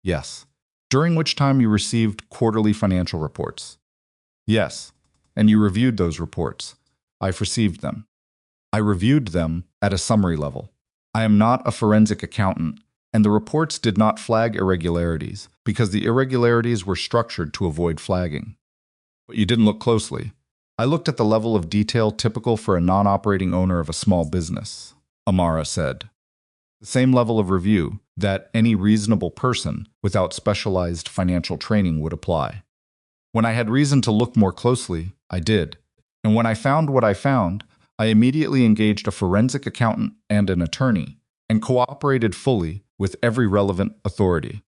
Yes. During which time you received quarterly financial reports. Yes. And you reviewed those reports. I've received them. I reviewed them at a summary level. I am not a forensic accountant, and the reports did not flag irregularities because the irregularities were structured to avoid flagging. But you didn't look closely. I looked at the level of detail typical for a non-operating owner of a small business, Amara said. The same level of review that any reasonable person without specialized financial training would apply. When I had reason to look more closely, I did. And when I found what I found, I immediately engaged a forensic accountant and an attorney, and cooperated fully with every relevant authority.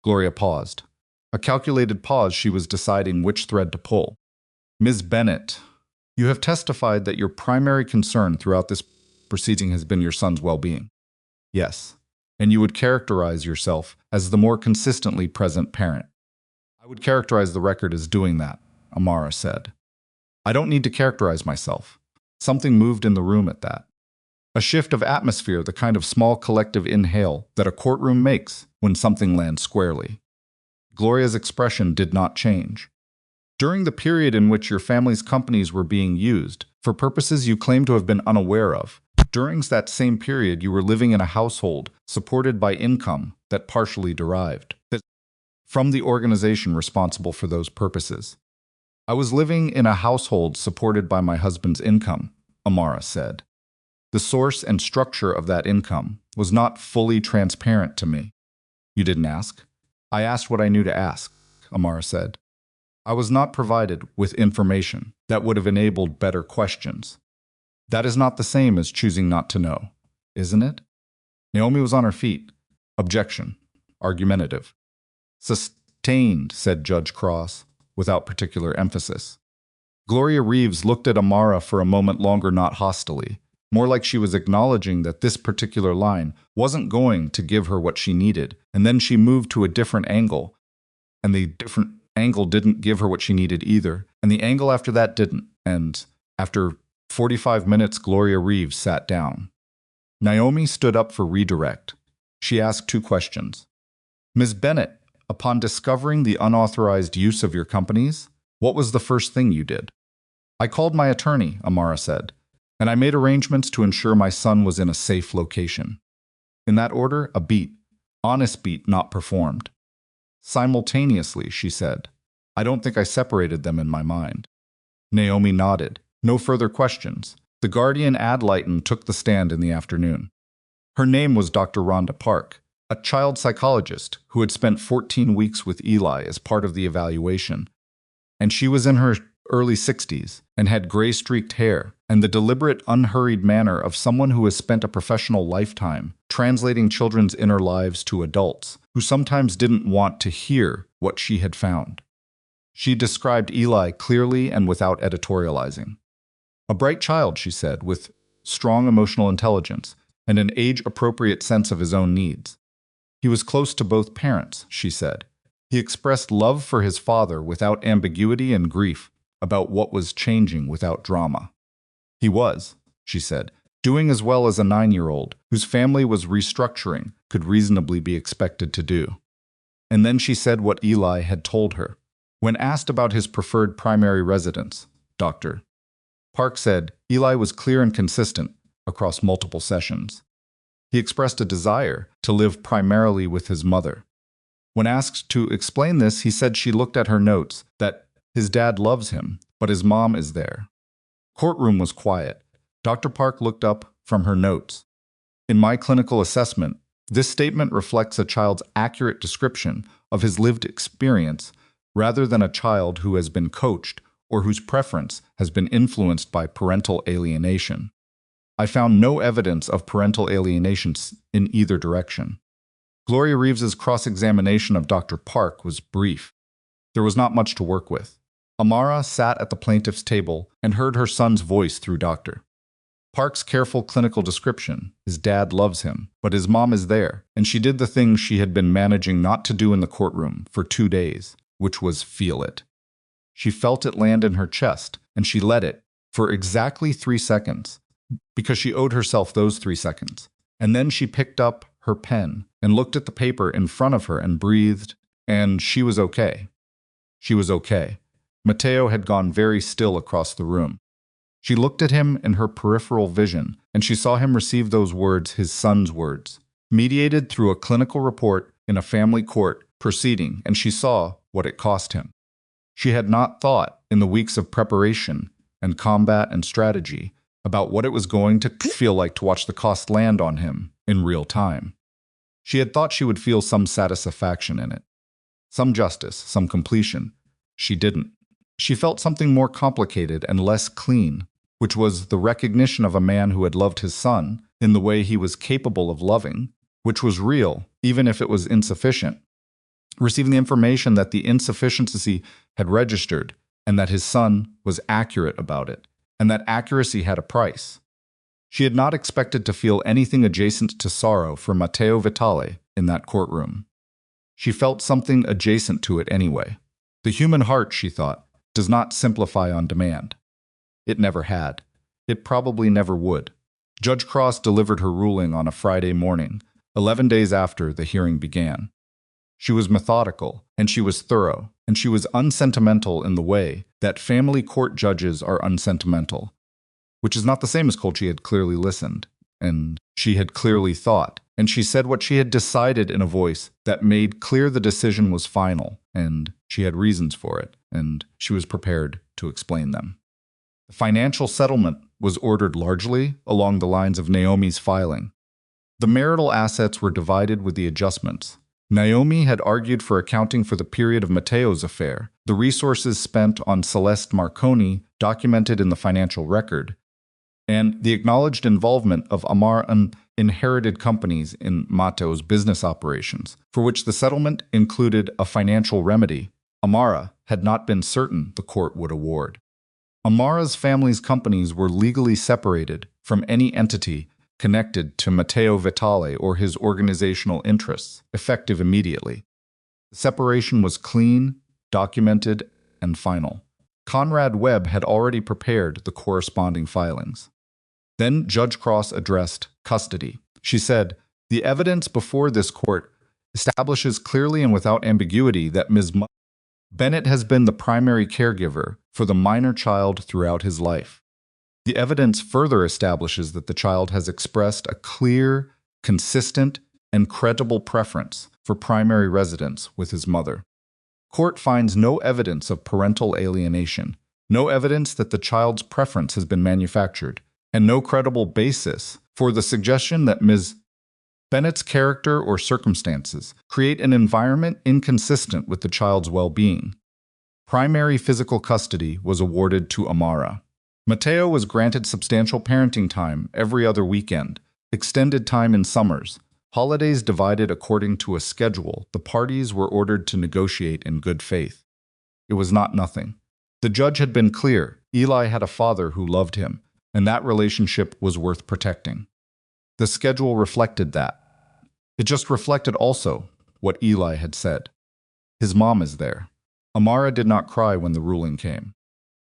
Gloria paused. A calculated pause, she was deciding which thread to pull. Ms. Bennett, you have testified that your primary concern throughout this proceeding has been your son's well-being. Yes, and you would characterize yourself as the more consistently present parent. I would characterize the record as doing that, Amara said. I don't need to characterize myself. Something moved in the room at that. A shift of atmosphere, the kind of small collective inhale that a courtroom makes when something lands squarely. Gloria's expression did not change. During the period in which your family's companies were being used, for purposes you claim to have been unaware of, during that same period you were living in a household supported by income that partially derived from the organization responsible for those purposes. I was living in a household supported by my husband's income, Amara said. The source and structure of that income was not fully transparent to me. You didn't ask? I asked what I knew to ask, Amara said. I was not provided with information that would have enabled better questions. That is not the same as choosing not to know, isn't it? Naomi was on her feet. Objection. Argumentative. Sustained, said Judge Cross, without particular emphasis. Gloria Reeves looked at Amara for a moment longer, not hostilely, more like she was acknowledging that this particular line wasn't going to give her what she needed, and then she moved to a different angle, and the different angle didn't give her what she needed either, and the angle after that didn't, and after 45 minutes, Gloria Reeves sat down. Naomi stood up for redirect. She asked 2 questions. Ms. Bennett, upon discovering the unauthorized use of your companies, what was the first thing you did? I called my attorney, Amara said, and I made arrangements to ensure my son was in a safe location. In that order, a beat, honest beat not performed. Simultaneously, she said. I don't think I separated them in my mind. Naomi nodded. No further questions. The guardian ad litem took the stand in the afternoon. Her name was Dr. Rhonda Park, a child psychologist who had spent 14 weeks with Eli as part of the evaluation. And she was in her early 60s and had gray-streaked hair and the deliberate, unhurried manner of someone who has spent a professional lifetime translating children's inner lives to adults who sometimes didn't want to hear what she had found. She described Eli clearly and without editorializing. A bright child, she said, with strong emotional intelligence and an age-appropriate sense of his own needs. He was close to both parents, she said. He expressed love for his father without ambiguity and grief about what was changing without drama. He was, she said, doing as well as a 9-year-old whose family was restructuring could reasonably be expected to do. And then she said what Eli had told her. When asked about his preferred primary residence, Dr. Park said Eli was clear and consistent across multiple sessions. He expressed a desire to live primarily with his mother. When asked to explain this, he said she looked at her notes, that his dad loves him, but his mom is there. Courtroom was quiet. Dr. Park looked up from her notes. In my clinical assessment, this statement reflects a child's accurate description of his lived experience rather than a child who has been coached or whose preference has been influenced by parental alienation. I found no evidence of parental alienation in either direction. Gloria Reeves's cross-examination of Dr. Park was brief. There was not much to work with. Amara sat at the plaintiff's table and heard her son's voice through Dr. Park's careful clinical description. His dad loves him, but his mom is there, and she did the thing she had been managing not to do in the courtroom for 2 days, which was feel it. She felt it land in her chest, and she let it, for exactly 3 seconds, because she owed herself those 3 seconds. And then she picked up her pen and looked at the paper in front of her and breathed, and she was okay. She was okay. Matteo had gone very still across the room. She looked at him in her peripheral vision, and she saw him receive those words, his son's words, mediated through a clinical report in a family court proceeding, and she saw what it cost him. She had not thought, in the weeks of preparation and combat and strategy, about what it was going to feel like to watch the cost land on him in real time. She had thought she would feel some satisfaction in it, some justice, some completion. She didn't. She felt something more complicated and less clean, which was the recognition of a man who had loved his son in the way he was capable of loving, which was real, even if it was insufficient. Receiving the information that the insufficiency had registered and that his son was accurate about it, and that accuracy had a price. She had not expected to feel anything adjacent to sorrow for Matteo Vitale in that courtroom. She felt something adjacent to it anyway. The human heart, she thought, does not simplify on demand. It never had. It probably never would. Judge Cross delivered her ruling on a Friday morning, 11 days after the hearing began. She was methodical, and she was thorough, and she was unsentimental in the way that family court judges are unsentimental, which is not the same as cold. She had clearly listened, and she had clearly thought, and she said what she had decided in a voice that made clear the decision was final, and she had reasons for it, and she was prepared to explain them. The financial settlement was ordered largely along the lines of Naomi's filing. The marital assets were divided with the adjustments. Naomi had argued for accounting for the period of Matteo's affair, the resources spent on Celeste Marconi documented in the financial record, and the acknowledged involvement of Amara and inherited companies in Matteo's business operations, for which the settlement included a financial remedy Amara had not been certain the court would award. Amara's family's companies were legally separated from any entity connected to Matteo Vitale or his organizational interests, effective immediately. The separation was clean, documented, and final. Conrad Webb had already prepared the corresponding filings. Then Judge Cross addressed custody. She said, "The evidence before this court establishes clearly and without ambiguity that Ms. Bennett has been the primary caregiver for the minor child throughout his life. The evidence further establishes that the child has expressed a clear, consistent, and credible preference for primary residence with his mother. Court finds no evidence of parental alienation, no evidence that the child's preference has been manufactured, and no credible basis for the suggestion that Ms. Bennett's character or circumstances create an environment inconsistent with the child's well-being. Primary physical custody was awarded to Amara. Matteo was granted substantial parenting time every other weekend, extended time in summers, holidays divided according to a schedule the parties were ordered to negotiate in good faith. It was not nothing. The judge had been clear. Eli had a father who loved him, and that relationship was worth protecting. The schedule reflected that. It just reflected also what Eli had said. His mom is there. Amara did not cry when the ruling came.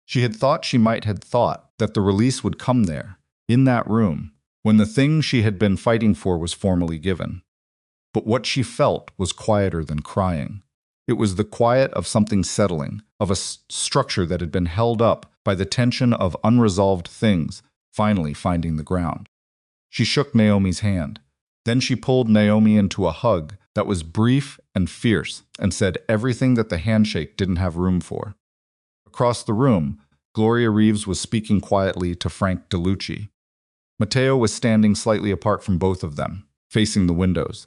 She had thought she might have thought that the release would come there, in that room, when the thing she had been fighting for was formally given. But what she felt was quieter than crying. It was the quiet of something settling, of a structure that had been held up by the tension of unresolved things finally finding the ground. She shook Naomi's hand. Then she pulled Naomi into a hug that was brief and fierce and said everything that the handshake didn't have room for. Across the room, Gloria Reeves was speaking quietly to Frank DeLucci. Matteo was standing slightly apart from both of them, facing the windows.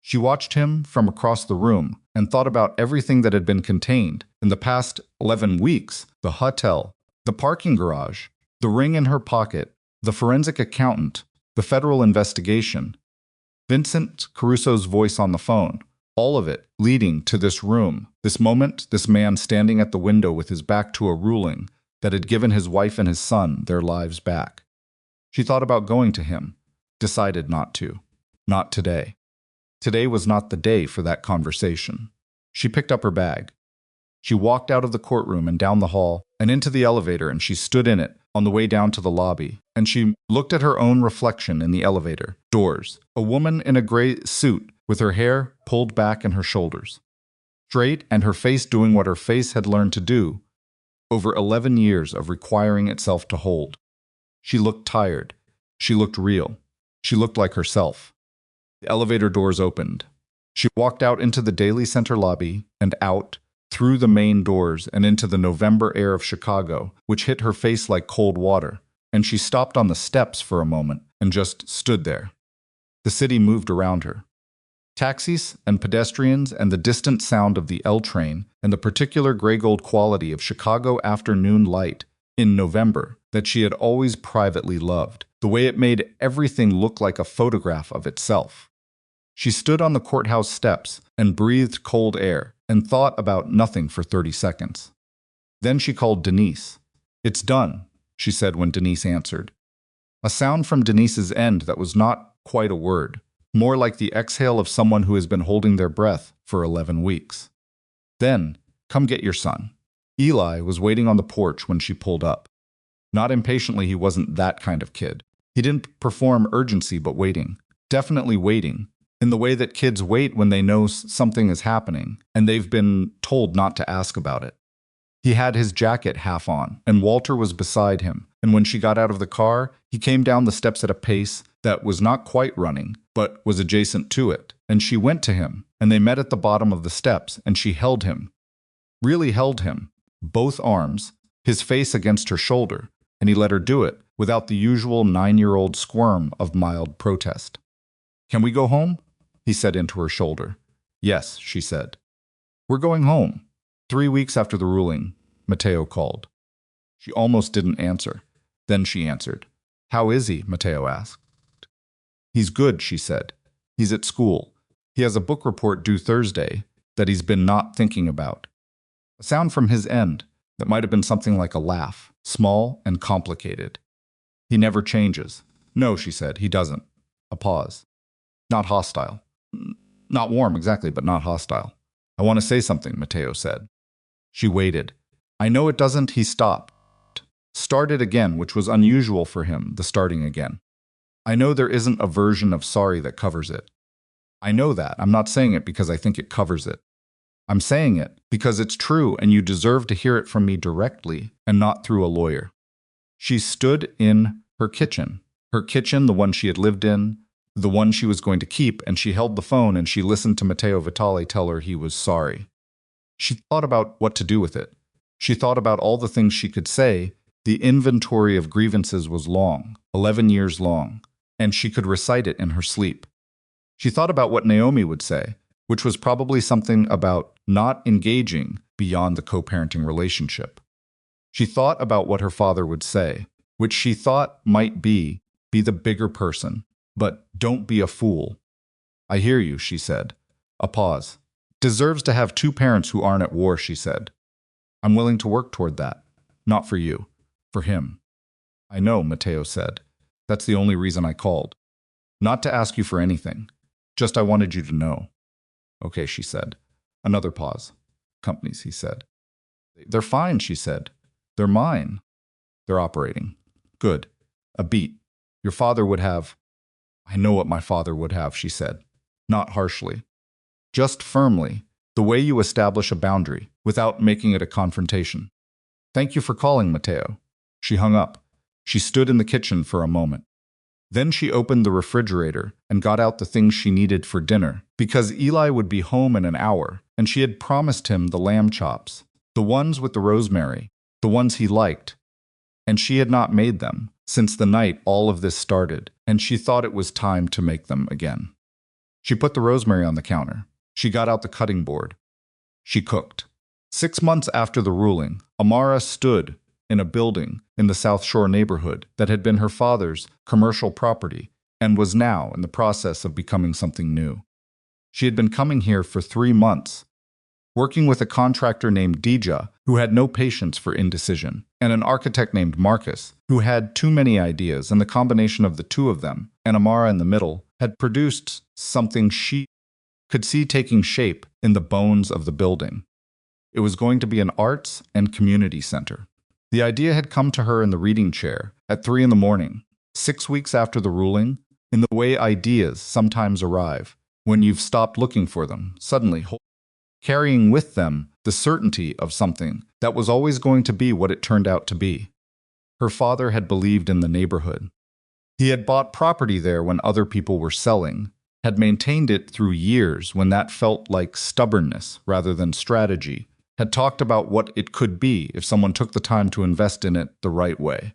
She watched him from across the room and thought about everything that had been contained in the past 11 weeks, the hotel, the parking garage, the ring in her pocket, the forensic accountant, the federal investigation, Vincent Caruso's voice on the phone, all of it leading to this room, this moment, this man standing at the window with his back to a ruling that had given his wife and his son their lives back. She thought about going to him, decided not to. Not today. Today was not the day for that conversation. She picked up her bag. She walked out of the courtroom and down the hall and into the elevator, and she stood in it on the way down to the lobby, and she looked at her own reflection in the elevator doors, a woman in a gray suit with her hair pulled back and her shoulders straight and her face doing what her face had learned to do over 11 years of requiring itself to hold. She looked tired. She looked real. She looked like herself. The elevator doors opened. She walked out into the Daily Center lobby and out, through the main doors and into the November air of Chicago, which hit her face like cold water, and she stopped on the steps for a moment and just stood there. The city moved around her. Taxis and pedestrians and the distant sound of the L train and the particular gray-gold quality of Chicago afternoon light in November that she had always privately loved, the way it made everything look like a photograph of itself. She stood on the courthouse steps and breathed cold air and thought about nothing for 30 seconds. Then she called Denise. "It's done," she said when Denise answered. A sound from Denise's end that was not quite a word, more like the exhale of someone who has been holding their breath for 11 weeks. Then, "Come get your son." Eli was waiting on the porch when she pulled up. Not impatiently, he wasn't that kind of kid. He didn't perform urgency, but waiting. Definitely waiting, in the way that kids wait when they know something is happening, and they've been told not to ask about it. He had his jacket half on, and Walter was beside him, and when she got out of the car, he came down the steps at a pace that was not quite running, but was adjacent to it, and she went to him, and they met at the bottom of the steps, and she held him. Really held him, both arms, his face against her shoulder, and he let her do it, without the usual 9-year-old squirm of mild protest. "Can we go home?" he said into her shoulder. "Yes," she said. "We're going home." 3 weeks after the ruling, Matteo called. She almost didn't answer. Then she answered. "How is he?" Matteo asked. "He's good," she said. "He's at school. He has a book report due Thursday that he's been not thinking about." A sound from his end that might have been something like a laugh, small and complicated. "He never changes." "No," she said, "he doesn't." A pause. "Not hostile." "Not warm, exactly, but not hostile." "I want to say something," Matteo said. She waited. "I know it doesn't." He stopped. Started again, which was unusual for him, the starting again. "I know there isn't a version of sorry that covers it. I know that. I'm not saying it because I think it covers it. I'm saying it because it's true and you deserve to hear it from me directly and not through a lawyer." She stood in her kitchen, the one she had lived in, the one she was going to keep, and she held the phone and she listened to Matteo Vitale tell her he was sorry. She thought about what to do with it. She thought about all the things she could say. The inventory of grievances was long, 11 years long, and she could recite it in her sleep. She thought about what Naomi would say, which was probably something about not engaging beyond the co-parenting relationship. She thought about what her father would say, which she thought might be the bigger person, but don't be a fool. "I hear you," she said. A pause. "Deserves to have 2 parents who aren't at war," she said. "I'm willing to work toward that. Not for you. For him." "I know," Matteo said. "That's the only reason I called. Not to ask you for anything. Just I wanted you to know." "Okay," she said. Another pause. "Companies," he said. "They're fine," she said. "They're mine." "They're operating." "Good. A beat. Your father would have—" "I know what my father would have," she said. Not harshly. Just firmly, the way you establish a boundary, without making it a confrontation. "Thank you for calling, Matteo." She hung up. She stood in the kitchen for a moment. Then she opened the refrigerator and got out the things she needed for dinner, because Eli would be home in an hour, and she had promised him the lamb chops, the ones with the rosemary, the ones he liked. And she had not made them since the night all of this started, and she thought it was time to make them again. She put the rosemary on the counter. She got out the cutting board. She cooked. 6 months after the ruling, Amara stood in a building in the South Shore neighborhood that had been her father's commercial property and was now in the process of becoming something new. She had been coming here for 3 months, working with a contractor named Dija, who had no patience for indecision, and an architect named Marcus, who had too many ideas, and the combination of the two of them, and Amara in the middle, had produced something she could see taking shape in the bones of the building. It was going to be an arts and community center. The idea had come to her in the reading chair at 3 in the morning, 6 weeks after the ruling, in the way ideas sometimes arrive, when you've stopped looking for them, suddenly carrying with them the certainty of something that was always going to be what it turned out to be. Her father had believed in the neighborhood. He had bought property there when other people were selling, had maintained it through years when that felt like stubbornness rather than strategy, had talked about what it could be if someone took the time to invest in it the right way.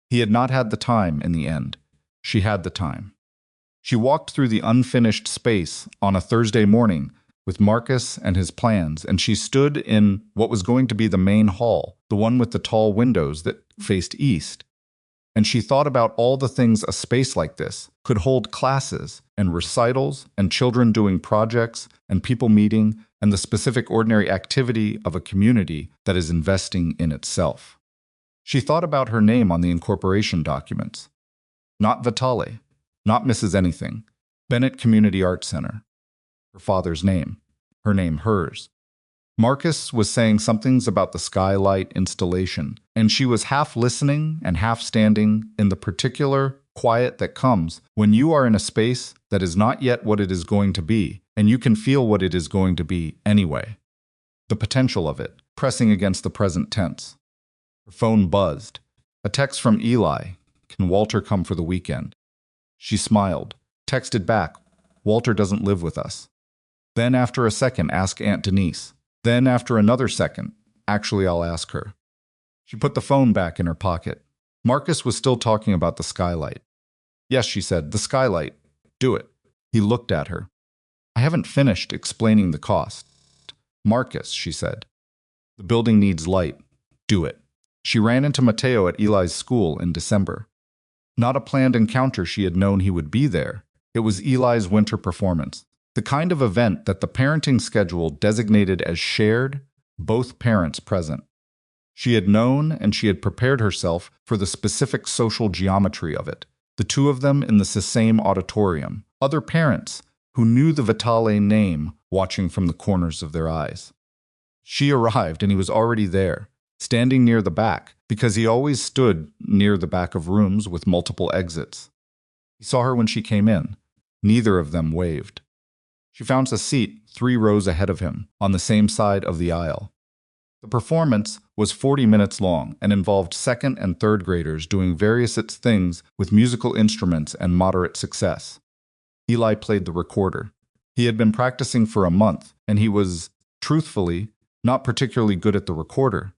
He had not had the time in the end. She had the time. She walked through the unfinished space on a Thursday morning with Marcus and his plans, and she stood in what was going to be the main hall, the one with the tall windows that faced east. And she thought about all the things a space like this could hold: classes and recitals and children doing projects and people meeting and the specific ordinary activity of a community that is investing in itself. She thought about her name on the incorporation documents. Not Vitale, not Mrs. Anything, Bennett Community Arts Center. Her father's name, her name hers. Marcus was saying somethings about the skylight installation, and she was half listening and half standing in the particular quiet that comes when you are in a space that is not yet what it is going to be, and you can feel what it is going to be anyway. The potential of it, pressing against the present tense. Her phone buzzed. A text from Eli. Can Walter come for the weekend? She smiled, texted back, Walter doesn't live with us. Then after a second, ask Aunt Denise. Then after another second, actually I'll ask her. She put the phone back in her pocket. Marcus was still talking about the skylight. Yes, she said, the skylight. Do it. He looked at her. I haven't finished explaining the cost. Marcus, she said. The building needs light. Do it. She ran into Matteo at Eli's school in December. Not a planned encounter, she had known he would be there. It was Eli's winter performance. The kind of event that the parenting schedule designated as shared, both parents present. She had known and she had prepared herself for the specific social geometry of it. The two of them in the same auditorium, other parents who knew the Vitale name watching from the corners of their eyes. She arrived and he was already there, standing near the back, because he always stood near the back of rooms with multiple exits. He saw her when she came in. Neither of them waved. She found a seat 3 rows ahead of him, on the same side of the aisle. The performance was 40 minutes long and involved second and third graders doing various things with musical instruments and moderate success. Eli played the recorder. He had been practicing for a month, and he was, truthfully, not particularly good at the recorder.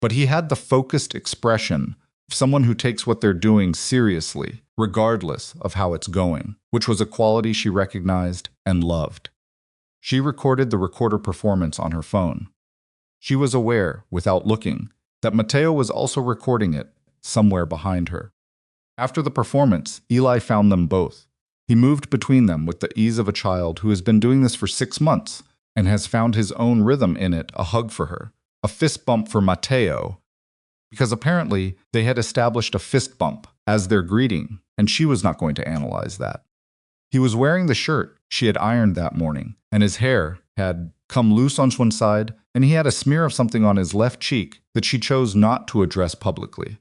But he had the focused expression of someone who takes what they're doing seriously, regardless of how it's going, which was a quality she recognized and loved. She recorded the recorder performance on her phone. She was aware, without looking, that Matteo was also recording it somewhere behind her. After the performance, Eli found them both. He moved between them with the ease of a child who has been doing this for 6 months and has found his own rhythm in it, a hug for her, a fist bump for Matteo, because apparently they had established a fist bump as their greeting, and she was not going to analyze that. He was wearing the shirt she had ironed that morning, and his hair had come loose on one side, and he had a smear of something on his left cheek that she chose not to address publicly.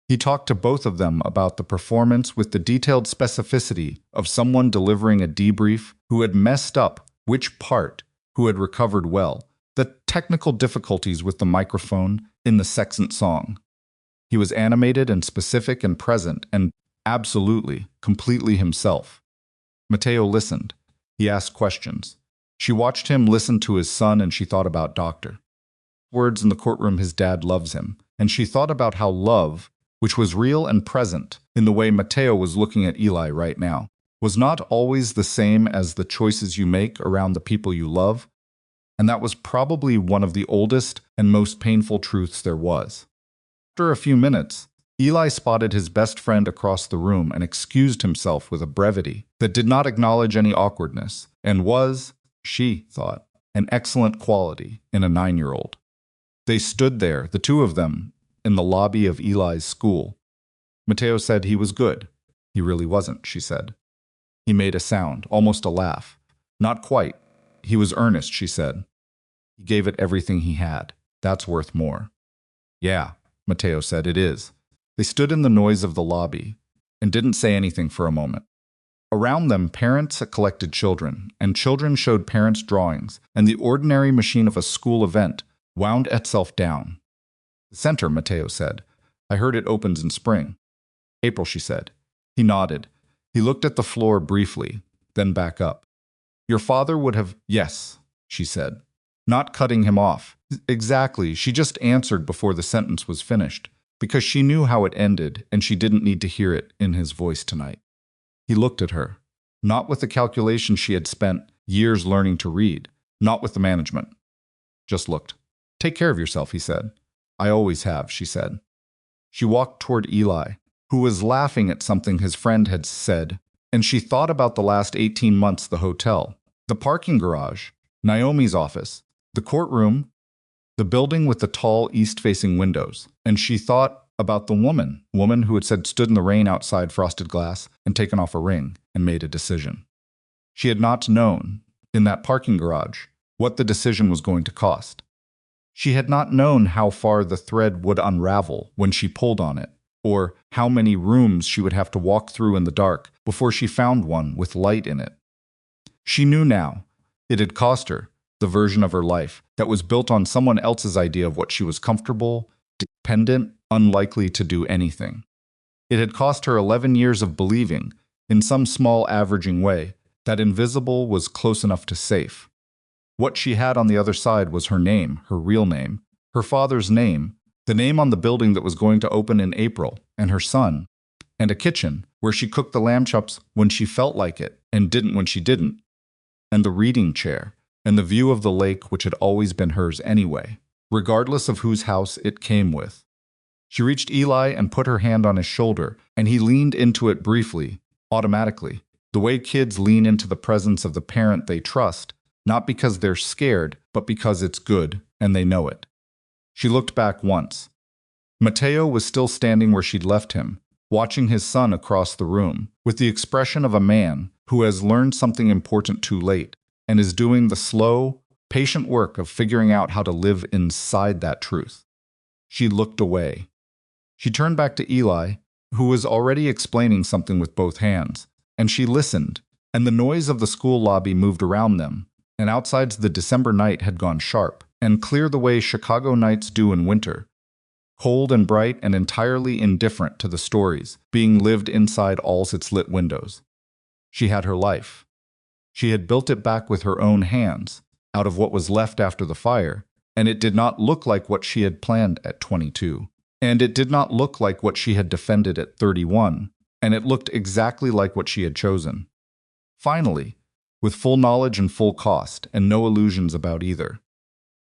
He talked to both of them about the performance with the detailed specificity of someone delivering a debrief who had messed up which part, who had recovered well, the technical difficulties with the microphone in the Sextant song. He was animated and specific and present and absolutely, completely himself. Matteo listened. He asked questions. She watched him listen to his son, and she thought about Doctor. Words in the courtroom, his dad loves him, and she thought about how love, which was real and present in the way Matteo was looking at Eli right now, was not always the same as the choices you make around the people you love, and that was probably one of the oldest and most painful truths there was. After a few minutes, Eli spotted his best friend across the room and excused himself with a brevity that did not acknowledge any awkwardness and was, she thought, an excellent quality in a 9-year-old. They stood there, the two of them, in the lobby of Eli's school. Matteo said he was good. He really wasn't, she said. He made a sound, almost a laugh. Not quite. He was earnest, she said. He gave it everything he had. That's worth more. Yeah, Matteo said, it is. They stood in the noise of the lobby and didn't say anything for a moment. Around them, parents collected children, and children showed parents drawings, and the ordinary machine of a school event wound itself down. The center, Matteo said. I heard it opens in spring. April, she said. He nodded. He looked at the floor briefly, then back up. Your father would have, yes, she said, not cutting him off. Exactly, she just answered before the sentence was finished, because she knew how it ended, and she didn't need to hear it in his voice tonight. He looked at her, not with the calculation she had spent years learning to read, not with the management. Just looked. Take care of yourself, he said. I always have, she said. She walked toward Eli. who was laughing at something his friend had said, and she thought about the last 18 months, the hotel, the parking garage, Naomi's office, the courtroom, the building with the tall east-facing windows, and she thought about the woman who had said stood in the rain outside frosted glass and taken off a ring and made a decision. She had not known, in that parking garage, what the decision was going to cost. She had not known how far the thread would unravel when she pulled on it, or how many rooms she would have to walk through in the dark before she found one with light in it. She knew now. It had cost her, the version of her life that was built on someone else's idea of what she was comfortable, dependent, unlikely to do anything. It had cost her 11 years of believing, in some small averaging way, that invisible was close enough to safe. What she had on the other side was her name, her real name, her father's name, the name on the building that was going to open in April, and her son, and a kitchen where she cooked the lamb chops when she felt like it and didn't when she didn't, and the reading chair, and the view of the lake which had always been hers anyway, regardless of whose house it came with. She reached Eli and put her hand on his shoulder, and he leaned into it briefly, automatically, the way kids lean into the presence of the parent they trust, not because they're scared, but because it's good, and they know it. She looked back once. Matteo was still standing where she'd left him, watching his son across the room, with the expression of a man who has learned something important too late, and is doing the slow, patient work of figuring out how to live inside that truth. She looked away. She turned back to Eli, who was already explaining something with both hands, and she listened, and the noise of the school lobby moved around them, and outside the December night had gone sharp, and clear the way Chicago nights do in winter, cold and bright and entirely indifferent to the stories being lived inside all its lit windows. She had her life. She had built it back with her own hands, out of what was left after the fire, and it did not look like what she had planned at 22. And it did not look like what she had defended at 31, and it looked exactly like what she had chosen. Finally, with full knowledge and full cost, and no illusions about either,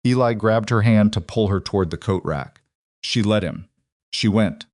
Eli grabbed her hand to pull her toward the coat rack. She let him. She went,